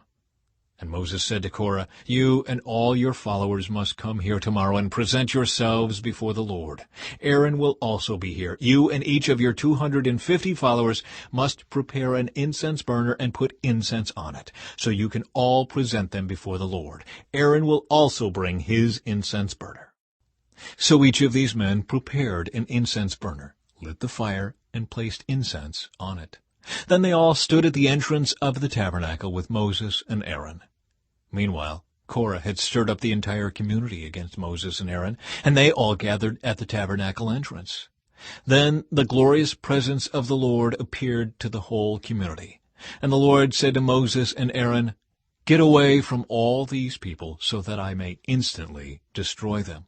A: And Moses said to Korah, "You and all your followers must come here tomorrow and present yourselves before the Lord. Aaron will also be here. You and each of your 250 followers must prepare an incense burner and put incense on it, so you can all present them before the Lord. Aaron will also bring his incense burner." So each of these men prepared an incense burner, lit the fire, and placed incense on it. Then they all stood at the entrance of the tabernacle with Moses and Aaron. Meanwhile, Korah had stirred up the entire community against Moses and Aaron, and they all gathered at the tabernacle entrance. Then the glorious presence of the Lord appeared to the whole community. And the Lord said to Moses and Aaron, "Get away from all these people, so that I may instantly destroy them."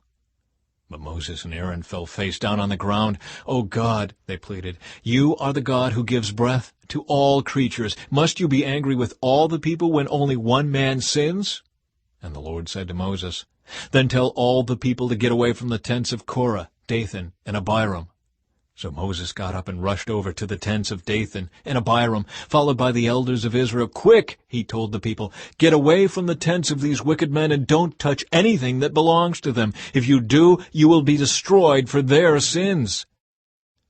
A: But Moses and Aaron fell face down on the ground. "O God," they pleaded, "you are the God who gives breath to all creatures. Must you be angry with all the people when only one man sins?" And the Lord said to Moses, "Then tell all the people to get away from the tents of Korah, Dathan, and Abiram." So Moses got up and rushed over to the tents of Dathan and Abiram, followed by the elders of Israel. "Quick," he told the people, "get away from the tents of these wicked men and don't touch anything that belongs to them. If you do, you will be destroyed for their sins."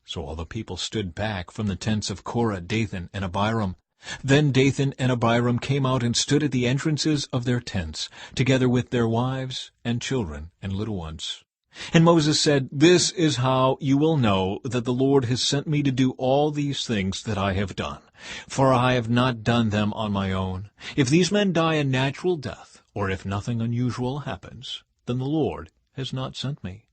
A: So all the people stood back from the tents of Korah, Dathan, and Abiram. Then Dathan and Abiram came out and stood at the entrances of their tents, together with their wives and children and little ones. And Moses said, "This is how you will know that the Lord has sent me to do all these things that I have done, for I have not done them on my own. If these men die a natural death, or if nothing unusual happens, then the Lord has not sent me.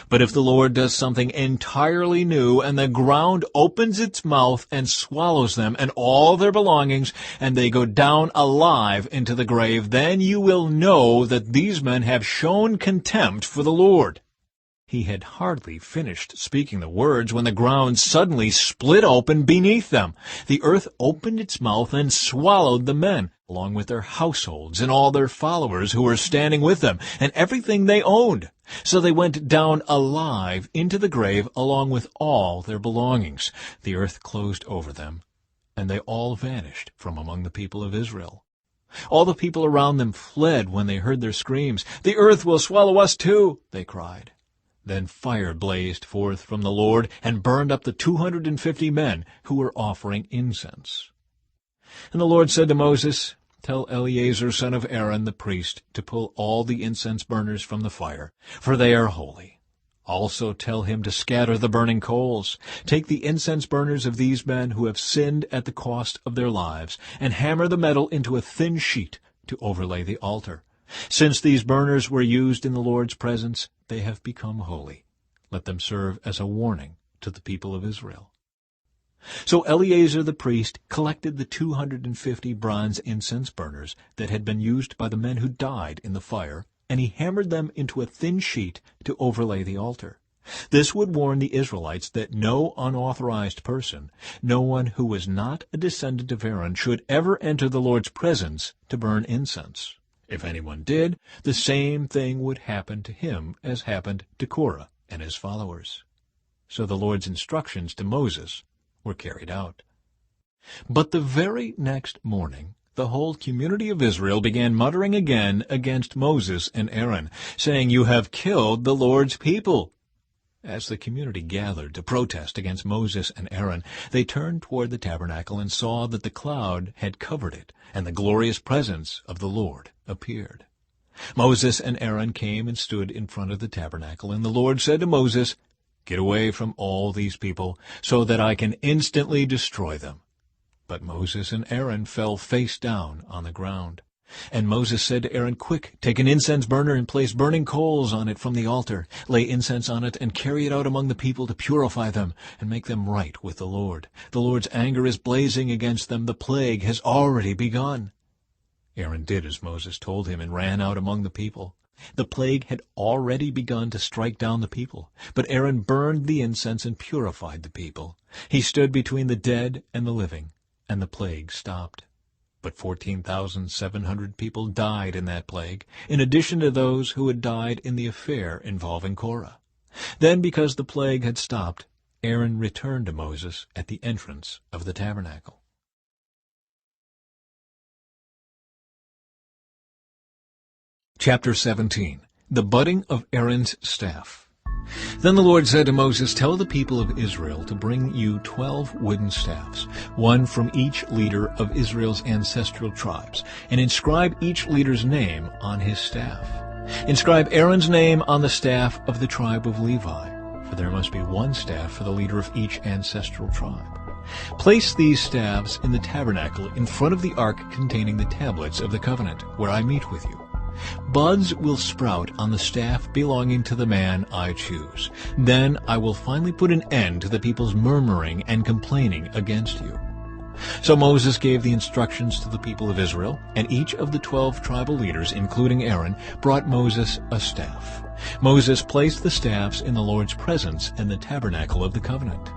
A: But if the Lord does something entirely new, and the ground opens its mouth and swallows them and all their belongings, and they go down alive into the grave, then you will know that these men have shown contempt for the Lord." He had hardly finished speaking the words when the ground suddenly split open beneath them. The earth opened its mouth and swallowed the men, along with their households and all their followers who were standing with them, and everything they owned. So they went down alive into the grave along with all their belongings. The earth closed over them, and they all vanished from among the people of Israel. All the people around them fled when they heard their screams. "The earth will swallow us too," they cried. Then fire blazed forth from the Lord and burned up the 250 men who were offering incense. And the Lord said to Moses, "Tell Eleazar son of Aaron the priest to pull all the incense burners from the fire, for they are holy. Also tell him to scatter the burning coals. Take the incense burners of these men who have sinned at the cost of their lives, and hammer the metal into a thin sheet to overlay the altar. Since these burners were used in the Lord's presence, they have become holy. Let them serve as a warning to the people of Israel." So Eleazar the priest collected the 250 bronze incense burners that had been used by the men who died in the fire, and he hammered them into a thin sheet to overlay the altar. This would warn the Israelites that no unauthorized person, no one who was not a descendant of Aaron, should ever enter the Lord's presence to burn incense. If anyone did, the same thing would happen to him as happened to Korah and his followers. So the Lord's instructions to Moses were carried out. But the very next morning, the whole community of Israel began muttering again against Moses and Aaron, saying, "You have killed the Lord's people." As the community gathered to protest against Moses and Aaron, they turned toward the tabernacle and saw that the cloud had covered it, and the glorious presence of the Lord appeared. Moses and Aaron came and stood in front of the tabernacle, and the Lord said to Moses, "Get away from all these people, so that I can instantly destroy them." But Moses and Aaron fell face down on the ground. And Moses said to Aaron, "Quick, take an incense burner and place burning coals on it from the altar. Lay incense on it and carry it out among the people to purify them and make them right with the Lord. The Lord's anger is blazing against them. The plague has already begun." Aaron did as Moses told him and ran out among the people. The plague had already begun to strike down the people, but Aaron burned the incense and purified the people. He stood between the dead and the living, and the plague stopped. But 14,700 people died in that plague, in addition to those who had died in the affair involving Korah. Then, because the plague had stopped, Aaron returned to Moses at the entrance of the tabernacle. Chapter 17. The budding of Aaron's staff. Then the Lord said to Moses, "Tell the people of Israel to bring you 12 wooden staffs, one from each leader of Israel's ancestral tribes, and inscribe each leader's name on his staff. Inscribe Aaron's name on the staff of the tribe of Levi, for there must be one staff for the leader of each ancestral tribe. Place these staffs in the tabernacle in front of the ark containing the tablets of the covenant, where I meet with you. Buds will sprout on the staff belonging to the man I choose. Then I will finally put an end to the people's murmuring and complaining against you." So Moses gave the instructions to the people of Israel, and each of the 12 tribal leaders, including Aaron, brought Moses a staff. Moses placed the staffs in the Lord's presence in the tabernacle of the covenant.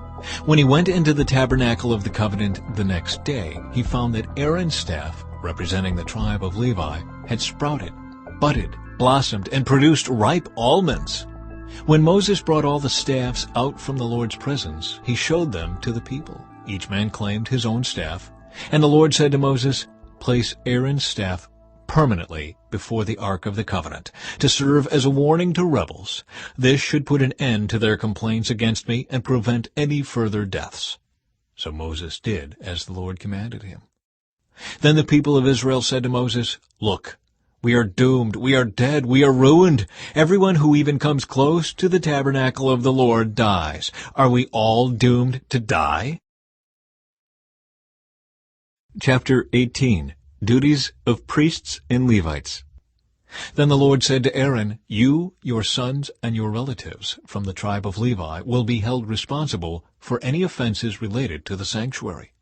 A: When he went into the tabernacle of the covenant the next day, he found that Aaron's staff, representing the tribe of Levi, had sprouted, budded, blossomed, and produced ripe almonds. When Moses brought all the staffs out from the Lord's presence, he showed them to the people. Each man claimed his own staff, and the Lord said to Moses, "Place Aaron's staff permanently before the Ark of the Covenant, to serve as a warning to rebels. This should put an end to their complaints against me and prevent any further deaths." So Moses did as the Lord commanded him. Then the people of Israel said to Moses, "Look, we are doomed, we are dead, we are ruined. Everyone who even comes close to the tabernacle of the Lord dies. Are we all doomed to die?" Chapter 18. Duties of Priests and Levites. Then the Lord said to Aaron, "You, your sons, and your relatives from the tribe of Levi will be held responsible for any offenses related to the sanctuary.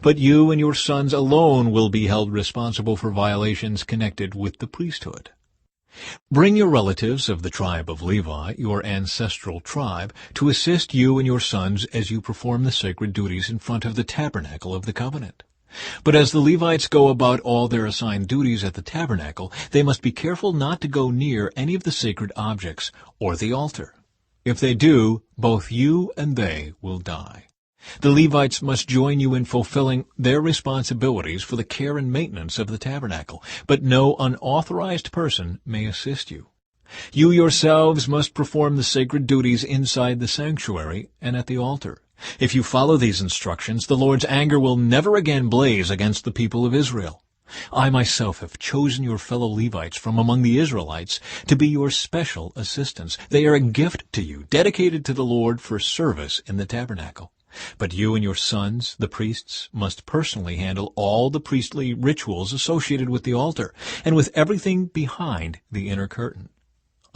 A: But you and your sons alone will be held responsible for violations connected with the priesthood. Bring your relatives of the tribe of Levi, your ancestral tribe, to assist you and your sons as you perform the sacred duties in front of the tabernacle of the covenant. But as the Levites go about all their assigned duties at the tabernacle, they must be careful not to go near any of the sacred objects or the altar. If they do, both you and they will die. The Levites must join you in fulfilling their responsibilities for the care and maintenance of the tabernacle, but no unauthorized person may assist you. You yourselves must perform the sacred duties inside the sanctuary and at the altar. If you follow these instructions, the Lord's anger will never again blaze against the people of Israel. I myself have chosen your fellow Levites from among the Israelites to be your special assistants. They are a gift to you, dedicated to the Lord for service in the tabernacle. But you and your sons, the priests, must personally handle all the priestly rituals associated with the altar and with everything behind the inner curtain.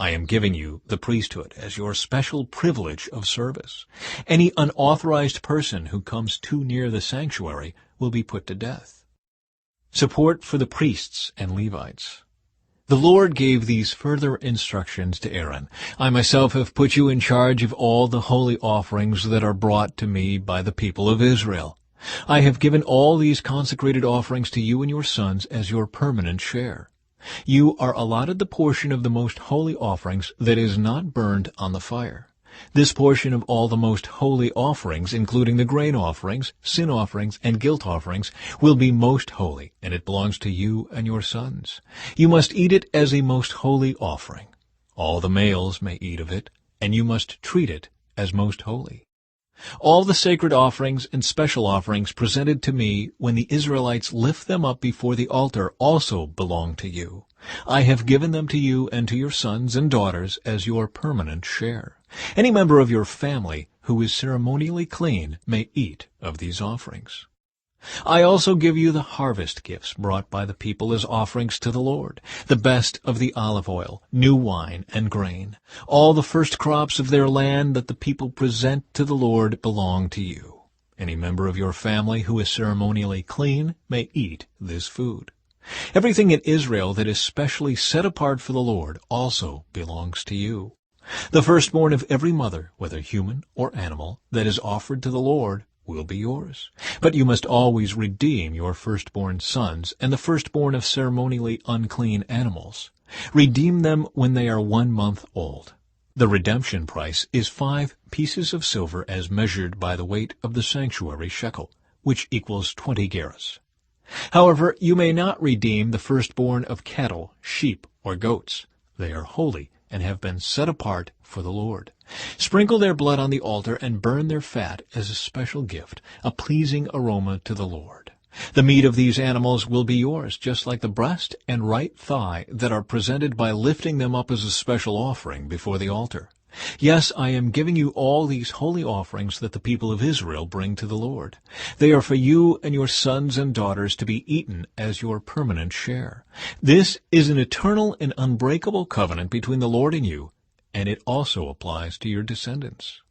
A: I am giving you the priesthood as your special privilege of service. Any unauthorized person who comes too near the sanctuary will be put to death. Support for the priests and Levites. The Lord gave these further instructions to Aaron. I myself have put you in charge of all the holy offerings that are brought to me by the people of Israel. I have given all these consecrated offerings to you and your sons as your permanent share. You are allotted the portion of the most holy offerings that is not burned on the fire. This portion of all the most holy offerings, including the grain offerings, sin offerings, and guilt offerings, will be most holy, and it belongs to you and your sons. You must eat it as a most holy offering. All the males may eat of it, and you must treat it as most holy. All the sacred offerings and special offerings presented to me when the Israelites lift them up before the altar also belong to you. I have given them to you and to your sons and daughters as your permanent share. Any member of your family who is ceremonially clean may eat of these offerings. I also give you the harvest gifts brought by the people as offerings to the Lord, the best of the olive oil, new wine, and grain. All the first crops of their land that the people present to the Lord belong to you. Any member of your family who is ceremonially clean may eat this food. Everything in Israel that is specially set apart for the Lord also belongs to you. The firstborn of every mother, whether human or animal, that is offered to the Lord will be yours. But you must always redeem your firstborn sons and the firstborn of ceremonially unclean animals. Redeem them when they are 1 month old. The redemption price is 5 pieces of silver as measured by the weight of the sanctuary shekel, which equals 20 gerahs. However, you may not redeem the firstborn of cattle, sheep, or goats. They are holy and have been set apart for the Lord. Sprinkle their blood on the altar and burn their fat as a special gift, a pleasing aroma to the Lord. The meat of these animals will be yours, just like the breast and right thigh that are presented by lifting them up as a special offering before the altar. Yes, I am giving you all these holy offerings that the people of Israel bring to the Lord. They are for you and your sons and daughters to be eaten as your permanent share. This is an eternal and unbreakable covenant between the Lord and you, and it also applies to your descendants.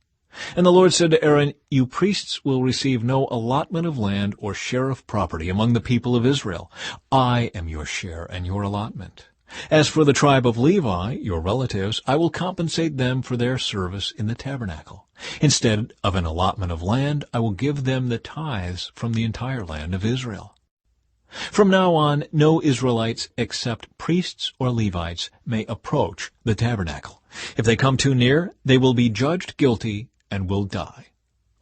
A: And the Lord said to Aaron, you priests will receive no allotment of land or share of property among the people of Israel. I am your share and your allotment. As for the tribe of Levi, your relatives, I will compensate them for their service in the tabernacle. Instead of an allotment of land, I will give them the tithes from the entire land of Israel. From now on, no Israelites except priests or Levites may approach the tabernacle. If they come too near, they will be judged guilty and will die.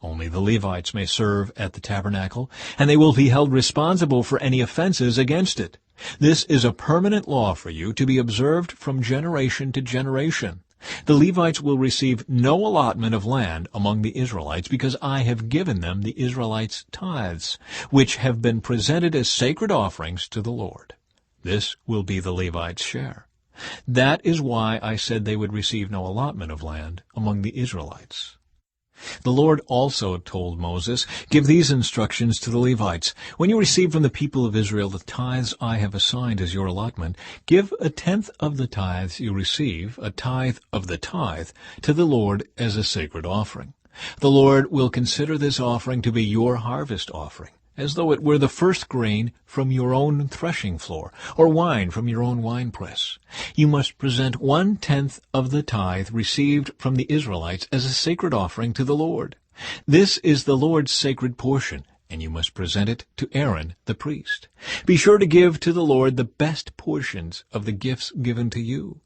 A: Only the Levites may serve at the tabernacle, and they will be held responsible for any offenses against it. This is a permanent law for you to be observed from generation to generation. The Levites will receive no allotment of land among the Israelites, because I have given them the Israelites' tithes, which have been presented as sacred offerings to the Lord. This will be the Levites' share. That is why I said they would receive no allotment of land among the Israelites. The Lord also told Moses, give these instructions to the Levites. When you receive from the people of Israel the tithes I have assigned as your allotment, give 1/10 of the tithes you receive, a tithe of the tithe, to the Lord as a sacred offering. The Lord will consider this offering to be your harvest offering, as though it were the first grain from your own threshing floor, or wine from your own winepress. You must present 1/10 of the tithe received from the Israelites as a sacred offering to the Lord. This is the Lord's sacred portion, and you must present it to Aaron the priest. Be sure to give to the Lord the best portions of the gifts given to you.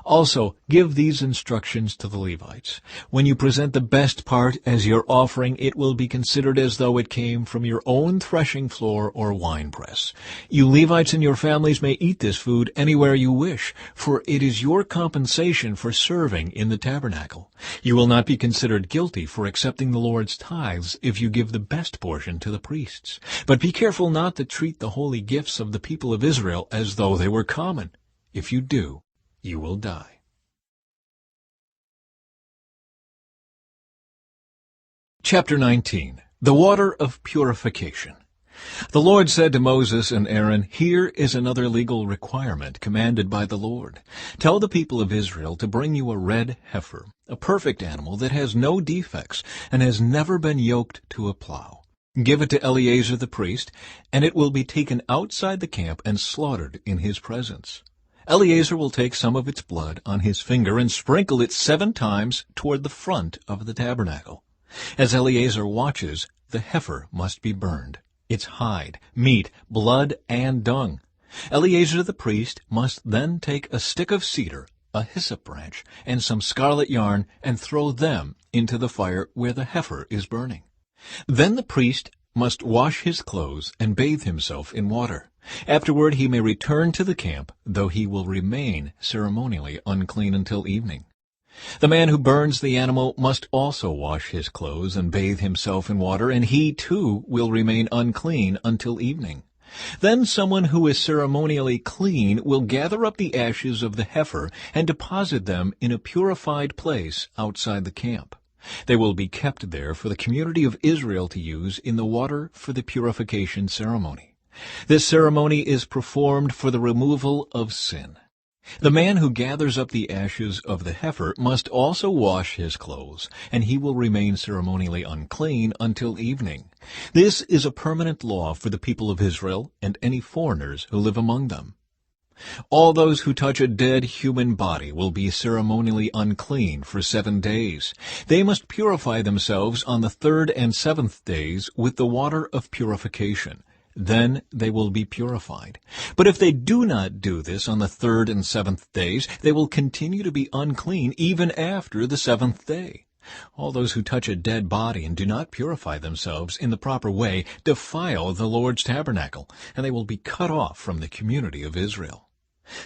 A: Also, give these instructions to the Levites. When you present the best part as your offering, it will be considered as though it came from your own threshing floor or winepress. You Levites and your families may eat this food anywhere you wish, for it is your compensation for serving in the tabernacle. You will not be considered guilty for accepting the Lord's tithes if you give the best portion to the priests. But be careful not to treat the holy gifts of the people of Israel as though they were common. If you do, you will die. Chapter 19. The Water of Purification. The Lord said to Moses and Aaron, here is another legal requirement commanded by the Lord. Tell the people of Israel to bring you a red heifer, a perfect animal that has no defects and has never been yoked to a plow. Give it to Eleazar the priest, and it will be taken outside the camp and slaughtered in his presence. Eleazar will take some of its blood on his finger and sprinkle it 7 times toward the front of the tabernacle. As Eleazar watches, the heifer must be burned, its hide, meat, blood, and dung. Eleazar the priest must then take a stick of cedar, a hyssop branch, and some scarlet yarn, and throw them into the fire where the heifer is burning. Then the priest must wash his clothes and bathe himself in water. Afterward he may return to the camp, though he will remain ceremonially unclean until evening. The man who burns the animal must also wash his clothes and bathe himself in water, and he too will remain unclean until evening. Then someone who is ceremonially clean will gather up the ashes of the heifer and deposit them in a purified place outside the camp. They will be kept there for the community of Israel to use in the water for the purification ceremony. This ceremony is performed for the removal of sin. The man who gathers up the ashes of the heifer must also wash his clothes, and he will remain ceremonially unclean until evening. This is a permanent law for the people of Israel and any foreigners who live among them. All those who touch a dead human body will be ceremonially unclean for 7 days. They must purify themselves on the 3rd and 7th days with the water of purification. Then they will be purified. But if they do not do this on the 3rd and 7th days, they will continue to be unclean even after the 7th day. All those who touch a dead body and do not purify themselves in the proper way defile the Lord's tabernacle, and they will be cut off from the community of Israel.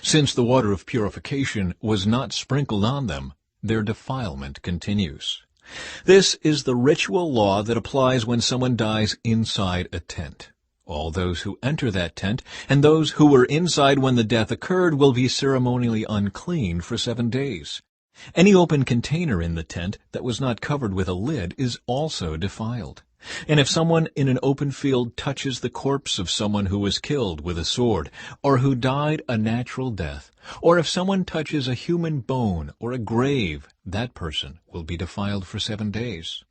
A: Since the water of purification was not sprinkled on them, their defilement continues. This is the ritual law that applies when someone dies inside a tent. All those who enter that tent and those who were inside when the death occurred will be ceremonially unclean for 7 days. Any open container in the tent that was not covered with a lid is also defiled. And if someone in an open field touches the corpse of someone who was killed with a sword, or who died a natural death, or if someone touches a human bone or a grave, that person will be defiled for 7 days.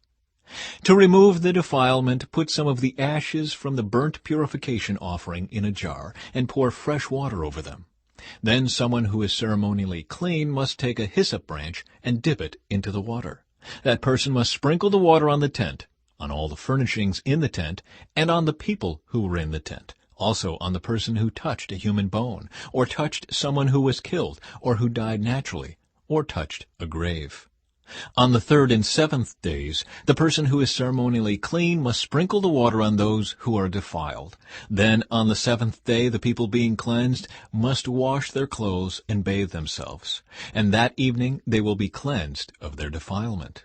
A: To remove the defilement, put some of the ashes from the burnt purification offering in a jar and pour fresh water over them. Then someone who is ceremonially clean must take a hyssop branch and dip it into the water. That person must sprinkle the water on the tent, on all the furnishings in the tent, and on the people who were in the tent, also on the person who touched a human bone, or touched someone who was killed, or who died naturally, or touched a grave. On the 3rd and 7th days, the person who is ceremonially clean must sprinkle the water on those who are defiled. Then on the 7th day, the people being cleansed must wash their clothes and bathe themselves, and that evening they will be cleansed of their defilement.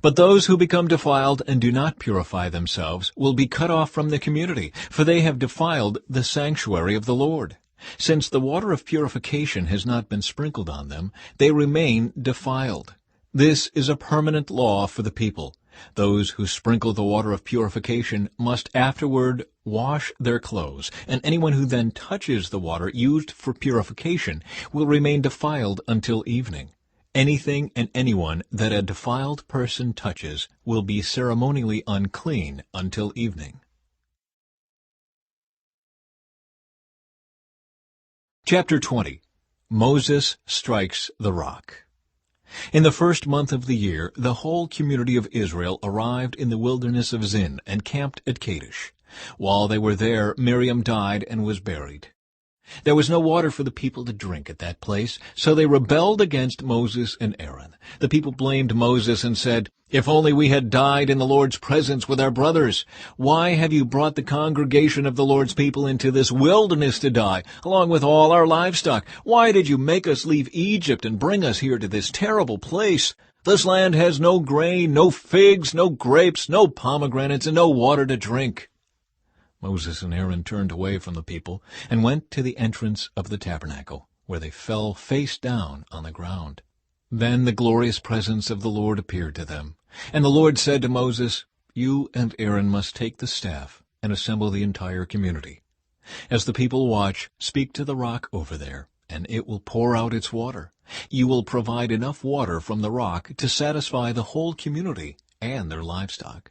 A: But those who become defiled and do not purify themselves will be cut off from the community, for they have defiled the sanctuary of the Lord. Since the water of purification has not been sprinkled on them, they remain defiled. This is a permanent law for the people. Those who sprinkle the water of purification must afterward wash their clothes, and anyone who then touches the water used for purification will remain defiled until evening. Anything and anyone that a defiled person touches will be ceremonially unclean until evening. Chapter 20. Moses strikes the rock. In the 1st month of the year, the whole community of Israel arrived in the wilderness of Zin and camped at Kadesh. While they were there, Miriam died and was buried. There was no water for the people to drink at that place, so they rebelled against Moses and Aaron. The people blamed Moses and said, "If only we had died in the Lord's presence with our brothers. Why have you brought the congregation of the Lord's people into this wilderness to die, along with all our livestock? Why did you make us leave Egypt and bring us here to this terrible place? This land has no grain, no figs, no grapes, no pomegranates, and no water to drink." Moses and Aaron turned away from the people and went to the entrance of the tabernacle, where they fell face down on the ground. Then the glorious presence of the Lord appeared to them. And the Lord said to Moses, "You and Aaron must take the staff and assemble the entire community. As the people watch, speak to the rock over there, and it will pour out its water. You will provide enough water from the rock to satisfy the whole community and their livestock."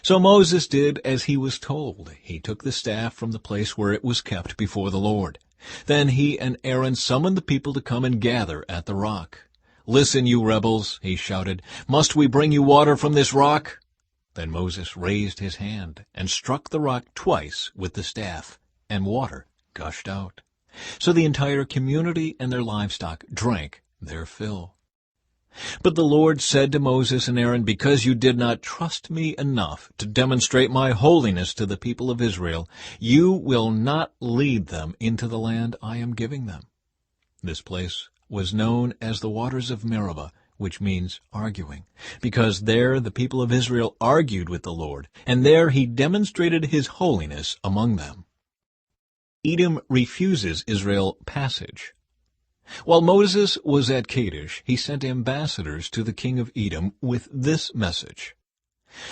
A: So Moses did as he was told. He took the staff from the place where it was kept before the Lord. Then he and Aaron summoned the people to come and gather at the rock. "Listen, you rebels," he shouted. "Must we bring you water from this rock?" Then Moses raised his hand and struck the rock twice with the staff, and water gushed out. So the entire community and their livestock drank their fill. But the Lord said to Moses and Aaron, "Because you did not trust me enough to demonstrate my holiness to the people of Israel, you will not lead them into the land I am giving them." This place was known as the waters of Meribah, which means arguing, because there the people of Israel argued with the Lord, and there he demonstrated his holiness among them. Edom refuses Israel passage. While Moses was at Kadesh, he sent ambassadors to the king of Edom with this message: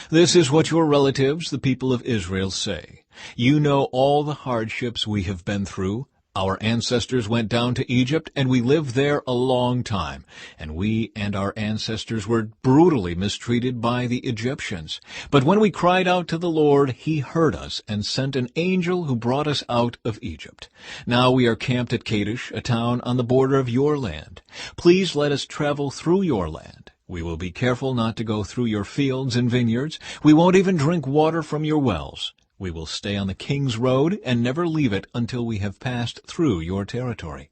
A: "This is what your relatives, the people of Israel, say. You know all the hardships we have been through. Our ancestors went down to Egypt, and we lived there a long time, and we and our ancestors were brutally mistreated by the Egyptians. But when we cried out to the Lord, he heard us and sent an angel who brought us out of Egypt. Now we are camped at Kadesh, a town on the border of your land. Please let us travel through your land. We will be careful not to go through your fields and vineyards. We won't even drink water from your wells. We will stay on the king's road and never leave it until we have passed through your territory.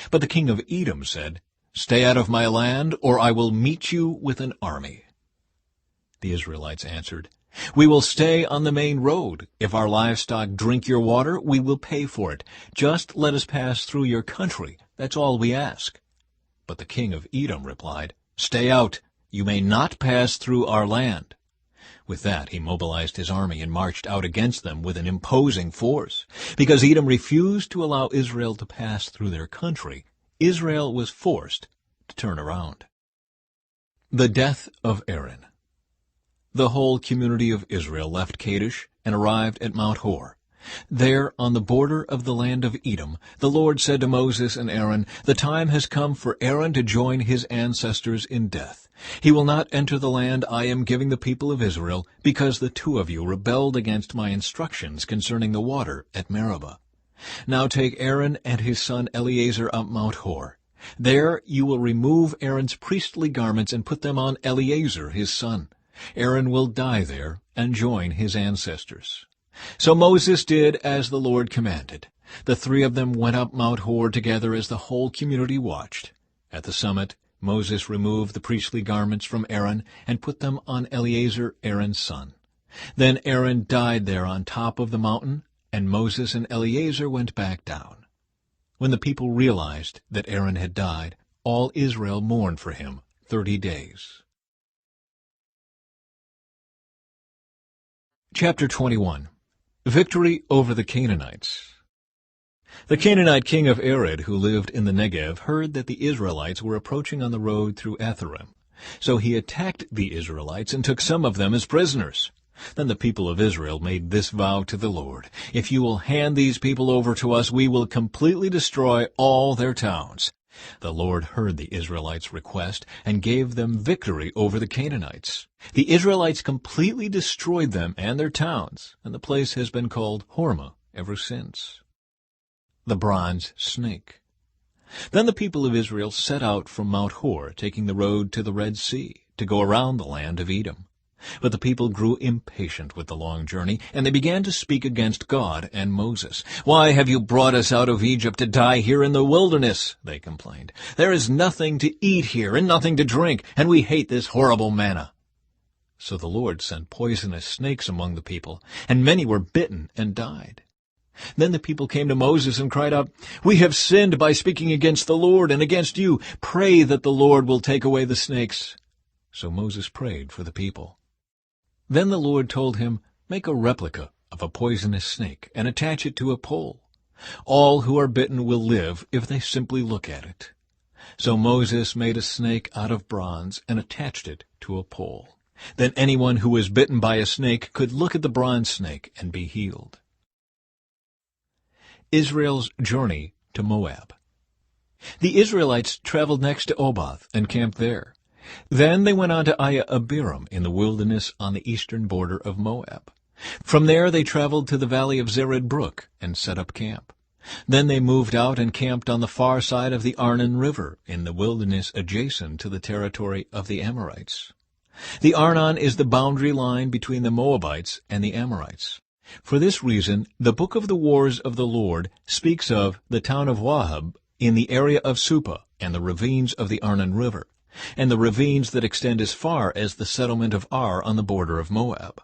A: But the king of Edom said, Stay out of my land, or I will meet you with an army. The Israelites answered, We will stay on the main road. If our livestock drink your water, we will pay for it. Just let us pass through your country. That's all we ask. But the king of Edom replied, Stay out. You may not pass through our land. With that, he mobilized his army and marched out against them with an imposing force. Because Edom refused to allow Israel to pass through their country, Israel was forced to turn around. The death of Aaron. The whole community of Israel left Kadesh and arrived at Mount Hor. There, on the border of the land of Edom, the Lord said to Moses and Aaron, The time has come for Aaron to join his ancestors in death. He will not enter the land I am giving the people of Israel, because the two of you rebelled against my instructions concerning the water at Meribah. Now take Aaron and his son Eleazar up Mount Hor. There you will remove Aaron's priestly garments and put them on Eleazar his son. Aaron will die there and join his ancestors. So Moses did as the Lord commanded. The three of them went up Mount Hor together as the whole community watched. At the summit, Moses removed the priestly garments from Aaron and put them on Eleazar, Aaron's son. Then Aaron died there on top of the mountain, and Moses and Eleazar went back down. When the people realized that Aaron had died, all Israel mourned for him 30 days. Chapter 21. Victory over the Canaanites. The Canaanite king of Arad, who lived in the Negev, heard that the Israelites were approaching on the road through Atharim. So he attacked the Israelites and took some of them as prisoners. Then the people of Israel made this vow to the Lord, If you will hand these people over to us, we will completely destroy all their towns. The Lord heard the Israelites' request and gave them victory over the Canaanites. The Israelites completely destroyed them and their towns, and the place has been called Hormah ever since. The bronze snake. Then the people of Israel set out from Mount Hor, taking the road to the Red Sea, to go around the land of Edom. But the people grew impatient with the long journey, and they began to speak against God and Moses. Why have you brought us out of Egypt to die here in the wilderness? They complained. There is nothing to eat here and nothing to drink, and we hate this horrible manna. So the Lord sent poisonous snakes among the people, and many were bitten and died. Then the people came to Moses and cried out, We have sinned by speaking against the Lord and against you. Pray that the Lord will take away the snakes. So Moses prayed for the people. Then the Lord told him, Make a replica of a poisonous snake and attach it to a pole. All who are bitten will live if they simply look at it. So Moses made a snake out of bronze and attached it to a pole. Then anyone who was bitten by a snake could look at the bronze snake and be healed. Israel's journey to Moab. The Israelites traveled next to Oboth and camped there. Then they went on to Abiram in the wilderness on the eastern border of Moab. From there they traveled to the valley of Zered Brook and set up camp. Then they moved out and camped on the far side of the Arnon River in the wilderness adjacent to the territory of the Amorites. The Arnon is the boundary line between the Moabites and the Amorites. For this reason, the book of the wars of the Lord speaks of the town of Wahab in the area of Supa and the ravines of the Arnon River, and the ravines that extend as far as the settlement of Ar on the border of Moab.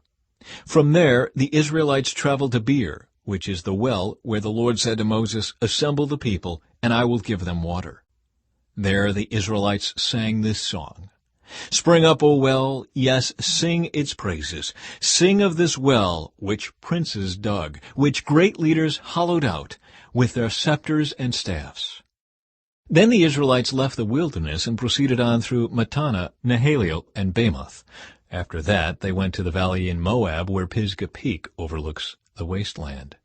A: From there the Israelites traveled to Beer, which is the well where the Lord said to Moses, Assemble the people, and I will give them water. There the Israelites sang this song. Spring up, O well, yes, sing its praises. Sing of this well which princes dug, which great leaders hollowed out, with their scepters and staffs. Then the Israelites left the wilderness and proceeded on through Mattanah, Nahaliel, and Bamoth. After that they went to the valley in Moab where Pisgah Peak overlooks the wasteland.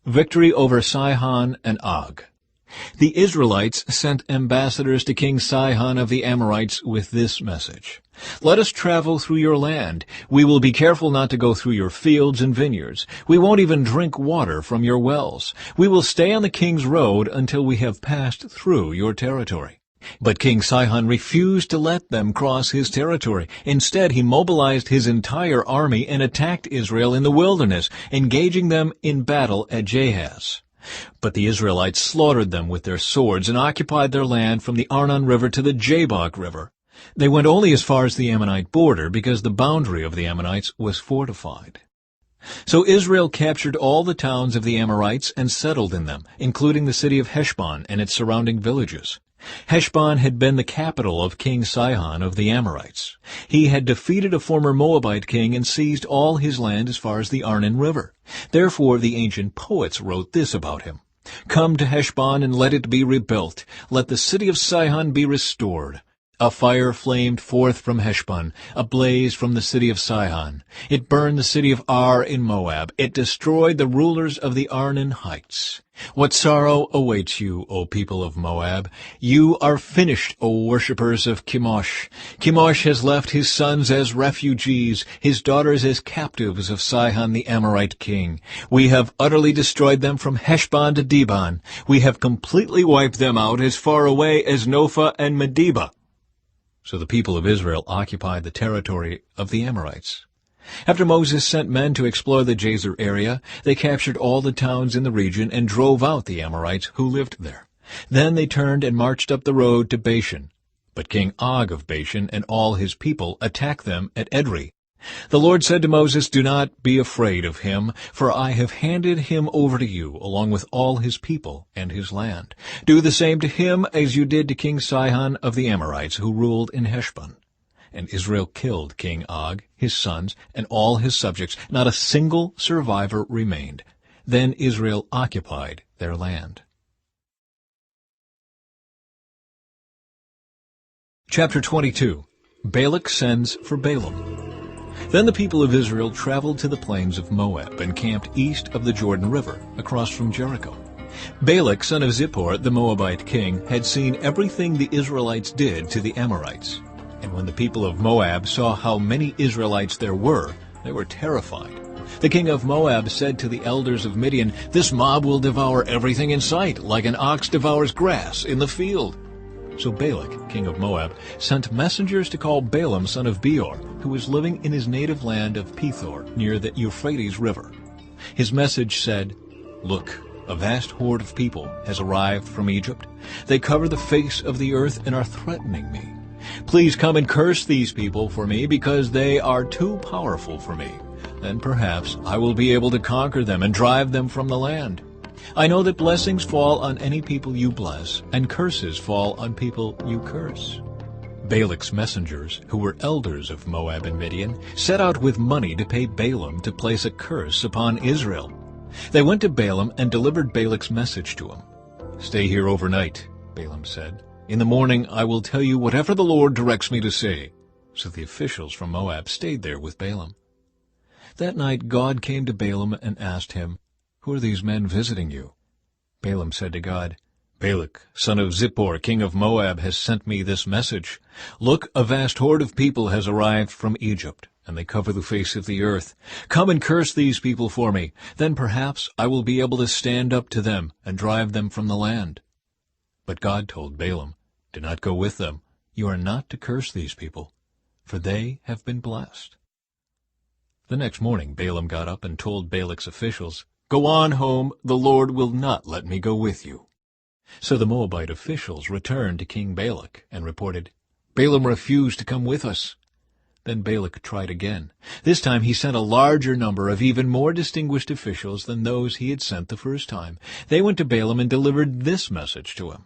A: Victory over Sihon and Og. The Israelites sent ambassadors to King Sihon of the Amorites with this message: "Let us travel through your land. We will be careful not to go through your fields and vineyards. We won't even drink water from your wells. We will stay on the king's road until we have passed through your territory." But King Sihon refused to let them cross his territory. Instead, he mobilized his entire army and attacked Israel in the wilderness, engaging them in battle at Jahaz. But the Israelites slaughtered them with their swords and occupied their land from the Arnon River to the Jabbok River. They went only as far as the Ammonite border because the boundary of the Ammonites was fortified. So Israel captured all the towns of the Amorites and settled in them, including the city of Heshbon and its surrounding villages. Heshbon had been the capital of King Sihon of the Amorites. He had defeated a former Moabite king and seized all his land as far as the Arnon River. Therefore the ancient poets wrote this about him: "Come to Heshbon and let it be rebuilt. Let the city of Sihon be restored. A fire flamed forth from Heshbon, a blaze from the city of Sihon. It burned the city of Ar in Moab. It destroyed the rulers of the Arnon heights. What sorrow awaits you, O people of Moab! You are finished, O worshippers of Chemosh. Chemosh has left his sons as refugees, his daughters as captives of Sihon the Amorite king. We have utterly destroyed them from Heshbon to Dibon. We have completely wiped them out as far away as Nophah and Medeba." So the people of Israel occupied the territory of the Amorites. After Moses sent men to explore the Jazer area, they captured all the towns in the region and drove out the Amorites who lived there. Then they turned and marched up the road to Bashan. But King Og of Bashan and all his people attacked them at Edrei. The Lord said to Moses, "Do not be afraid of him, for I have handed him over to you, along with all his people and his land. Do the same to him as you did to King Sihon of the Amorites, who ruled in Heshbon." And Israel killed King Og, his sons, and all his subjects. Not a single survivor remained. Then Israel occupied their land. Chapter 22. Balak sends for Balaam. Then the people of Israel traveled to the plains of Moab and camped east of the Jordan River, across from Jericho. Balak, son of Zippor, the Moabite king, had seen everything the Israelites did to the Amorites. And when the people of Moab saw how many Israelites there were, they were terrified. The king of Moab said to the elders of Midian, "This mob will devour everything in sight, like an ox devours grass in the field." So Balak, king of Moab, sent messengers to call Balaam, son of Beor, who was living in his native land of Pethor, near the Euphrates River. His message said, "Look, a vast horde of people has arrived from Egypt. They cover the face of the earth and are threatening me. Please come and curse these people for me, because they are too powerful for me. Then perhaps I will be able to conquer them and drive them from the land. I know that blessings fall on any people you bless, and curses fall on people you curse." Balak's messengers, who were elders of Moab and Midian, set out with money to pay Balaam to place a curse upon Israel. They went to Balaam and delivered Balak's message to him. "Stay here overnight," Balaam said. "In the morning I will tell you whatever the Lord directs me to say." So the officials from Moab stayed there with Balaam. That night God came to Balaam and asked him, "Who are these men visiting you?" Balaam said to God, "Balak, son of Zippor, king of Moab, has sent me this message. Look, a vast horde of people has arrived from Egypt, and they cover the face of the earth. Come and curse these people for me. Then perhaps I will be able to stand up to them and drive them from the land." But God told Balaam, "Do not go with them. You are not to curse these people, for they have been blessed." The next morning Balaam got up and told Balak's officials, "Go on home, the Lord will not let me go with you." So the Moabite officials returned to King Balak and reported, "Balaam refused to come with us." Then Balak tried again. This time he sent a larger number of even more distinguished officials than those he had sent the first time. They went to Balaam and delivered this message to him.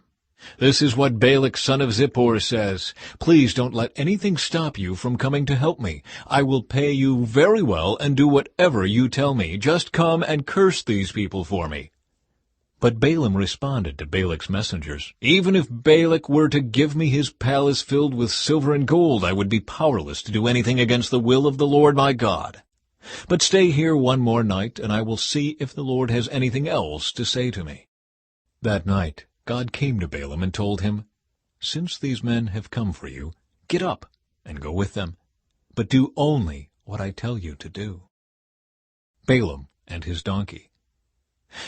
A: "This is what Balak, son of Zippor, says. Please don't let anything stop you from coming to help me. I will pay you very well and do whatever you tell me. Just come and curse these people for me." But Balaam responded to Balak's messengers, "Even if Balak were to give me his palace filled with silver and gold, I would be powerless to do anything against the will of the Lord my God." But stay here one more night, and I will see if the Lord has anything else to say to me." That night God came to Balaam and told him, "Since these men have come for you, get up and go with them, but do only what I tell you to do." Balaam and his donkey.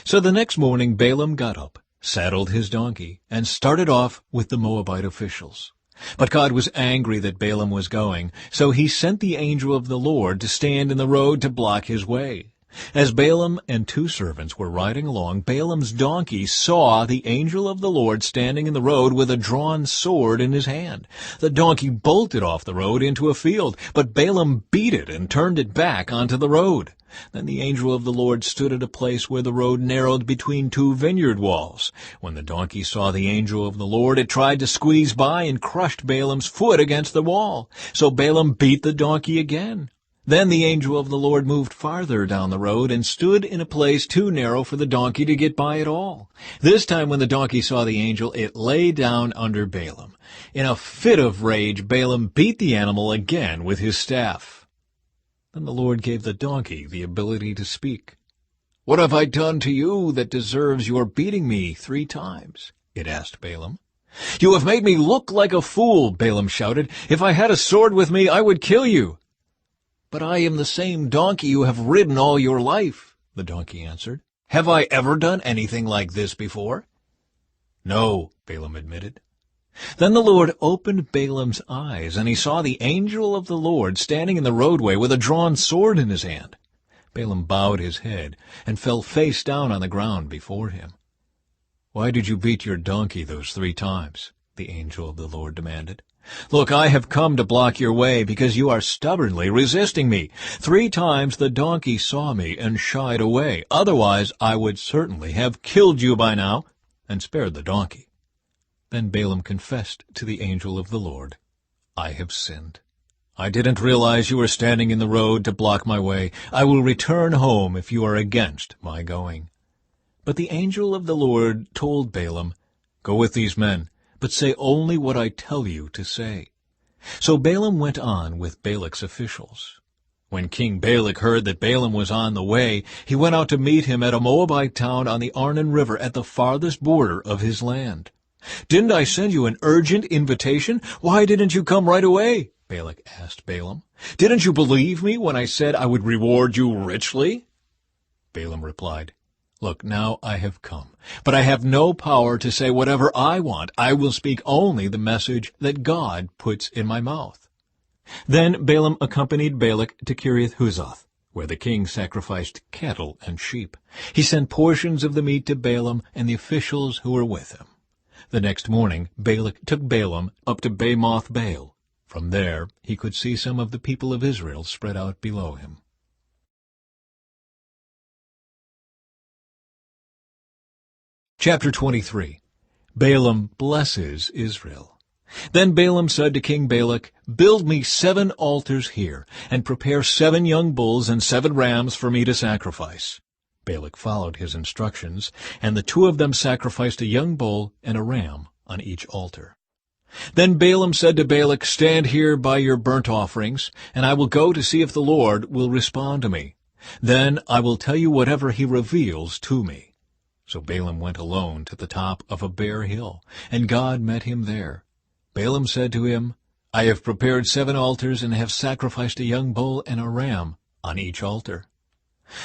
A: So the next morning Balaam got up, saddled his donkey, and started off with the Moabite officials. But God was angry that Balaam was going, so he sent the angel of the Lord to stand in the road to block his way. As Balaam and 2 servants were riding along, Balaam's donkey saw the angel of the Lord standing in the road with a drawn sword in his hand. The donkey bolted off the road into a field, but Balaam beat it and turned it back onto the road. Then the angel of the Lord stood at a place where the road narrowed between 2 vineyard walls. When the donkey saw the angel of the Lord, it tried to squeeze by and crushed Balaam's foot against the wall. So Balaam beat the donkey again. Then the angel of the Lord moved farther down the road and stood in a place too narrow for the donkey to get by at all. This time when the donkey saw the angel, it lay down under Balaam. In a fit of rage, Balaam beat the animal again with his staff. Then the Lord gave the donkey the ability to speak. "What have I done to you that deserves your beating me 3 times?" it asked Balaam. "You have made me look like a fool," Balaam shouted. "If I had a sword with me, I would kill you." "But I am the same donkey you have ridden all your life," the donkey answered. "Have I ever done anything like this before?" "No," Balaam admitted. Then the Lord opened Balaam's eyes, and he saw the angel of the Lord standing in the roadway with a drawn sword in his hand. Balaam bowed his head and fell face down on the ground before him. "Why did you beat your donkey those 3 times?" the angel of the Lord demanded. "Look, I have come to block your way because you are stubbornly resisting me. 3 times the donkey saw me and shied away. Otherwise I would certainly have killed you by now and spared the donkey." Then Balaam confessed to the angel of the Lord, "I have sinned. I didn't realize you were standing in the road to block my way. I will return home if you are against my going." But the angel of the Lord told Balaam, "Go with these men, but say only what I tell you to say." So Balaam went on with Balak's officials. When King Balak heard that Balaam was on the way, he went out to meet him at a Moabite town on the Arnon River at the farthest border of his land. "Didn't I send you an urgent invitation? Why didn't you come right away?" Balak asked Balaam. "Didn't you believe me when I said I would reward you richly?" Balaam replied, "Look, now I have come, but I have no power to say whatever I want. I will speak only the message that God puts in my mouth." Then Balaam accompanied Balak to Kiriath-Huzoth, where the king sacrificed cattle and sheep. He sent portions of the meat to Balaam and the officials who were with him. The next morning Balak took Balaam up to Bamoth Baal. From there he could see some of the people of Israel spread out below him. Chapter 23. Balaam blesses Israel. Then Balaam said to King Balak, "Build me 7 altars here, and prepare 7 young bulls and 7 rams for me to sacrifice." Balak followed his instructions, and the 2 of them sacrificed a young bull and a ram on each altar. Then Balaam said to Balak, "Stand here by your burnt offerings, and I will go to see if the Lord will respond to me. Then I will tell you whatever he reveals to me." So Balaam went alone to the top of a bare hill, and God met him there. Balaam said to him, "I have prepared 7 altars and have sacrificed a young bull and a ram on each altar."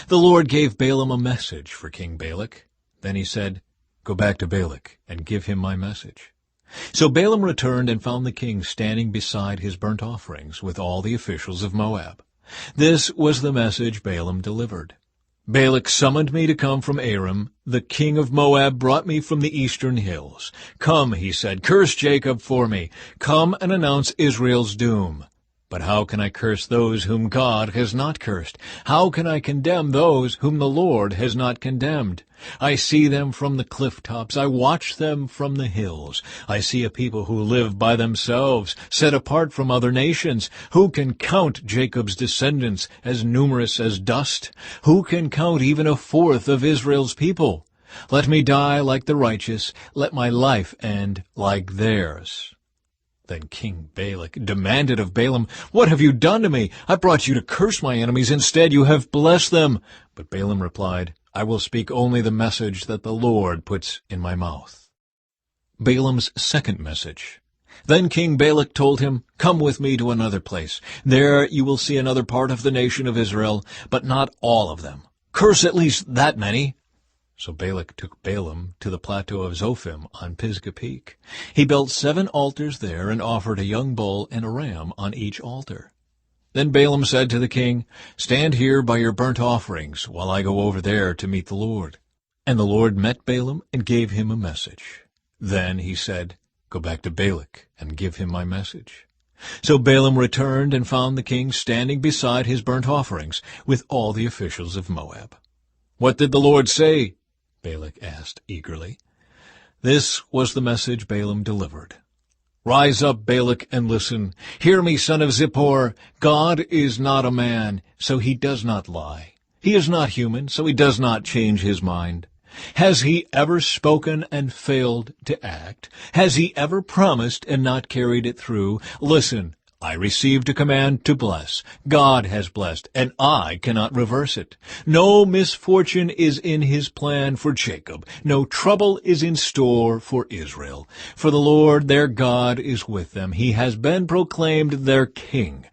A: The Lord gave Balaam a message for King Balak. Then he said, "Go back to Balak and give him my message." So Balaam returned and found the king standing beside his burnt offerings with all the officials of Moab. This was the message Balaam delivered. "Balak summoned me to come from Aram. The king of Moab brought me from the eastern hills. 'Come,' he said, 'curse Jacob for me. Come and announce Israel's doom.' But how can I curse those whom God has not cursed? How can I condemn those whom the Lord has not condemned? I see them from the cliff tops. I watch them from the hills. I see a people who live by themselves, set apart from other nations. Who can count Jacob's descendants as numerous as dust? Who can count even 1/4 of Israel's people? Let me die like the righteous. Let my life end like theirs." Then King Balak demanded of Balaam, "What have you done to me? I brought you to curse my enemies. Instead, you have blessed them." But Balaam replied, "I will speak only the message that the Lord puts in my mouth." Balaam's second message. Then King Balak told him, "Come with me to another place. There you will see another part of the nation of Israel, but not all of them. Curse at least that many." So Balak took Balaam to the plateau of Zophim on Pisgah Peak. He built 7 altars there and offered a young bull and a ram on each altar. Then Balaam said to the king, "Stand here by your burnt offerings while I go over there to meet the Lord." And the Lord met Balaam and gave him a message. Then he said, "Go back to Balak and give him my message." So Balaam returned and found the king standing beside his burnt offerings with all the officials of Moab. "What did the Lord say?" Balak asked eagerly. This was the message Balaam delivered. "Rise up, Balak, and listen. Hear me, son of Zippor. God is not a man, so he does not lie. He is not human, so he does not change his mind. Has he ever spoken and failed to act? Has he ever promised and not carried it through? Listen, I received a command to bless. God has blessed, and I cannot reverse it. No misfortune is in his plan for Jacob. No trouble is in store for Israel. For the Lord their God is with them. He has been proclaimed their king.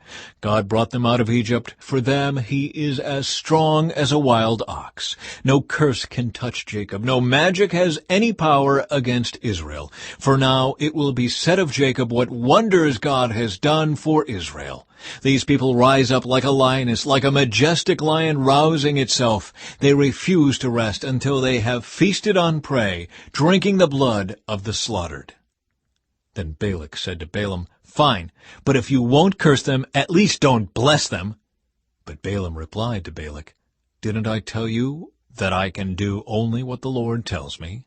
A: God brought them out of Egypt. For them he is as strong as a wild ox. No curse can touch Jacob. No magic has any power against Israel. For now it will be said of Jacob what wonders God has done for Israel. These people rise up like a lioness, like a majestic lion rousing itself. They refuse to rest until they have feasted on prey, drinking the blood of the slaughtered." Then Balak said to Balaam, "Fine, but if you won't curse them, at least don't bless them." But Balaam replied to Balak, "Didn't I tell you that I can do only what the Lord tells me?"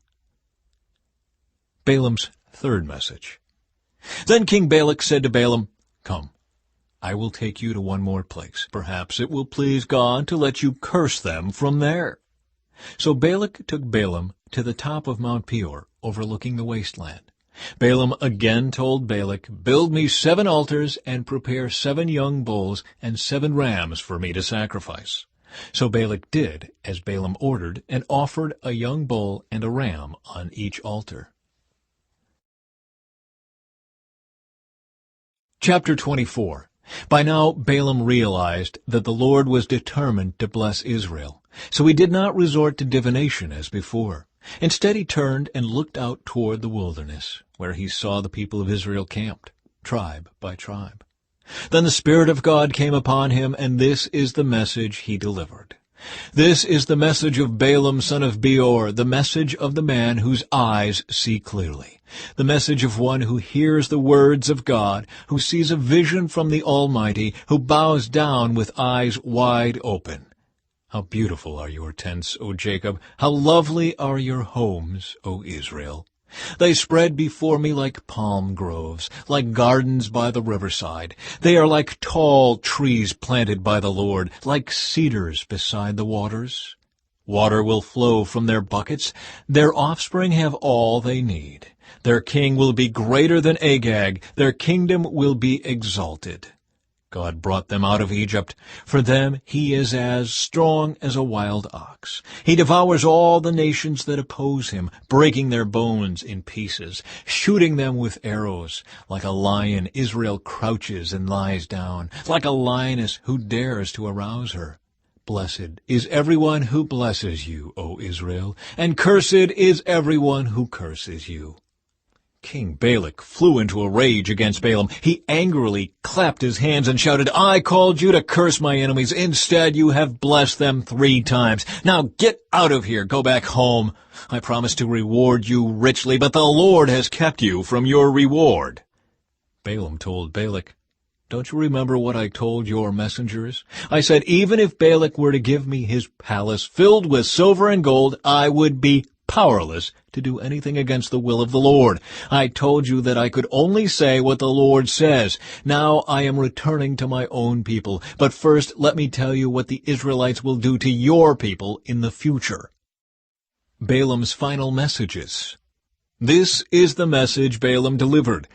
A: Balaam's third message. Then King Balak said to Balaam, "Come, I will take you to one more place. Perhaps it will please God to let you curse them from there." So Balak took Balaam to the top of Mount Peor, overlooking the wasteland. Balaam again told Balak, "Build me 7 altars and prepare 7 young bulls and 7 rams for me to sacrifice." So Balak did as Balaam ordered and offered a young bull and a ram on each altar. Chapter 24. By now Balaam realized that the Lord was determined to bless Israel, so he did not resort to divination as before. Instead he turned and looked out toward the wilderness, where he saw the people of Israel camped, tribe by tribe. Then the Spirit of God came upon him, and this is the message he delivered. This is the message of Balaam son of Beor, the message of the man whose eyes see clearly, the message of one who hears the words of God, who sees a vision from the Almighty, who bows down with eyes wide open. How beautiful are your tents, O Jacob! How lovely are your homes, O Israel! They spread before me like palm groves, like gardens by the riverside. They are like tall trees planted by the Lord, like cedars beside the waters. Water will flow from their buckets. Their offspring have all they need. Their king will be greater than Agag. Their kingdom will be exalted. God brought them out of Egypt. For them he is as strong as a wild ox. He devours all the nations that oppose him, breaking their bones in pieces, shooting them with arrows. Like a lion, Israel crouches and lies down, like a lioness who dares to arouse her. Blessed is everyone who blesses you, O Israel, and cursed is everyone who curses you. King Balak flew into a rage against Balaam. He angrily clapped his hands and shouted, "I called you to curse my enemies. Instead, you have blessed them 3 times. Now get out of here. Go back home. I promised to reward you richly, but the Lord has kept you from your reward." Balaam told Balak, "Don't you remember what I told your messengers? I said even if Balak were to give me his palace filled with silver and gold, I would be powerless to do anything against the will of the Lord. I told you that I could only say what the Lord says. Now I am returning to my own people. But first let me tell you what the Israelites will do to your people in the future." Balaam's final messages. This is the message Balaam delivered.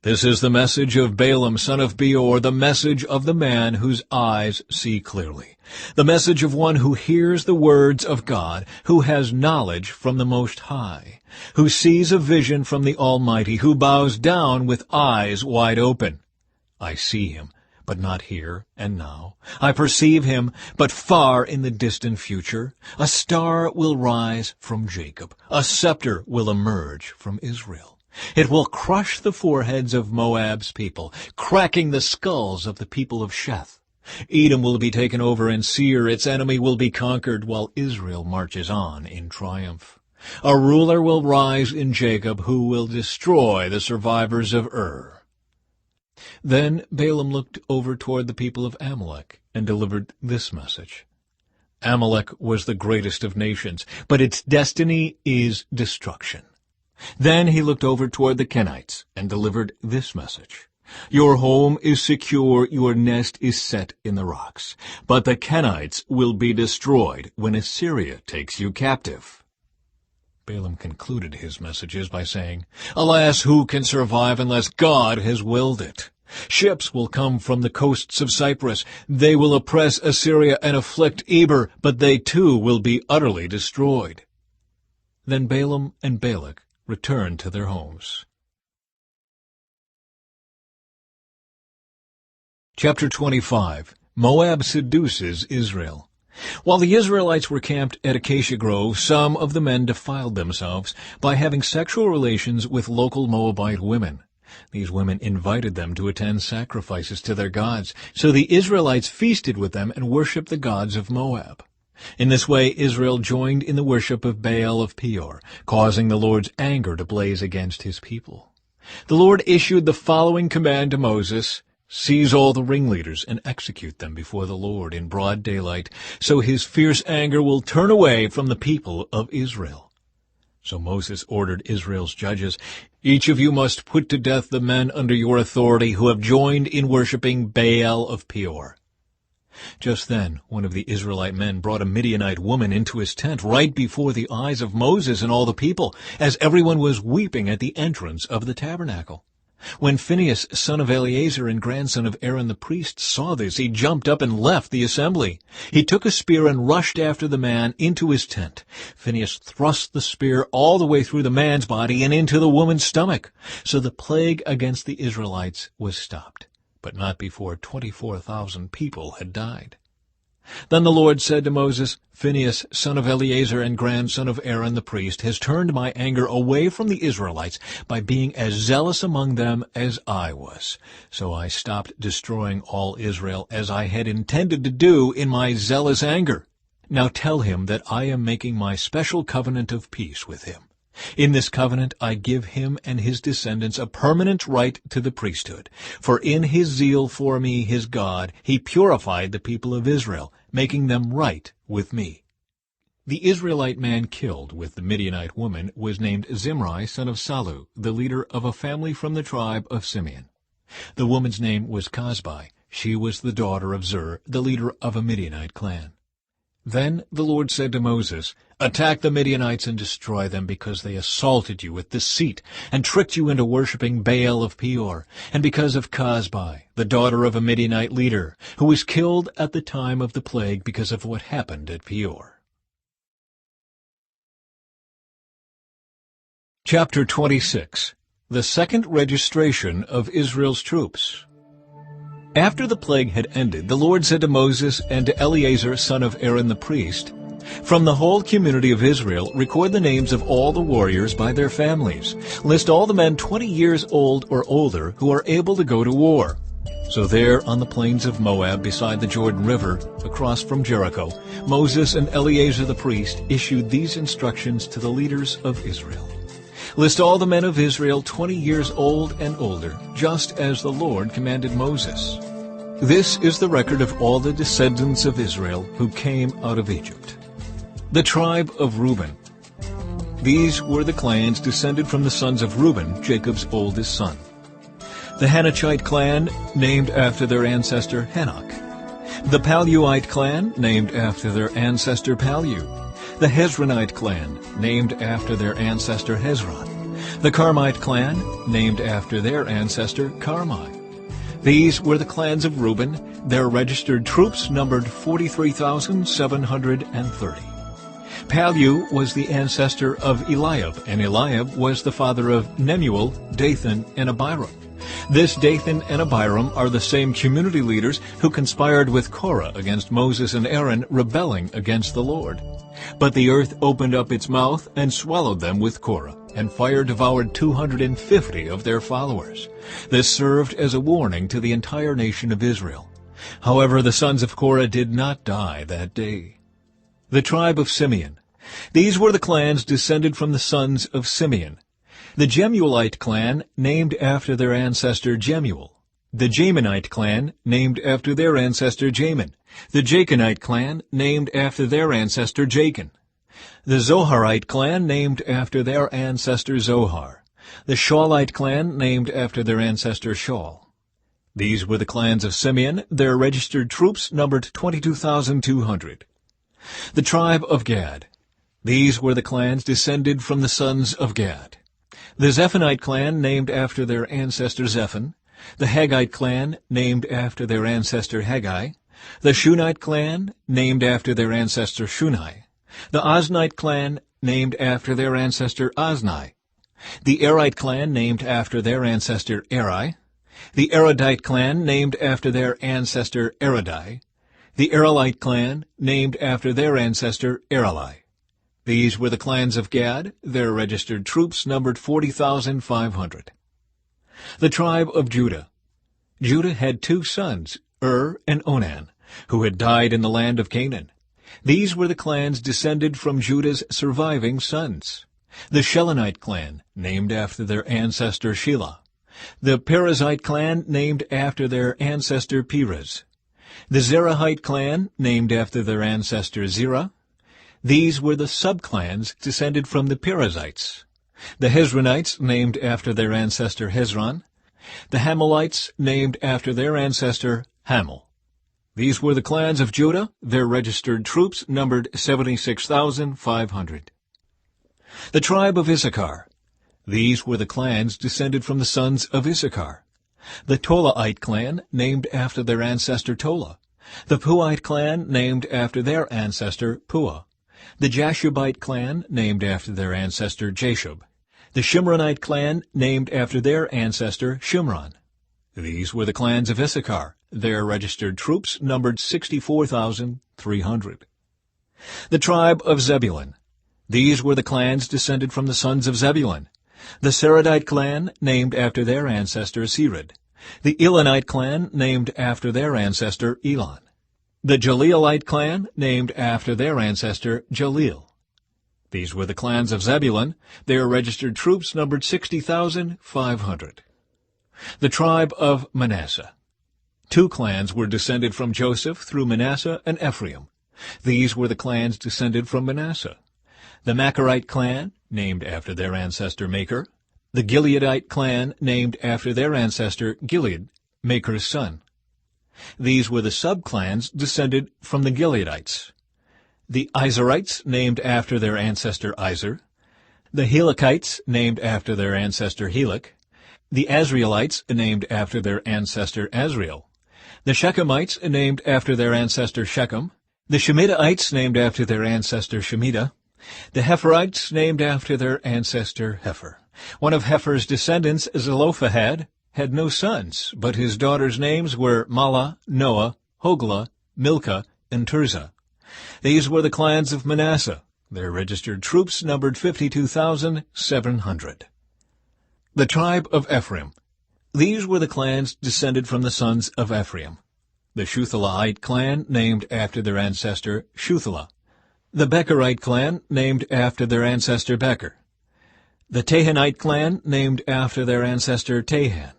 A: This is the message of Balaam son of Beor, the message of the man whose eyes see clearly, the message of one who hears the words of God, who has knowledge from the Most High, who sees a vision from the Almighty, who bows down with eyes wide open. I see him, but not here and now. I perceive him, but far in the distant future. A star will rise from Jacob. A scepter will emerge from Israel. It will crush the foreheads of Moab's people, cracking the skulls of the people of Sheth. Edom will be taken over, and Seir, its enemy, will be conquered, while Israel marches on in triumph. A ruler will rise in Jacob who will destroy the survivors of Ur. Then Balaam looked over toward the people of Amalek and delivered this message. Amalek was the greatest of nations, but its destiny is destruction. Then he looked over toward the Kenites and delivered this message. Your home is secure, your nest is set in the rocks. But the Kenites will be destroyed when Assyria takes you captive. Balaam concluded his messages by saying, Alas, who can survive unless God has willed it? Ships will come from the coasts of Cyprus. They will oppress Assyria and afflict Eber, but they too will be utterly destroyed. Then Balaam and Balak returned to their homes. Chapter 25. Moab seduces Israel. While the Israelites were camped at Acacia Grove, some of the men defiled themselves by having sexual relations with local Moabite women. These women invited them to attend sacrifices to their gods, so the Israelites feasted with them and worshipped the gods of Moab. In this way Israel joined in the worship of Baal of Peor, causing the Lord's anger to blaze against his people. The Lord issued the following command to Moses, Seize all the ringleaders and execute them before the Lord in broad daylight, so his fierce anger will turn away from the people of Israel. So Moses ordered Israel's judges, Each of you must put to death the men under your authority who have joined in worshipping Baal of Peor. Just then one of the Israelite men brought a Midianite woman into his tent right before the eyes of Moses and all the people, as everyone was weeping at the entrance of the tabernacle. When Phinehas, son of Eleazar and grandson of Aaron the priest, saw this, he jumped up and left the assembly. He took a spear and rushed after the man into his tent. Phinehas thrust the spear all the way through the man's body and into the woman's stomach. So the plague against the Israelites was stopped, but not before 24,000 people had died. Then the Lord said to Moses, Phinehas, son of Eleazar and grandson of Aaron the priest, has turned my anger away from the Israelites by being as zealous among them as I was. So I stopped destroying all Israel as I had intended to do in my zealous anger. Now tell him that I am making my special covenant of peace with him. In this covenant I give him and his descendants a permanent right to the priesthood, for in his zeal for me, his God, he purified the people of Israel, making them right with me. The Israelite man killed with the Midianite woman was named Zimri, son of Salu, the leader of a family from the tribe of Simeon. The woman's name was Cosbi. She was the daughter of Zur, the leader of a Midianite clan. Then the Lord said to Moses, Attack the Midianites and destroy them, because they assaulted you with deceit and tricked you into worshipping Baal of Peor, and because of Cosbi, the daughter of a Midianite leader, who was killed at the time of the plague because of what happened at Peor. Chapter 26. The second registration of Israel's troops. After the plague had ended, the Lord said to Moses and to Eleazar, son of Aaron the priest, From the whole community of Israel, record the names of all the warriors by their families. List all the men 20 years old or older who are able to go to war. So there on the plains of Moab, beside the Jordan River, across from Jericho, Moses and Eleazar the priest issued these instructions to the leaders of Israel. List all the men of Israel 20 years old and older, just as the Lord commanded Moses. This is the record of all the descendants of Israel who came out of Egypt. The tribe of Reuben. These were the clans descended from the sons of Reuben, Jacob's oldest son. The Hanachite clan, named after their ancestor Hanok. The Paluite clan, named after their ancestor Palu. The Hezronite clan, named after their ancestor Hezron. The Carmite clan, named after their ancestor Carmi. These were the clans of Reuben. Their registered troops numbered 43,730. Palu was the ancestor of Eliab, and Eliab was the father of Nemuel, Dathan, and Abiram. This Dathan and Abiram are the same community leaders who conspired with Korah against Moses and Aaron, rebelling against the Lord. But the earth opened up its mouth and swallowed them with Korah, and fire devoured 250 of their followers. This served as a warning to the entire nation of Israel. However, the sons of Korah did not die that day. The tribe of Simeon. These were the clans descended from the sons of Simeon. The Jemuelite clan, named after their ancestor Jemuel. The Jaminite clan, named after their ancestor Jamin. The Jachinite clan, named after their ancestor Jachin. The Zoharite clan, named after their ancestor Zohar. The Shaulite clan, named after their ancestor Shaul. These were the clans of Simeon. Their registered troops numbered 22,200. The tribe of Gad. These were the clans descended from the sons of Gad. The Zephonite clan, named after their ancestor Zephon. The Haggite clan, named after their ancestor Haggai. The Shunite clan, named after their ancestor Shunai. The Oznite clan, named after their ancestor Ozni. The Arite clan, named after their ancestor Eri. The Erodite clan, named after their ancestor Erodai. The Erelite clan, named after their ancestor Erelai. These were the clans of Gad. Their registered troops numbered 40,500. The tribe of Judah. Judah had two sons, and Onan, who had died in the land of Canaan. These were the clans descended from Judah's surviving sons. The Shelonite clan, named after their ancestor Shelah. The Perizzite clan, named after their ancestor Perez. The Zerahite clan, named after their ancestor Zerah. These were the subclans descended from the Perizzites. The Hezronites, named after their ancestor Hezron. The Hamalites, named after their ancestor Hamel. These were the clans of Judah. Their registered troops numbered 76,500. The tribe of Issachar. These were the clans descended from the sons of Issachar. The Tolaite clan, named after their ancestor Tola. The Puite clan, named after their ancestor Pua. The Jashubite clan, named after their ancestor Jashub. The Shimronite clan, named after their ancestor Shimron. These were the clans of Issachar. Their registered troops numbered 64,300. The tribe of Zebulun. These were the clans descended from the sons of Zebulun. The Seredite clan, named after their ancestor Sered. The Elonite clan, named after their ancestor Elon. The Jaleelite clan, named after their ancestor Jaleel. These were the clans of Zebulun. Their registered troops numbered 60,500. The tribe of Manasseh. Two clans were descended from Joseph through Manasseh and Ephraim. These were the clans descended from Manasseh. The Machirite clan, named after their ancestor Machir. The Gileadite clan, named after their ancestor Gilead, Machir's son. These were the subclans descended from the Gileadites. The Izerites, named after their ancestor Izer. The Helekites, named after their ancestor Helek. The Azraelites, named after their ancestor Azrael. The Shechemites, named after their ancestor Shechem. The Shemidaites, named after their ancestor Shemida. The Hepherites, named after their ancestor Hepher. One of Hepher's descendants, Zelophehad, had no sons, but his daughters' names were Mahlah, Noah, Hoglah, Milcah, and Tirzah. These were the clans of Manasseh. Their registered troops numbered 52,700. The tribe of Ephraim. These were the clans descended from the sons of Ephraim. The Shuthelahite clan, named after their ancestor Shuthelah. The Becherite clan, named after their ancestor Becher. The Tahanite clan, named after their ancestor Tahan.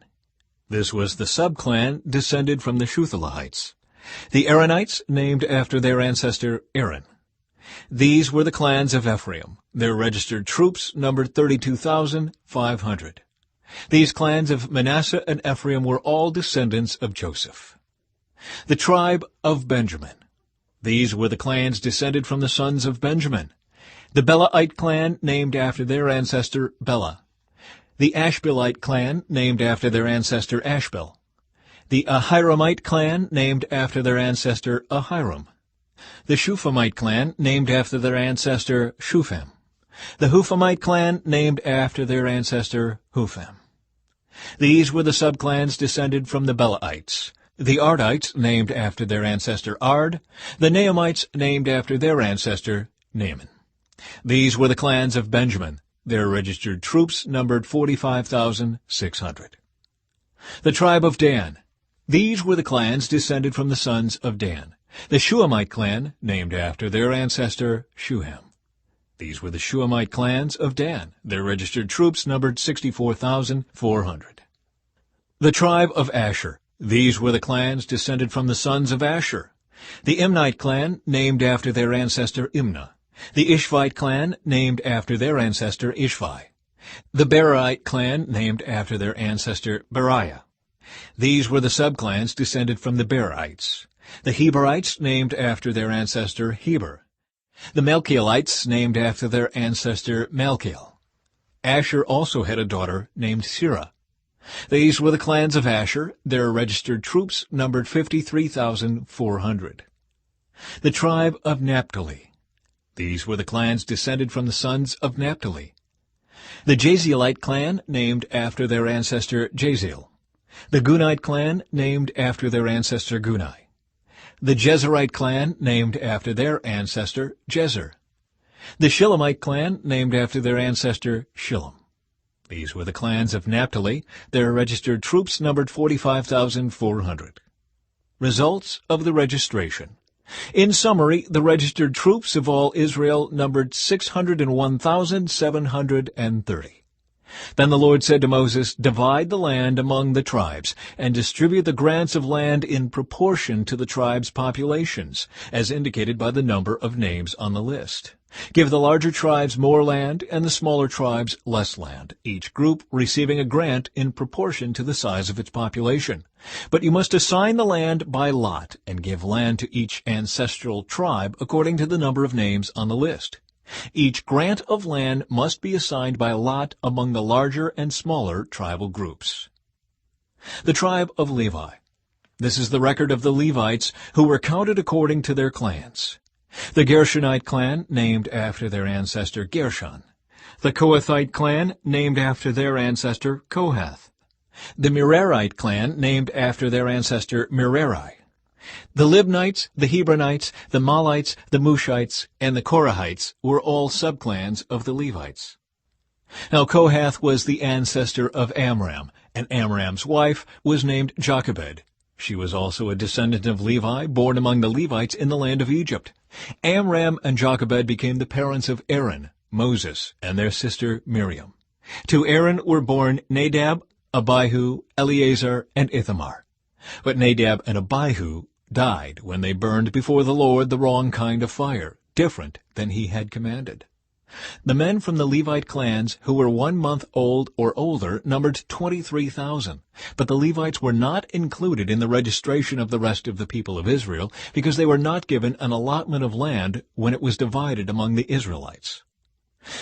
A: This was the subclan descended from the Shuthelahites. The Aaronites, named after their ancestor Aaron. These were the clans of Ephraim. Their registered troops numbered 32,500. These clans of Manasseh and Ephraim were all descendants of Joseph. The tribe of Benjamin. These were the clans descended from the sons of Benjamin. The Belaite clan, named after their ancestor Bela. The Ashbelite clan, named after their ancestor Ashbel. The Ahiramite clan, named after their ancestor Ahiram. The Shuphamite clan, named after their ancestor Shupham. The Huphamite clan, named after their ancestor Hupham. These were the subclans descended from the Belaites. The Ardites, named after their ancestor Ard. The Naamites, named after their ancestor Naaman. These were the clans of Benjamin. Their registered troops numbered 45,600. The tribe of Dan. These were the clans descended from the sons of Dan. The Shuhamite clan, named after their ancestor Shuham. These were the Shuhamite clans of Dan. Their registered troops numbered 64,400. The tribe of Asher. These were the clans descended from the sons of Asher. The Imnite clan, named after their ancestor Imnah. The Ishvite clan, named after their ancestor Ishvi. The Berite clan, named after their ancestor Beriah. These were the subclans descended from the Berites. The Heberites, named after their ancestor Heber. The Melchielites, named after their ancestor Malchiel. Asher also had a daughter named Sirah. These were the clans of Asher. Their registered troops numbered 53,400. The tribe of Naphtali. These were the clans descended from the sons of Naphtali. The Jazielite clan, named after their ancestor Jaziel. The Gunite clan, named after their ancestor Gunai. The Jezerite clan, named after their ancestor Jezer. The Shilamite clan, named after their ancestor Shillam. These were the clans of Naphtali. Their registered troops numbered 45,400. Results of the registration. In summary, the registered troops of all Israel numbered 601,730. Then the Lord said to Moses, "Divide the land among the tribes, and distribute the grants of land in proportion to the tribes' populations, as indicated by the number of names on the list. Give the larger tribes more land, and the smaller tribes less land, each group receiving a grant in proportion to the size of its population. But you must assign the land by lot, and give land to each ancestral tribe according to the number of names on the list. Each grant of land must be assigned by lot among the larger and smaller tribal groups." The tribe of Levi. This is the record of the Levites, who were counted according to their clans. The Gershonite clan, named after their ancestor Gershon. The Kohathite clan, named after their ancestor Kohath. The Merarite clan, named after their ancestor Merari. The Libnites, the Hebronites, the Malites, the Mushites, and the Korahites were all subclans of the Levites. Now Kohath was the ancestor of Amram, and Amram's wife was named Jochebed. She was also a descendant of Levi, born among the Levites in the land of Egypt. Amram and Jochebed became the parents of Aaron, Moses, and their sister Miriam. To Aaron were born Nadab, Abihu, Eleazar, and Ithamar. But Nadab and Abihu died when they burned before the Lord the wrong kind of fire, different than he had commanded. The men from the Levite clans who were 1 month old or older numbered 23,000, but the Levites were not included in the registration of the rest of the people of Israel because they were not given an allotment of land when it was divided among the Israelites.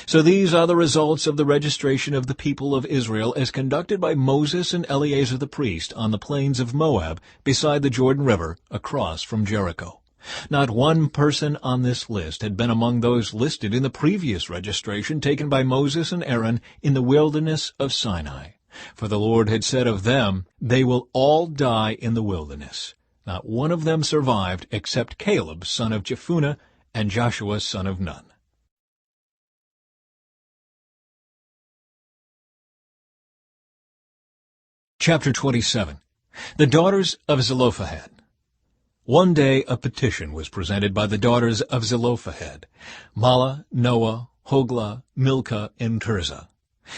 A: So these are the results of the registration of the people of Israel as conducted by Moses and Eleazar the priest on the plains of Moab beside the Jordan River across from Jericho. Not one person on this list had been among those listed in the previous registration taken by Moses and Aaron in the wilderness of Sinai. For the Lord had said of them, "They will all die in the wilderness." Not one of them survived except Caleb, son of Jephunneh, and Joshua, son of Nun. Chapter 27. The Daughters of Zelophehad. One day a petition was presented by the daughters of Zelophehad, Mahlah, Noah, Hoglah, Milcah, and Tirzah.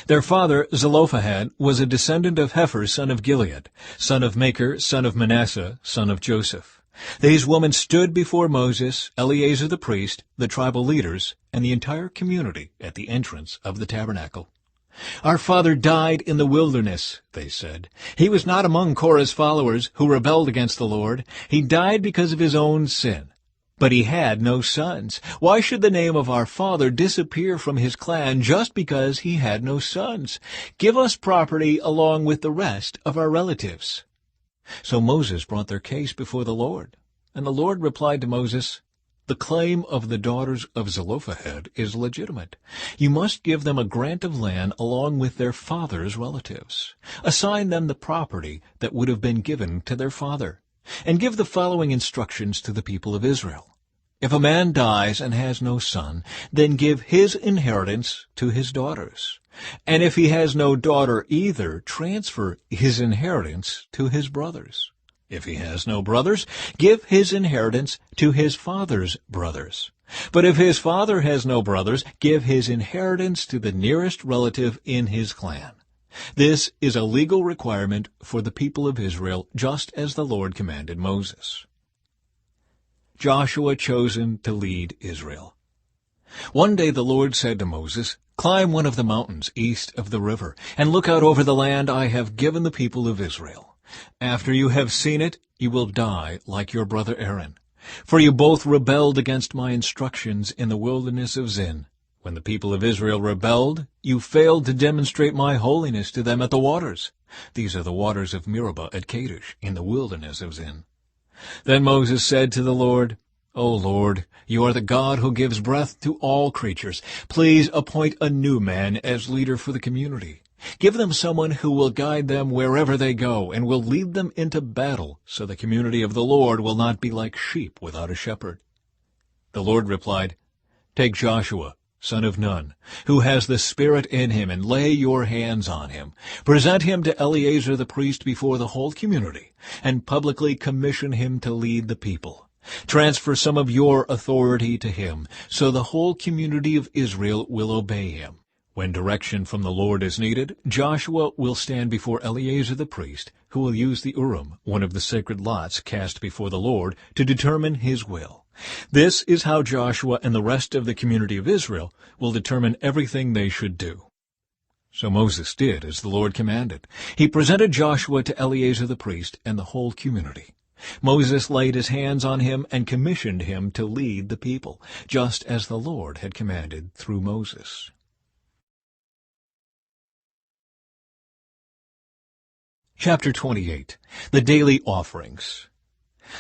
A: Their father, Zelophehad, was a descendant of Hefer, son of Gilead, son of Machir, son of Manasseh, son of Joseph. These women stood before Moses, Eleazar the priest, the tribal leaders, and the entire community at the entrance of the tabernacle. "Our father died in the wilderness," they said. "He was not among Korah's followers who rebelled against the Lord. He died because of his own sin. But he had no sons. Why should the name of our father disappear from his clan just because he had no sons? Give us property along with the rest of our relatives." So Moses brought their case before the Lord. And the Lord replied to Moses, "The claim of the daughters of Zelophehad is legitimate. You must give them a grant of land along with their father's relatives. Assign them the property that would have been given to their father. And give the following instructions to the people of Israel. If a man dies and has no son, then give his inheritance to his daughters. And if he has no daughter either, transfer his inheritance to his brothers. If he has no brothers, give his inheritance to his father's brothers. But if his father has no brothers, give his inheritance to the nearest relative in his clan. This is a legal requirement for the people of Israel, just as the Lord commanded Moses." Joshua chosen to lead Israel. One day the Lord said to Moses, "Climb one of the mountains east of the river, and look out over the land I have given the people of Israel. After you have seen it, you will die like your brother Aaron. For you both rebelled against my instructions in the wilderness of Zin. When the people of Israel rebelled, you failed to demonstrate my holiness to them at the waters. These are the waters of Meribah at Kadesh, in the wilderness of Zin." Then Moses said to the Lord, "O Lord, you are the God who gives breath to all creatures. Please appoint a new man as leader for the community. Give them someone who will guide them wherever they go and will lead them into battle, so the community of the Lord will not be like sheep without a shepherd." The Lord replied, "Take Joshua, son of Nun, who has the Spirit in him, and lay your hands on him. Present him to Eleazar the priest before the whole community, and publicly commission him to lead the people. Transfer some of your authority to him, so the whole community of Israel will obey him. When direction from the Lord is needed, Joshua will stand before Eleazar the priest, who will use the Urim, one of the sacred lots cast before the Lord, to determine his will. This is how Joshua and the rest of the community of Israel will determine everything they should do." So Moses did as the Lord commanded. He presented Joshua to Eleazar the priest and the whole community. Moses laid his hands on him and commissioned him to lead the people, just as the Lord had commanded through Moses. Chapter 28. The Daily Offerings.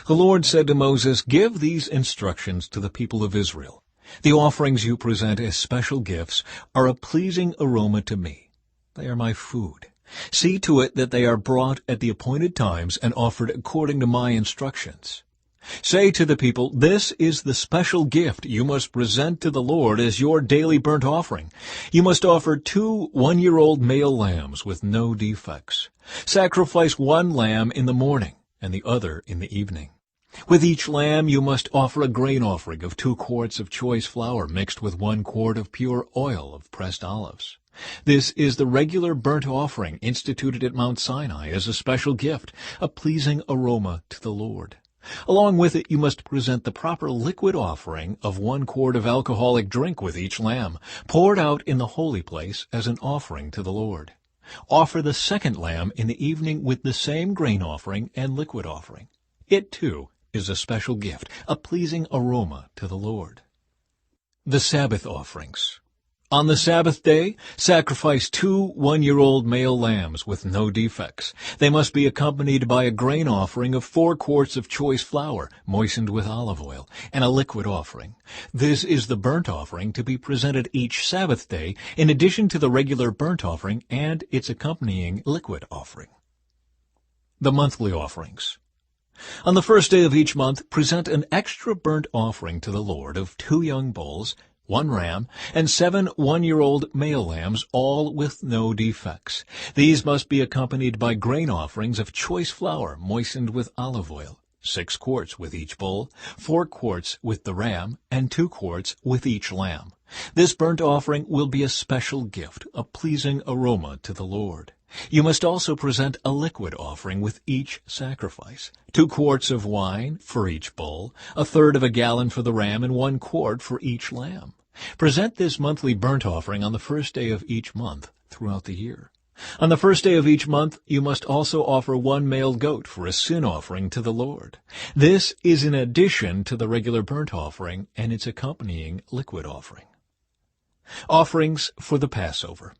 A: The Lord said to Moses, "Give these instructions to the people of Israel. The offerings you present as special gifts are a pleasing aroma to me. They are my food. See to it that they are brought at the appointed times and offered according to my instructions. Say to the people, this is the special gift you must present to the Lord as your daily burnt offering. You must offer 2 one-year-old male lambs with no defects. Sacrifice 1 lamb in the morning and the other in the evening. With each lamb you must offer a grain offering of 2 quarts of choice flour mixed with 1 quart of pure oil of pressed olives. This is the regular burnt offering instituted at Mount Sinai as a special gift, a pleasing aroma to the Lord. Along with it you must present the proper liquid offering of 1 quart of alcoholic drink with each lamb, poured out in the holy place as an offering to the Lord. Offer the 2nd lamb in the evening with the same grain offering and liquid offering. It, too, is a special gift, a pleasing aroma to the Lord. The Sabbath Offerings. On the Sabbath day, sacrifice 2 one-year-old male lambs with no defects. They must be accompanied by a grain offering of 4 quarts of choice flour, moistened with olive oil, and a liquid offering. This is the burnt offering to be presented each Sabbath day, in addition to the regular burnt offering and its accompanying liquid offering. The monthly offerings. On the first day of each month, present an extra burnt offering to the Lord of 2 young bulls, 1 ram, and 7 one-year-old male lambs, all with no defects. These must be accompanied by grain offerings of choice flour moistened with olive oil, 6 quarts with each bull, 4 quarts with the ram, and 2 quarts with each lamb. This burnt offering will be a special gift, a pleasing aroma to the Lord. You must also present a liquid offering with each sacrifice, 2 quarts of wine for each bull, 1/3 of a gallon for the ram, and 1 quart for each lamb. Present this monthly burnt offering on the first day of each month throughout the year. On the first day of each month, you must also offer one male goat for a sin offering to the Lord. This is in addition to the regular burnt offering and its accompanying liquid offering. Offerings for the Passover.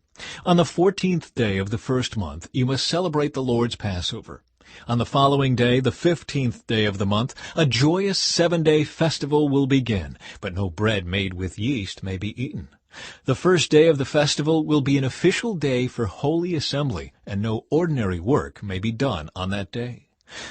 A: On the 14th day of the first month, you must celebrate the Lord's Passover. On the following day, the 15th day of the month, a joyous 7-day festival will begin, but no bread made with yeast may be eaten. The first day of the festival will be an official day for holy assembly, and no ordinary work may be done on that day.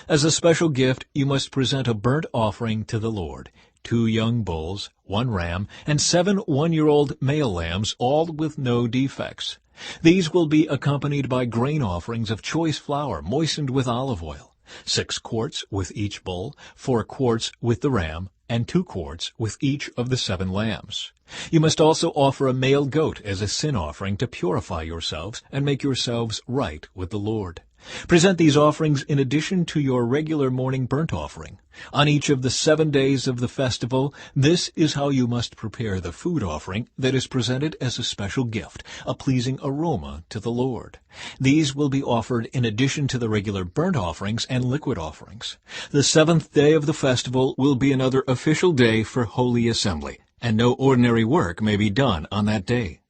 A: As a special gift, you must present a burnt offering to the Lord, 2 young bulls, 1 ram, and 7 one-year-old male lambs, all with no defects. These will be accompanied by grain offerings of choice flour moistened with olive oil, 6 quarts with each bull, 4 quarts with the ram, and 2 quarts with each of the 7 lambs. You must also offer a male goat as a sin offering to purify yourselves and make yourselves right with the Lord. Present these offerings in addition to your regular morning burnt offering. On each of the 7 days of the festival, this is how you must prepare the food offering that is presented as a special gift, a pleasing aroma to the Lord. These will be offered in addition to the regular burnt offerings and liquid offerings. The 7th day of the festival will be another official day for holy assembly, and no ordinary work may be done on that day.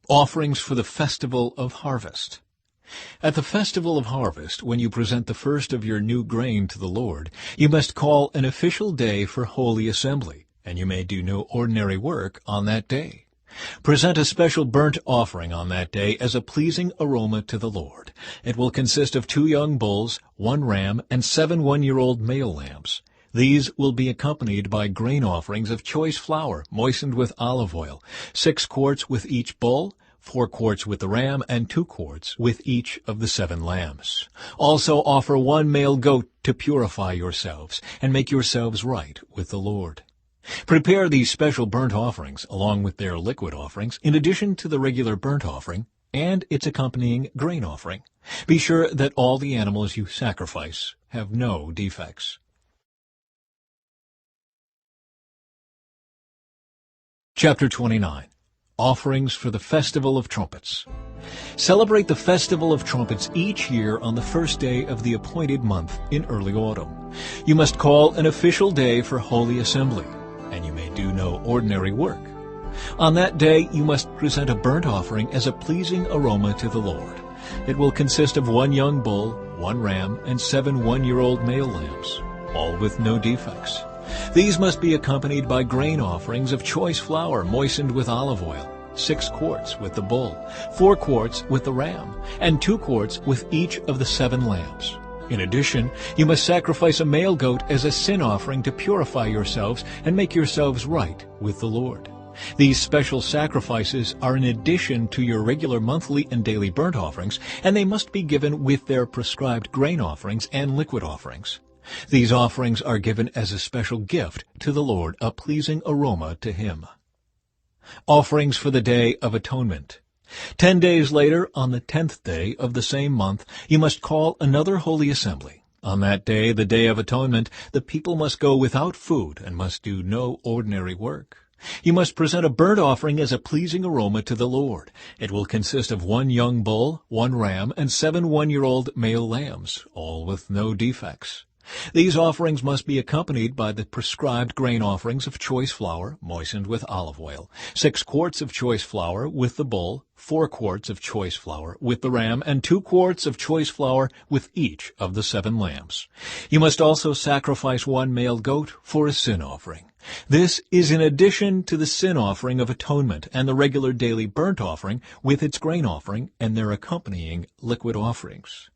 A: Offerings for the Festival of Harvest. At the Festival of Harvest, when you present the first of your new grain to the Lord, you must call an official day for holy assembly, and you may do no ordinary work on that day. Present a special burnt offering on that day as a pleasing aroma to the Lord. It will consist of 2 young bulls, 1 ram, and 7 one-year-old male lambs. These will be accompanied by grain offerings of choice flour moistened with olive oil, 6 quarts with each bull, 4 quarts with the ram, and 2 quarts with each of the 7 lambs. Also offer 1 male goat to purify yourselves and make yourselves right with the Lord. Prepare these special burnt offerings along with their liquid offerings in addition to the regular burnt offering and its accompanying grain offering. Be sure that all the animals you sacrifice have no defects. Chapter 29. Offerings for the Festival of Trumpets. Celebrate the Festival of Trumpets each year on the first day of the appointed month in early autumn. You must call an official day for holy assembly, and you may do no ordinary work. On that day you must present a burnt offering as a pleasing aroma to the Lord. It will consist of 1 young bull, 1 ram, and 7 one-year-old male lambs, all with no defects. These must be accompanied by grain offerings of choice flour moistened with olive oil, 6 quarts with the bull, 4 quarts with the ram, and 2 quarts with each of the 7 lambs. In addition, you must sacrifice a male goat as a sin offering to purify yourselves and make yourselves right with the Lord. These special sacrifices are in addition to your regular monthly and daily burnt offerings, and they must be given with their prescribed grain offerings and liquid offerings. These offerings are given as a special gift to the Lord, a pleasing aroma to Him. Offerings for the Day of Atonement. 10 days later, on the 10th day of the same month, you must call another holy assembly. On that day, the Day of Atonement, the people must go without food and must do no ordinary work. You must present a burnt offering as a pleasing aroma to the Lord. It will consist of 1 young bull, 1 ram, and 7 one-year-old male lambs, all with no defects. These offerings must be accompanied by the prescribed grain offerings of choice flour moistened with olive oil, 6 quarts of choice flour with the bull, 4 quarts of choice flour with the ram, and 2 quarts of choice flour with each of the 7 lambs. You must also sacrifice 1 male goat for a sin offering. This is in addition to the sin offering of atonement and the regular daily burnt offering with its grain offering and their accompanying liquid offerings.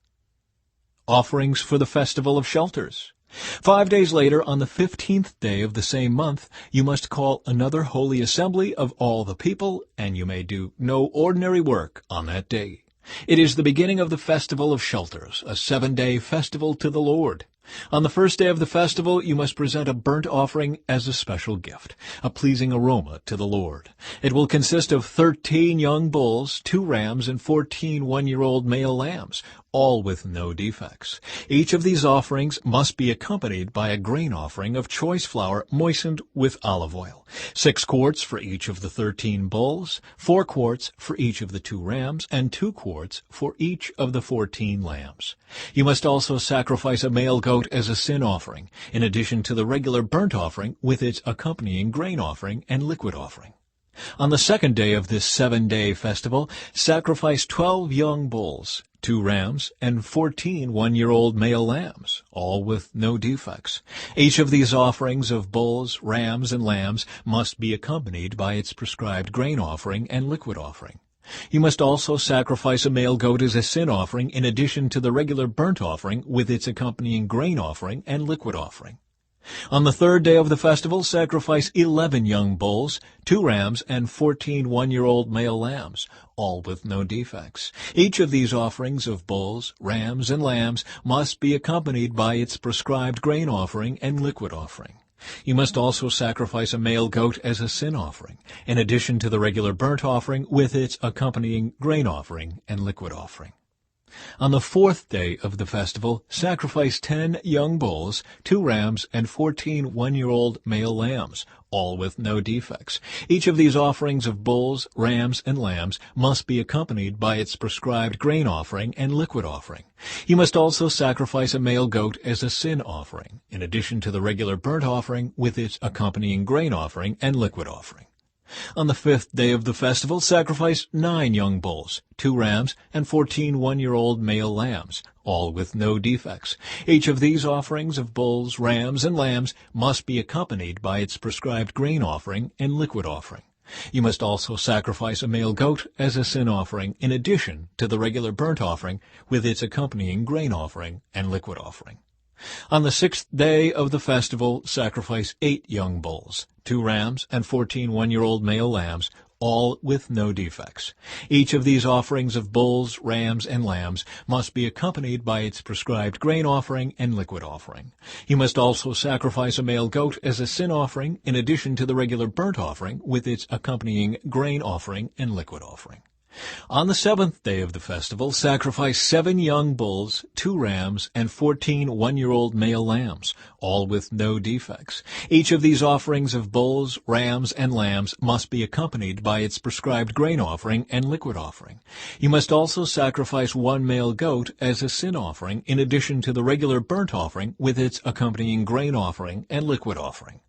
A: Offerings for the Festival of Shelters. 5 days later, on the 15th day of the same month, you must call another holy assembly of all the people, and you may do no ordinary work on that day. It is the beginning of the Festival of Shelters, a 7-day festival to the Lord. On the first day of the festival, you must present a burnt offering as a special gift, a pleasing aroma to the Lord. It will consist of 13 young bulls, 2 rams, and 14 one-year-old male lambs, all with no defects. Each of these offerings must be accompanied by a grain offering of choice flour moistened with olive oil, 6 quarts for each of the 13 bulls, 4 quarts for each of the 2 rams, and 2 quarts for each of the 14 lambs. You must also sacrifice a male goat as a sin offering, in addition to the regular burnt offering with its accompanying grain offering and liquid offering. On the second day of this 7-day festival, sacrifice 12 young bulls, 2 rams, and 14 one-year-old male lambs, all with no defects. Each of these offerings of bulls, rams, and lambs must be accompanied by its prescribed grain offering and liquid offering. You must also sacrifice a male goat as a sin offering in addition to the regular burnt offering with its accompanying grain offering and liquid offering. On the third day of the festival, sacrifice 11 young bulls, 2 rams, and 14 one-year-old male lambs, all with no defects. Each of these offerings of bulls, rams, and lambs must be accompanied by its prescribed grain offering and liquid offering. You must also sacrifice a male goat as a sin offering, in addition to the regular burnt offering with its accompanying grain offering and liquid offering. On the fourth day of the festival, sacrifice 10 young bulls, 2 rams, and 14 one-year-old male lambs, all with no defects. Each of these offerings of bulls, rams, and lambs must be accompanied by its prescribed grain offering and liquid offering. You must also sacrifice a male goat as a sin offering, in addition to the regular burnt offering with its accompanying grain offering and liquid offering. On the fifth day of the festival, sacrifice 9 young bulls, 2 rams, and 14 one-year-old male lambs, all with no defects. Each of these offerings of bulls, rams, and lambs must be accompanied by its prescribed grain offering and liquid offering. You must also sacrifice a male goat as a sin offering in addition to the regular burnt offering with its accompanying grain offering and liquid offering. On the 6th day of the festival, sacrifice 8 young bulls, 2 rams, and 14 one-year-old male lambs, all with no defects. Each of these offerings of bulls, rams, and lambs must be accompanied by its prescribed grain offering and liquid offering. You must also sacrifice a male goat as a sin offering in addition to the regular burnt offering with its accompanying grain offering and liquid offering. On the 7th day of the festival, sacrifice 7 young bulls, 2 rams, and 14 one-year-old male lambs, all with no defects. Each of these offerings of bulls, rams, and lambs must be accompanied by its prescribed grain offering and liquid offering. You must also sacrifice 1 male goat as a sin offering in addition to the regular burnt offering with its accompanying grain offering and liquid offering.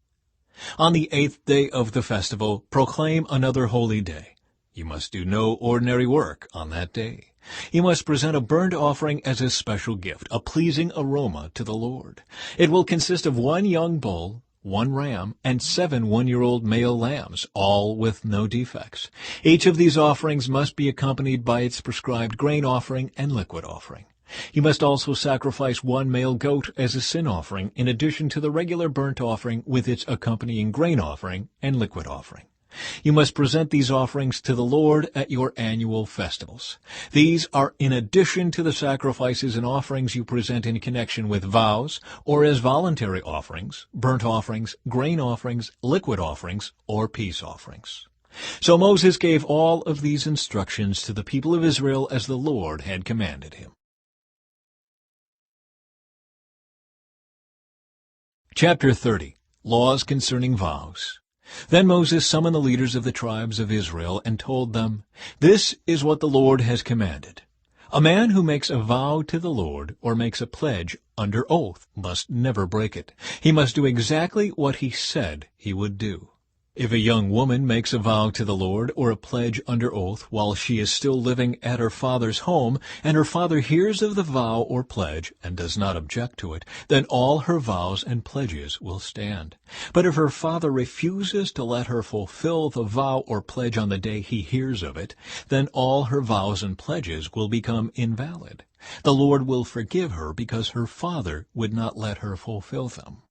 A: On the 8th day of the festival, proclaim another holy day. You must do no ordinary work on that day. You must present a burnt offering as a special gift, a pleasing aroma to the Lord. It will consist of 1 young bull, 1 ram, and 7 one-year-old male lambs, all with no defects. Each of these offerings must be accompanied by its prescribed grain offering and liquid offering. You must also sacrifice 1 male goat as a sin offering in addition to the regular burnt offering with its accompanying grain offering and liquid offering. You must present these offerings to the Lord at your annual festivals. These are in addition to the sacrifices and offerings you present in connection with vows or as voluntary offerings, burnt offerings, grain offerings, liquid offerings, or peace offerings. So Moses gave all of these instructions to the people of Israel as the Lord had commanded him. Chapter 30. Laws concerning vows. Then Moses summoned the leaders of the tribes of Israel and told them, "This is what the Lord has commanded. A man who makes a vow to the Lord or makes a pledge under oath must never break it. He must do exactly what he said he would do. If a young woman makes a vow to the Lord or a pledge under oath while she is still living at her father's home, and her father hears of the vow or pledge and does not object to it, then all her vows and pledges will stand. But if her father refuses to let her fulfill the vow or pledge on the day he hears of it, then all her vows and pledges will become invalid. The Lord will forgive her because her father would not let her fulfill them.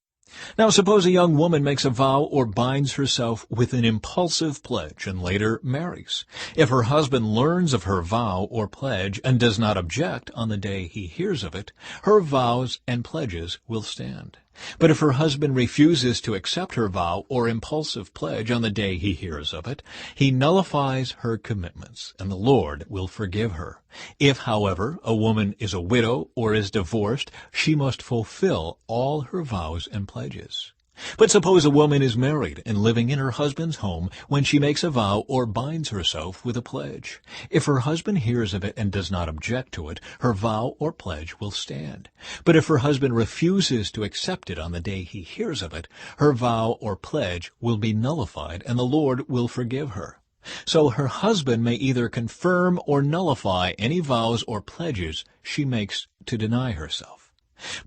A: Now suppose a young woman makes a vow or binds herself with an impulsive pledge and later marries. If her husband learns of her vow or pledge and does not object on the day he hears of it, her vows and pledges will stand. But if her husband refuses to accept her vow or impulsive pledge on the day he hears of it, he nullifies her commitments, and the Lord will forgive her. If, however, a woman is a widow or is divorced, she must fulfill all her vows and pledges. But suppose a woman is married and living in her husband's home when she makes a vow or binds herself with a pledge. If her husband hears of it and does not object to it, her vow or pledge will stand. But if her husband refuses to accept it on the day he hears of it, her vow or pledge will be nullified, and the Lord will forgive her. So her husband may either confirm or nullify any vows or pledges she makes to deny herself.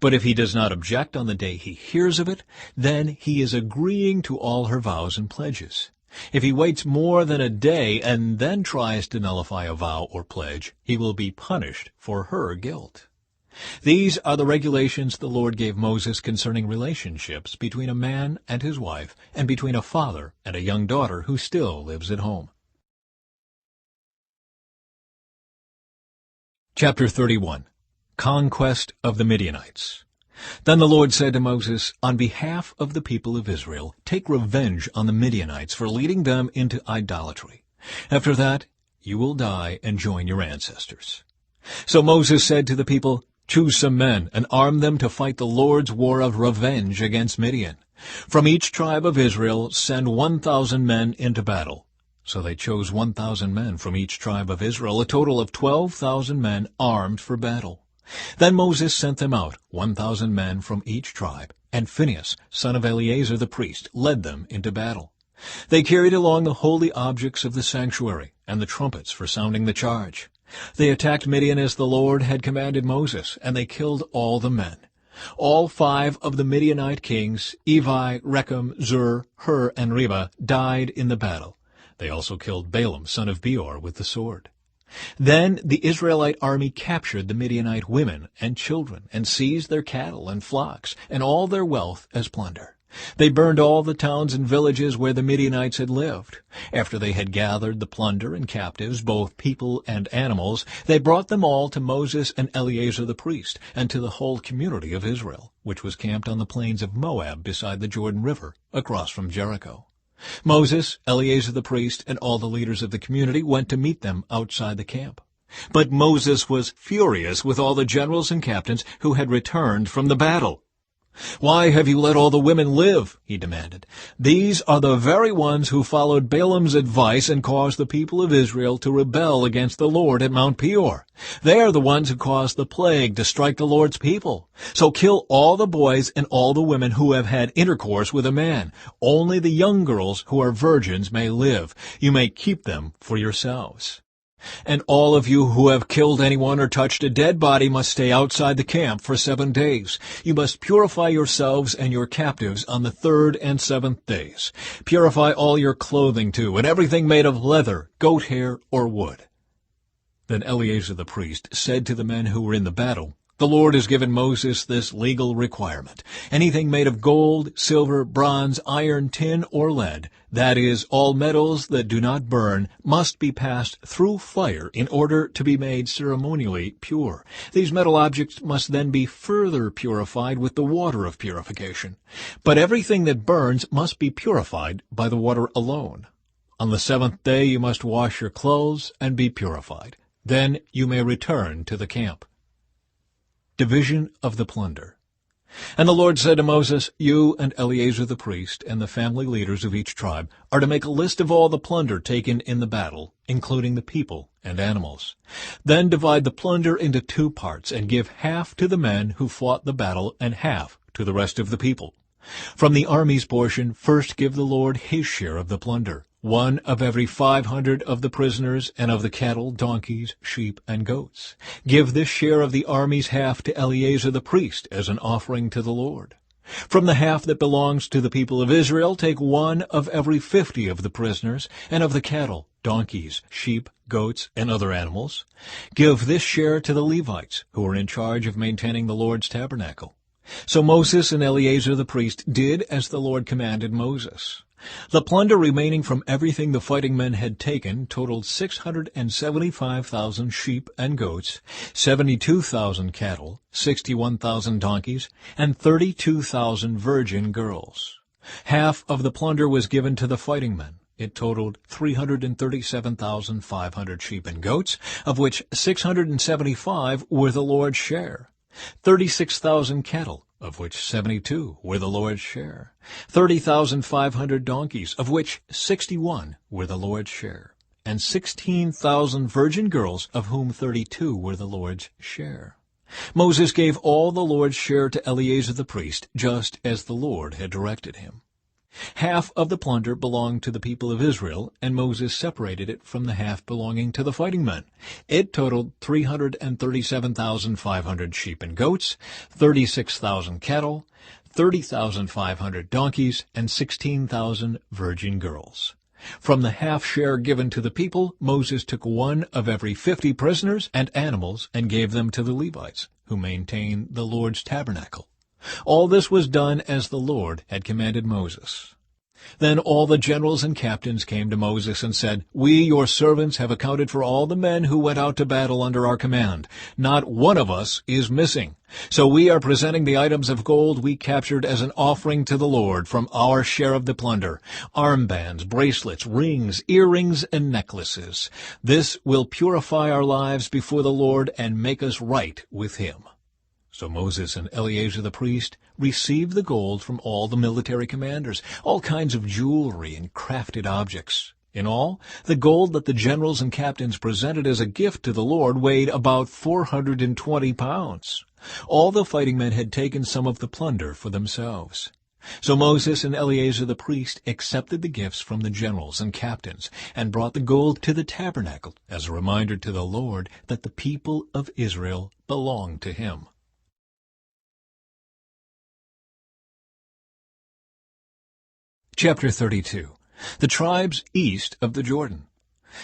A: But if he does not object on the day he hears of it, then he is agreeing to all her vows and pledges. If he waits more than a day and then tries to nullify a vow or pledge, he will be punished for her guilt. These are the regulations the Lord gave Moses concerning relationships between a man and his wife, and between a father and a young daughter who still lives at home. Chapter 31. Conquest of the Midianites. Then the Lord said to Moses, "On behalf of the people of Israel, take revenge on the Midianites for leading them into idolatry. After that, you will die and join your ancestors." So Moses said to the people, "Choose some men and arm them to fight the Lord's war of revenge against Midian. From each tribe of Israel send 1,000 men into battle." So they chose 1,000 men from each tribe of Israel, a total of 12,000 men armed for battle. Then Moses sent them out, 1,000 men from each tribe, and Phinehas, son of Eleazar the priest, led them into battle. They carried along the holy objects of the sanctuary and the trumpets for sounding the charge. They attacked Midian as the Lord had commanded Moses, and they killed all the men. All 5 of the Midianite kings, Evi, Rechem, Zur, Hur, and Reba, died in the battle. They also killed Balaam, son of Beor, with the sword. Then the Israelite army captured the Midianite women and children, and seized their cattle and flocks, and all their wealth as plunder. They burned all the towns and villages where the Midianites had lived. After they had gathered the plunder and captives, both people and animals, they brought them all to Moses and Eleazar the priest, and to the whole community of Israel, which was camped on the plains of Moab beside the Jordan River, across from Jericho. Moses, Eleazar the priest, and all the leaders of the community went to meet them outside the camp. But Moses was furious with all the generals and captains who had returned from the battle. "Why have you let all the women live?" he demanded. "These are the very ones who followed Balaam's advice and caused the people of Israel to rebel against the Lord at Mount Peor. They are the ones who caused the plague to strike the Lord's people. So kill all the boys and all the women who have had intercourse with a man. Only the young girls who are virgins may live. You may keep them for yourselves. And all of you who have killed anyone or touched a dead body must stay outside the camp for 7 days. You must purify yourselves and your captives on the 3rd and 7th days. Purify all your clothing too, and everything made of leather, goat hair, or wood." Then Eleazar the priest said to the men who were in the battle, "The Lord has given Moses this legal requirement. Anything made of gold, silver, bronze, iron, tin, or lead, that is, all metals that do not burn, must be passed through fire in order to be made ceremonially pure. These metal objects must then be further purified with the water of purification. But everything that burns must be purified by the water alone. On the 7th day you must wash your clothes and be purified. Then you may return to the camp." Division of the plunder. And the Lord said to Moses, "You and Eleazar the priest and the family leaders of each tribe are to make a list of all the plunder taken in the battle, including the people and animals. Then divide the plunder into 2 parts and give half to the men who fought the battle and half to the rest of the people. From the army's portion, first give the Lord his share of the plunder, 1 of every 500 of the prisoners and of the cattle, donkeys, sheep, and goats. Give this share of the army's half to Eleazar the priest as an offering to the Lord. From the half that belongs to the people of Israel, take 1 of every 50 of the prisoners and of the cattle, donkeys, sheep, goats, and other animals. Give this share to the Levites, who are in charge of maintaining the Lord's tabernacle. So Moses and Eleazar the priest did as the Lord commanded Moses. The plunder remaining from everything the fighting men had taken totaled 675,000 sheep and goats, 72,000 cattle, 61,000 donkeys, and 32,000 virgin girls. Half of the plunder was given to the fighting men. It totaled 337,500 sheep and goats, of which 675 were the Lord's share. 36,000 cattle, of which 72 were the Lord's share. 30,500 donkeys, of which 61 were the Lord's share. And 16,000 virgin girls, of whom 32 were the Lord's share. Moses gave all the Lord's share to Eleazar the priest, just as the Lord had directed him. Half of the plunder belonged to the people of Israel, and Moses separated it from the half belonging to the fighting men. It totaled 337,500 sheep and goats, 36,000 cattle, 30,500 donkeys, and 16,000 virgin girls. From the half share given to the people, Moses took one of every 50 prisoners and animals and gave them to the Levites, who maintain the Lord's tabernacle. All this was done as the Lord had commanded Moses. Then all the generals and captains came to Moses and said, "We, your servants, have accounted for all the men who went out to battle under our command. Not one of us is missing. So we are presenting the items of gold we captured as an offering to the Lord from our share of the plunder, armbands, bracelets, rings, earrings, and necklaces. This will purify our lives before the Lord and make us right with him." So Moses and Eleazar the priest received the gold from all the military commanders, all kinds of jewelry and crafted objects. In all, the gold that the generals and captains presented as a gift to the Lord weighed about 420 pounds. All the fighting men had taken some of the plunder for themselves. So Moses and Eleazar the priest accepted the gifts from the generals and captains and brought the gold to the tabernacle as a reminder to the Lord that the people of Israel belonged to him. Chapter 32. The tribes east of the Jordan.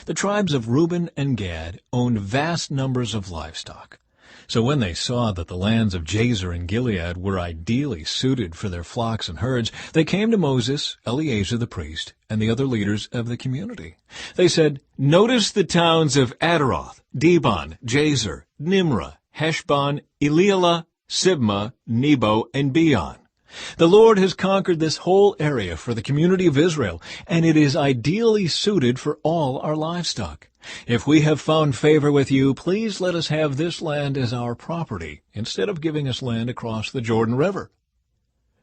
A: The tribes of Reuben and Gad owned vast numbers of livestock. So when they saw that the lands of Jazer and Gilead were ideally suited for their flocks and herds, they came to Moses, Eleazar the priest, and the other leaders of the community. They said, "Notice the towns of Adaroth, Dibon, Jazer, Nimrah, Heshbon, Elealeh, Sibmah, Nebo, and Beon. The Lord has conquered this whole area for the community of Israel, and it is ideally suited for all our livestock. If we have found favor with you, please let us have this land as our property, instead of giving us land across the Jordan River."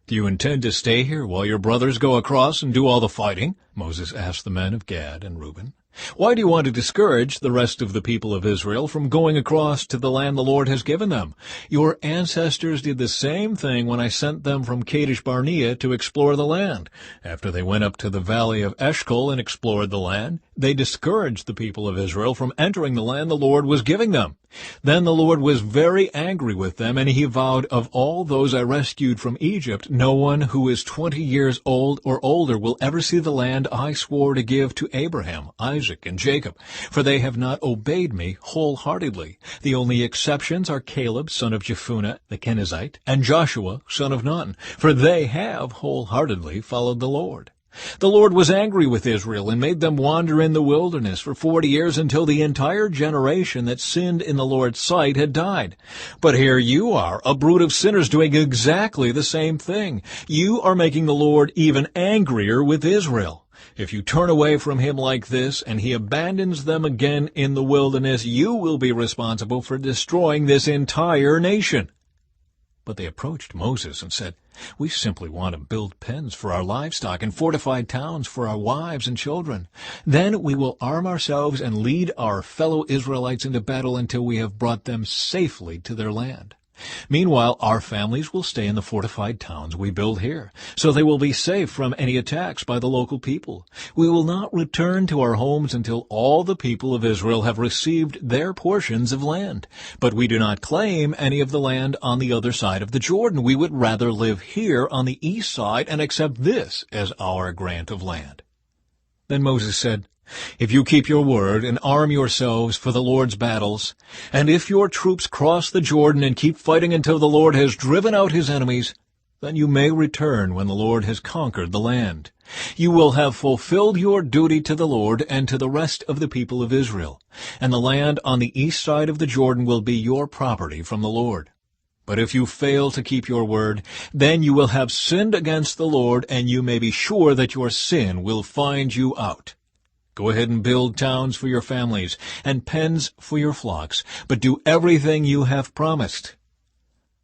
A: "Do you intend to stay here while your brothers go across and do all the fighting?" Moses asked the men of Gad and Reuben. "Why do you want to discourage the rest of the people of Israel from going across to the land the Lord has given them? Your ancestors did the same thing when I sent them from Kadesh Barnea to explore the land. After they went up to the valley of Eshcol and explored the land, they discouraged the people of Israel from entering the land the Lord was giving them. Then the Lord was very angry with them, and he vowed, 'Of all those I rescued from Egypt, no one who is 20 years old or older will ever see the land I swore to give to Abraham, Isaac, and Jacob, for they have not obeyed me wholeheartedly. The only exceptions are Caleb, son of Jephunneh, the Kenizzite, and Joshua, son of Nun, for they have wholeheartedly followed the Lord.' The Lord was angry with Israel and made them wander in the wilderness for 40 years until the entire generation that sinned in the Lord's sight had died. But here you are, a brood of sinners, doing exactly the same thing. You are making the Lord even angrier with Israel. If you turn away from him like this and he abandons them again in the wilderness, you will be responsible for destroying this entire nation." But they approached Moses and said, "We simply want to build pens for our livestock and fortified towns for our wives and children. Then we will arm ourselves and lead our fellow Israelites into battle until we have brought them safely to their land. Meanwhile, our families will stay in the fortified towns we build here, so they will be safe from any attacks by the local people. We will not return to our homes until all the people of Israel have received their portions of land. But we do not claim any of the land on the other side of the Jordan. We would rather live here on the east side and accept this as our grant of land." Then Moses said, If you keep your word and arm yourselves for the Lord's battles, and if your troops cross the Jordan and keep fighting until the Lord has driven out his enemies, then you may return when the Lord has conquered the land. You will have fulfilled your duty to the Lord and to the rest of the people of Israel, and the land on the east side of the Jordan will be your property from the Lord. But if you fail to keep your word, then you will have sinned against the Lord, and you may be sure that your sin will find you out. Go ahead and build towns for your families and pens for your flocks, but do everything you have promised."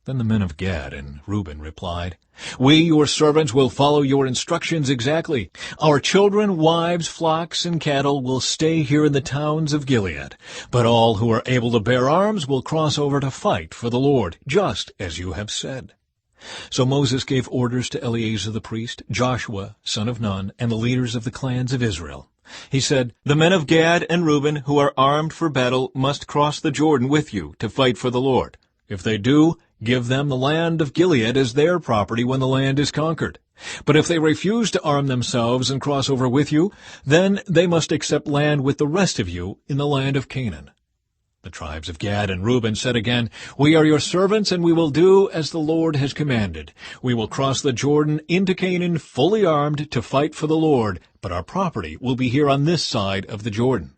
A: Then the men of Gad and Reuben replied, "We, your servants, will follow your instructions exactly. Our children, wives, flocks, and cattle will stay here in the towns of Gilead, but all who are able to bear arms will cross over to fight for the Lord, just as you have said." So Moses gave orders to Eleazar the priest, Joshua, son of Nun, and the leaders of the clans of Israel. He said, "The men of Gad and Reuben who are armed for battle must cross the Jordan with you to fight for the Lord. If they do, give them the land of Gilead as their property when the land is conquered. But if they refuse to arm themselves and cross over with you, then they must accept land with the rest of you in the land of Canaan." The tribes of Gad and Reuben said again, "We are your servants, and we will do as the Lord has commanded. We will cross the Jordan into Canaan fully armed to fight for the Lord, but our property will be here on this side of the Jordan."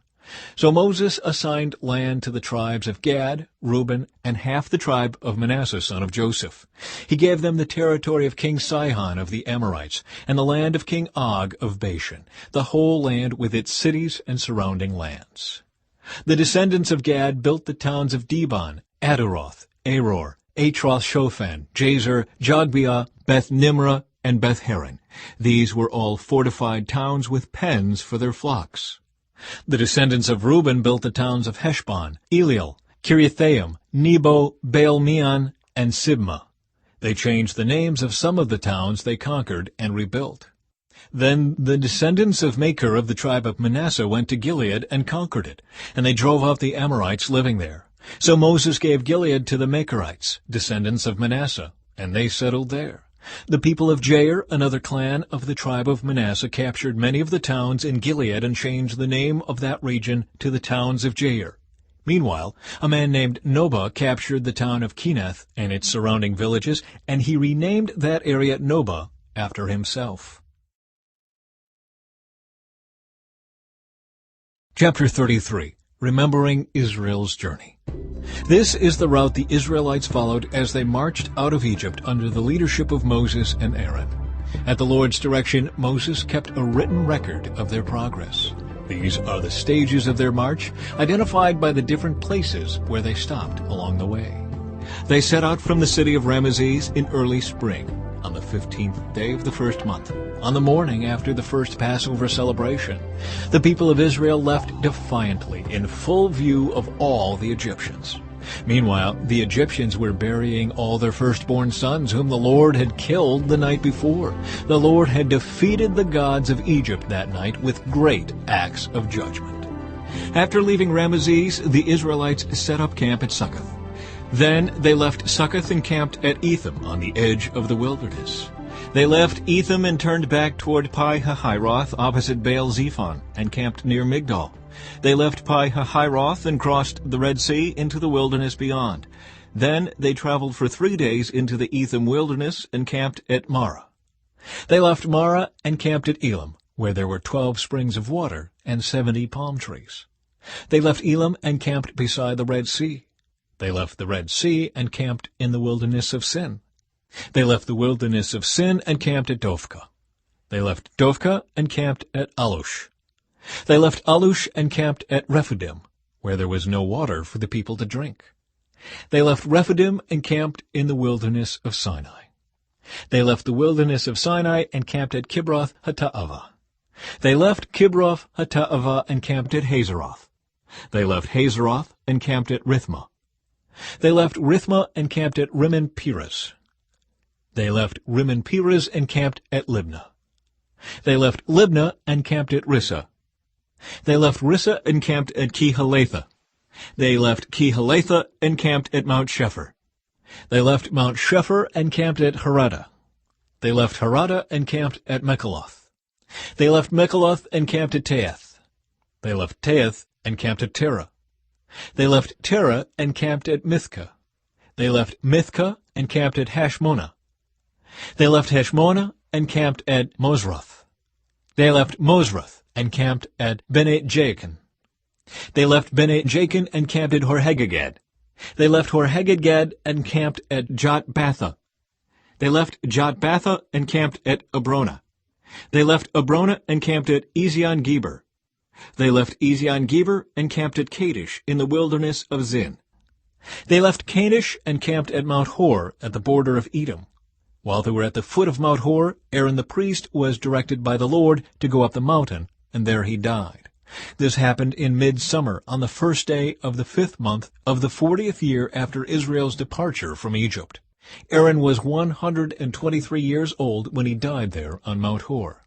A: So Moses assigned land to the tribes of Gad, Reuben, and half the tribe of Manasseh, son of Joseph. He gave them the territory of King Sihon of the Amorites, and the land of King Og of Bashan, the whole land with its cities and surrounding lands. The descendants of Gad built the towns of Dibon, Adaroth, Aror, Atroth-Shophan, Jazer, Jogbeah, Beth-Nimrah, and Beth-Haran. These were all fortified towns with pens for their flocks. The descendants of Reuben built the towns of Heshbon, Eliel, Kiriathaim, Nebo, Baal-Meon, and Sibmah. They changed the names of some of the towns they conquered and rebuilt. Then the descendants of Machir of the tribe of Manasseh went to Gilead and conquered it, and they drove out the Amorites living there. So Moses gave Gilead to the Machirites, descendants of Manasseh, and they settled there. The people of Jair, another clan of the tribe of Manasseh, captured many of the towns in Gilead and changed the name of that region to the towns of Jair. Meanwhile, a man named Nobah captured the town of Kenath and its surrounding villages, and he renamed that area Nobah after himself. Chapter 33. Remembering Israel's Journey. This is the route the Israelites followed as they marched out of Egypt under the leadership of Moses and Aaron. At the Lord's direction, Moses kept a written record of their progress. These are the stages of their march, identified by the different places where they stopped along the way. They set out from the city of Ramesses in early spring, on the 15th day of the first month, on the morning after the first Passover celebration. The people of Israel left defiantly in full view of all the Egyptians. Meanwhile, the Egyptians were burying all their firstborn sons whom the Lord had killed the night before. The Lord had defeated the gods of Egypt that night with great acts of judgment. After leaving Ramesses, the Israelites set up camp at Succoth. Then they left Succoth and camped at Etham on the edge of the wilderness. They left Etham and turned back toward Pi-hahiroth opposite Baal-Zephon and camped near Migdol. They left Pi-hahiroth and crossed the Red Sea into the wilderness beyond. Then they traveled for 3 days into the Etham wilderness and camped at Marah. They left Marah and camped at Elim, where there were 12 springs of water and 70 palm trees. They left Elim and camped beside the Red Sea. They left the Red Sea and camped in the wilderness of Sin. They left the wilderness of Sin and camped at Dophkah. They left Dophkah and camped at Alush. They left Alush and camped at Rephidim, where there was no water for the people to drink. They left Rephidim and camped in the wilderness of Sinai. They left the wilderness of Sinai and camped at Kibroth Hattaavah. They left Kibroth Hattaavah and camped at Hazeroth. They left Hazeroth and camped at Rithmah. They left Rithmah and camped at Rimmon-Perez. They left Rimmon-Perez and camped at Libnah. They left Libnah and camped at Rissah. They left Rissah and camped at Kehalatha. They left Kehalatha and camped at Mount Shepher. They left Mount Shepher and camped at Harada. They left Harada and camped at Mekaloth. They left Mekaloth and camped at Taath. They left Tahath and camped at Terah. They left Terah and camped at Mithcah. They left Mithcah and camped at Hashmonah. They left Hashmonah and camped at Mosrath. They left Mosrath and camped at Bene Jaakan. They left Bene Jaakan and camped at Horhagidgad. They left Horhagidgad and camped at Jotbatha. They left Jotbatha and camped at Abrona. They left Abrona and camped at Ezion-Geber. They left Ezion-Geber and camped at Kadesh in the wilderness of Zin. They left Kadesh and camped at Mount Hor at the border of Edom. While they were at the foot of Mount Hor, Aaron the priest was directed by the Lord to go up the mountain, and there he died. This happened in midsummer on the first day of the 5th month of the 40th year after Israel's departure from Egypt. Aaron was 123 years old when he died there on Mount Hor.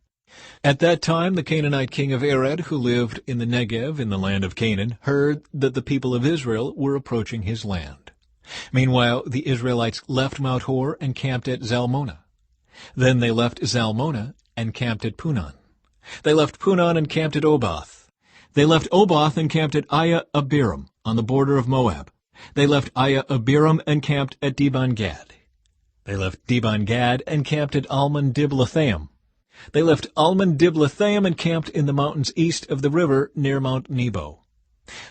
A: At that time the Canaanite king of Arad, who lived in the Negev in the land of Canaan, heard that the people of Israel were approaching his land. Meanwhile the Israelites left Mount Hor and camped at Zalmonah. Then they left Zalmonah and camped at Punon. They left Punon and camped at Oboth. They left Oboth and camped at Aya-Abiram on the border of Moab. They left Aya-Abiram and camped at Dibon-Gad. They left Dibon-Gad and camped at Almon-Diblathaim. They left Almon-Diblathaim and camped in the mountains east of the river near Mount Nebo.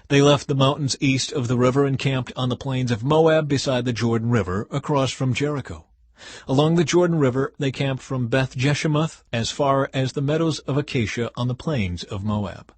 A: They left the mountains east of the river and camped on the plains of Moab beside the Jordan River across from Jericho. Along the Jordan River they camped from Beth-Jeshemoth as far as the meadows of Acacia on the plains of Moab.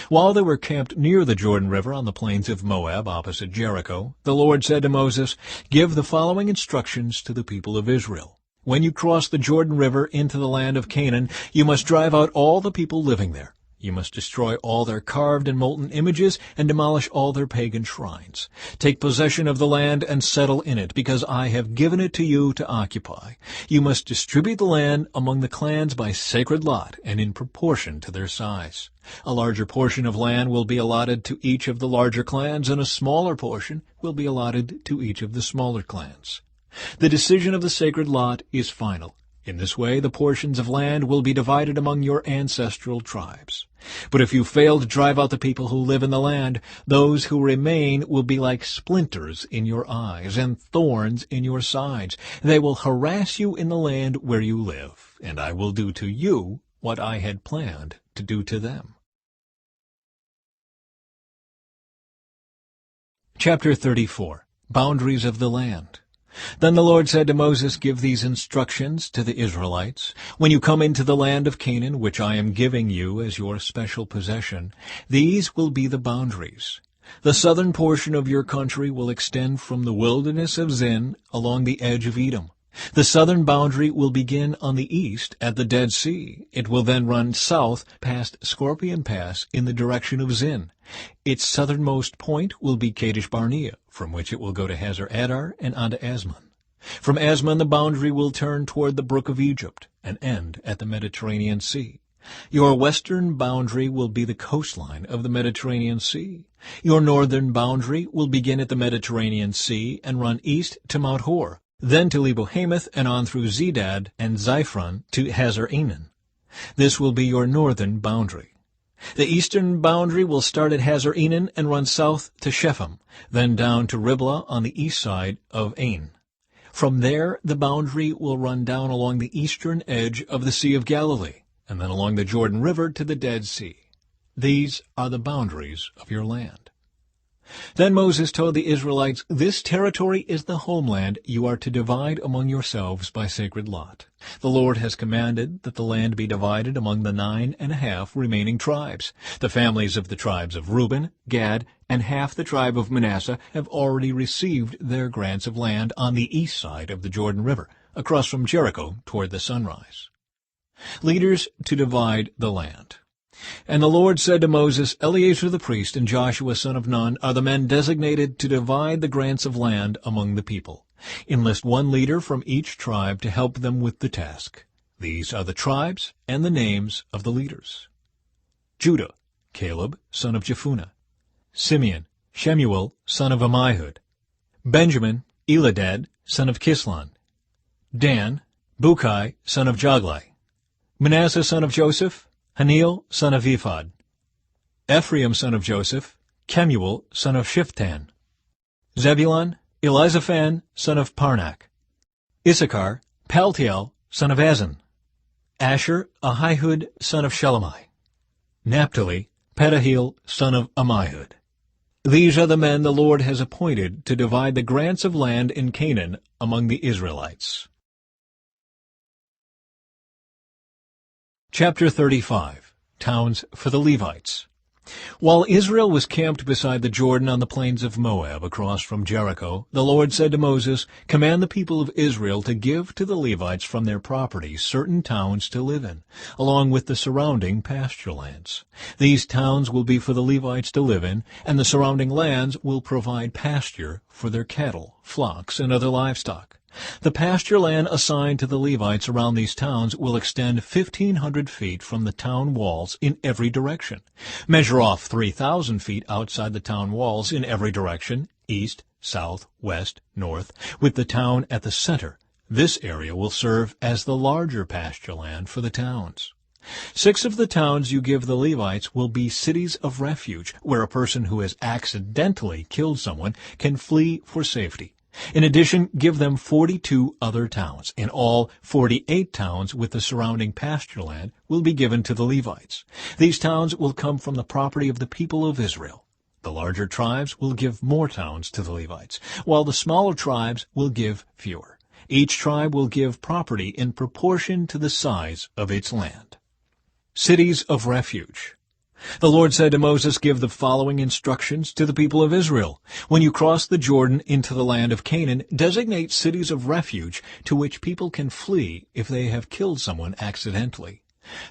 A: While they were camped near the Jordan River on the plains of Moab opposite Jericho, the Lord said to Moses, "Give the following instructions to the people of Israel. When you cross the Jordan River into the land of Canaan, you must drive out all the people living there. You must destroy all their carved and molten images and demolish all their pagan shrines. Take possession of the land and settle in it, because I have given it to you to occupy. You must distribute the land among the clans by sacred lot and in proportion to their size. A larger portion of land will be allotted to each of the larger clans, and a smaller portion will be allotted to each of the smaller clans. The decision of the sacred lot is final. In this way, the portions of land will be divided among your ancestral tribes. But if you fail to drive out the people who live in the land, those who remain will be like splinters in your eyes and thorns in your sides. They will harass you in the land where you live, and I will do to you what I had planned to do to them." Chapter 34. Boundaries of the Land. Then the Lord said to Moses, "Give these instructions to the Israelites. When you come into the land of Canaan, which I am giving you as your special possession, these will be the boundaries. The southern portion of your country will extend from the wilderness of Zin along the edge of Edom. The southern boundary will begin on the east at the Dead Sea. It will then run south past Scorpion Pass in the direction of Zin. Its southernmost point will be Kadesh Barnea, from which it will go to Hazar Adar and on to Asmon. From Asmon the boundary will turn toward the brook of Egypt and end at the Mediterranean Sea. Your western boundary will be the coastline of the Mediterranean Sea. Your northern boundary will begin at the Mediterranean Sea and run east to Mount Hor, then to Lebo-Hamath and on through Zedad and Ziphron to Hazar-Enan. This will be your northern boundary. The eastern boundary will start at Hazar-Enan and run south to Shephem, then down to Riblah on the east side of Ain. From there, the boundary will run down along the eastern edge of the Sea of Galilee, and then along the Jordan River to the Dead Sea. These are the boundaries of your land. Then Moses told the Israelites, "This territory is the homeland you are to divide among yourselves by sacred lot. The Lord has commanded that the land be divided among the 9.5 remaining tribes. The families of the tribes of Reuben, Gad, and half the tribe of Manasseh have already received their grants of land on the east side of the Jordan River, across from Jericho toward the sunrise." Leaders to divide the land. And the Lord said to Moses, "Eleazar the priest and Joshua son of Nun are the men designated to divide the grants of land among the people. Enlist one leader from each tribe to help them with the task. These are the tribes and the names of the leaders: Judah, Caleb, son of Jephunneh. Simeon, Shemuel, son of Ammihud. Benjamin, Eladad, son of Kislon. Dan, Bukai, son of Joglai. Manasseh, son of Joseph. Haneel, son of Ephod. Ephraim son of Joseph, Kemuel son of Shiftan. Zebulun, Elizaphan son of Parnak. Issachar, Paltiel son of Azan. Asher, Ahihud son of Shelemai. Naphtali, Pedahil son of Ammihud. These are the men the Lord has appointed to divide the grants of land in Canaan among the Israelites. Chapter 35. Towns for the Levites. While Israel was camped beside the Jordan on the plains of Moab across from Jericho, the Lord said to Moses, "Command the people of Israel to give to the Levites from their property certain towns to live in, along with the surrounding pasture lands. These towns will be for the Levites to live in, and the surrounding lands will provide pasture for their cattle, flocks, and other livestock. The pasture land assigned to the Levites around these towns will extend 1,500 feet from the town walls in every direction. Measure off 3,000 feet outside the town walls in every direction, east, south, west, north, with the town at the center. This area will serve as the larger pasture land for the towns. 6 of the towns you give the Levites will be cities of refuge, where a person who has accidentally killed someone can flee for safety. In addition, give them 42 other towns. In all, 48 towns with the surrounding pasture land will be given to the Levites. These towns will come from the property of the people of Israel. The larger tribes will give more towns to the Levites, while the smaller tribes will give fewer. Each tribe will give property in proportion to the size of its land. Cities of refuge. The Lord said to Moses, "Give the following instructions to the people of Israel. When you cross the Jordan into the land of Canaan, designate cities of refuge to which people can flee if they have killed someone accidentally.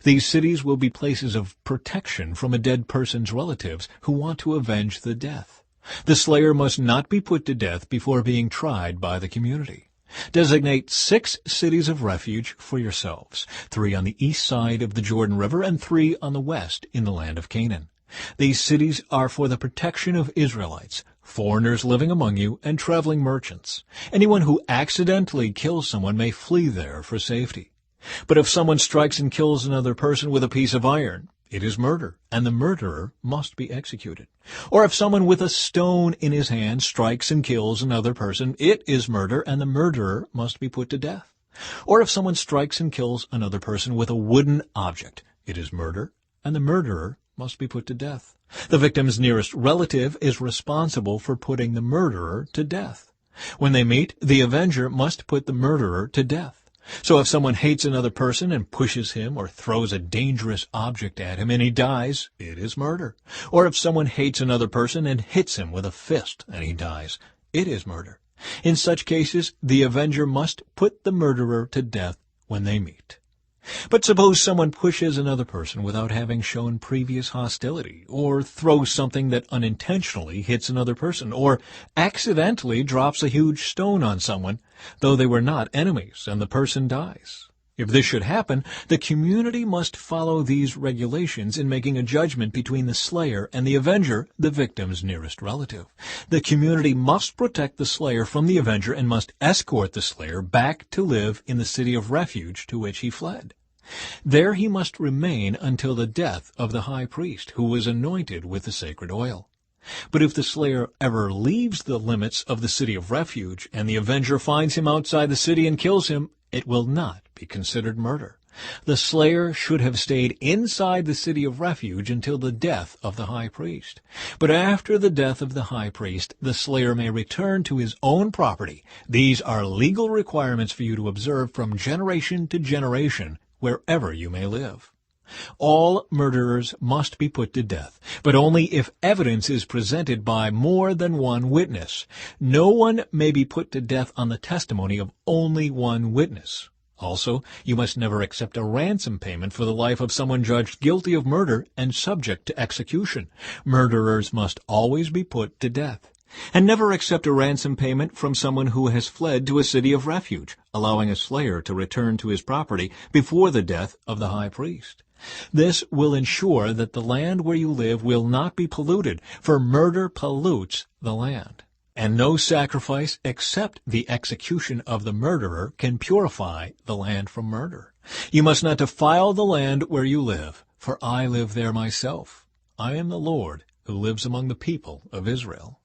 A: These cities will be places of protection from a dead person's relatives who want to avenge the death. The slayer must not be put to death before being tried by the community. Designate 6 cities of refuge for yourselves, 3 on the east side of the Jordan River and 3 on the west in the land of Canaan. These cities are for the protection of Israelites, foreigners living among you, and traveling merchants. Anyone who accidentally kills someone may flee there for safety. But if someone strikes and kills another person with a piece of iron, it is murder, and the murderer must be executed. Or if someone with a stone in his hand strikes and kills another person, it is murder, and the murderer must be put to death. Or if someone strikes and kills another person with a wooden object, it is murder, and the murderer must be put to death. The victim's nearest relative is responsible for putting the murderer to death. When they meet, the avenger must put the murderer to death. So if someone hates another person and pushes him or throws a dangerous object at him and he dies, it is murder. Or if someone hates another person and hits him with a fist and he dies, it is murder. In such cases, the avenger must put the murderer to death when they meet. But suppose someone pushes another person without having shown previous hostility, or throws something that unintentionally hits another person, or accidentally drops a huge stone on someone, though they were not enemies, and the person dies. If this should happen, the community must follow these regulations in making a judgment between the slayer and the avenger, the victim's nearest relative. The community must protect the slayer from the avenger and must escort the slayer back to live in the city of refuge to which he fled. There he must remain until the death of the high priest, who was anointed with the sacred oil. But if the slayer ever leaves the limits of the city of refuge, and the avenger finds him outside the city and kills him, it will not be considered murder. The slayer should have stayed inside the city of refuge until the death of the high priest. But after the death of the high priest, the slayer may return to his own property. These are legal requirements for you to observe from generation to generation, wherever you may live. All murderers must be put to death, but only if evidence is presented by more than one witness. No one may be put to death on the testimony of only one witness. Also, you must never accept a ransom payment for the life of someone judged guilty of murder and subject to execution. Murderers must always be put to death. And never accept a ransom payment from someone who has fled to a city of refuge, allowing a slayer to return to his property before the death of the high priest. This will ensure that the land where you live will not be polluted, for murder pollutes the land. And no sacrifice except the execution of the murderer can purify the land from murder. You must not defile the land where you live, for I live there myself. I am the Lord who lives among the people of Israel.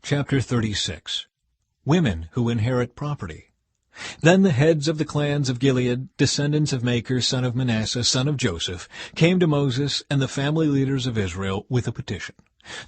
A: Chapter 36. Women who inherit property. Then the heads of the clans of Gilead, descendants of Machir, son of Manasseh, son of Joseph, came to Moses and the family leaders of Israel with a petition.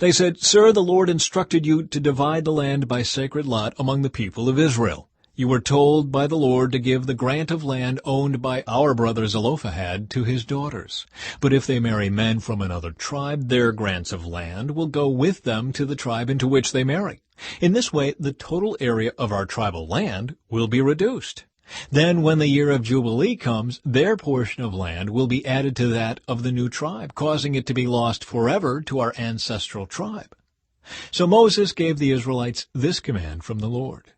A: They said, "Sir, the Lord instructed you to divide the land by sacred lot among the people of Israel. You were told by the Lord to give the grant of land owned by our brother Zelophehad to his daughters. But if they marry men from another tribe, their grants of land will go with them to the tribe into which they marry. In this way, the total area of our tribal land will be reduced. Then when the year of Jubilee comes, their portion of land will be added to that of the new tribe, causing it to be lost forever to our ancestral tribe." So Moses gave the Israelites this command from the Lord.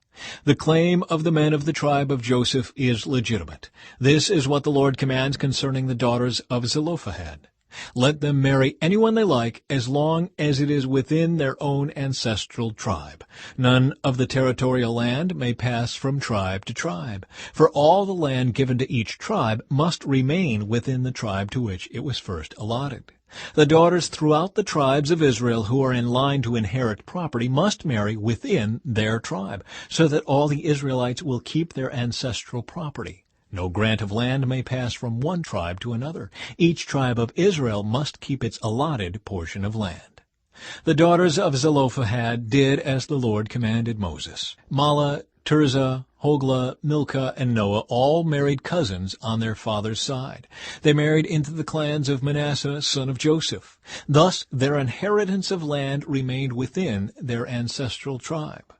A: "The claim of the men of the tribe of Joseph is legitimate. This is what the Lord commands concerning the daughters of Zelophehad. Let them marry anyone they like as long as it is within their own ancestral tribe. None of the territorial land may pass from tribe to tribe, for all the land given to each tribe must remain within the tribe to which it was first allotted. The daughters throughout the tribes of Israel who are in line to inherit property must marry within their tribe, so that all the Israelites will keep their ancestral property. No grant of land may pass from one tribe to another. Each tribe of Israel must keep its allotted portion of land." The daughters of Zelophehad did as the Lord commanded Moses. Mahlah, Tirzah, Hoglah, Milcah, and Noah all married cousins on their father's side. They married into the clans of Manasseh, son of Joseph. Thus their inheritance of land remained within their ancestral tribe.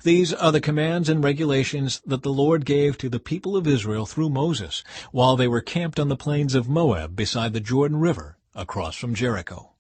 A: These are the commands and regulations that the Lord gave to the people of Israel through Moses while they were camped on the plains of Moab beside the Jordan River across from Jericho.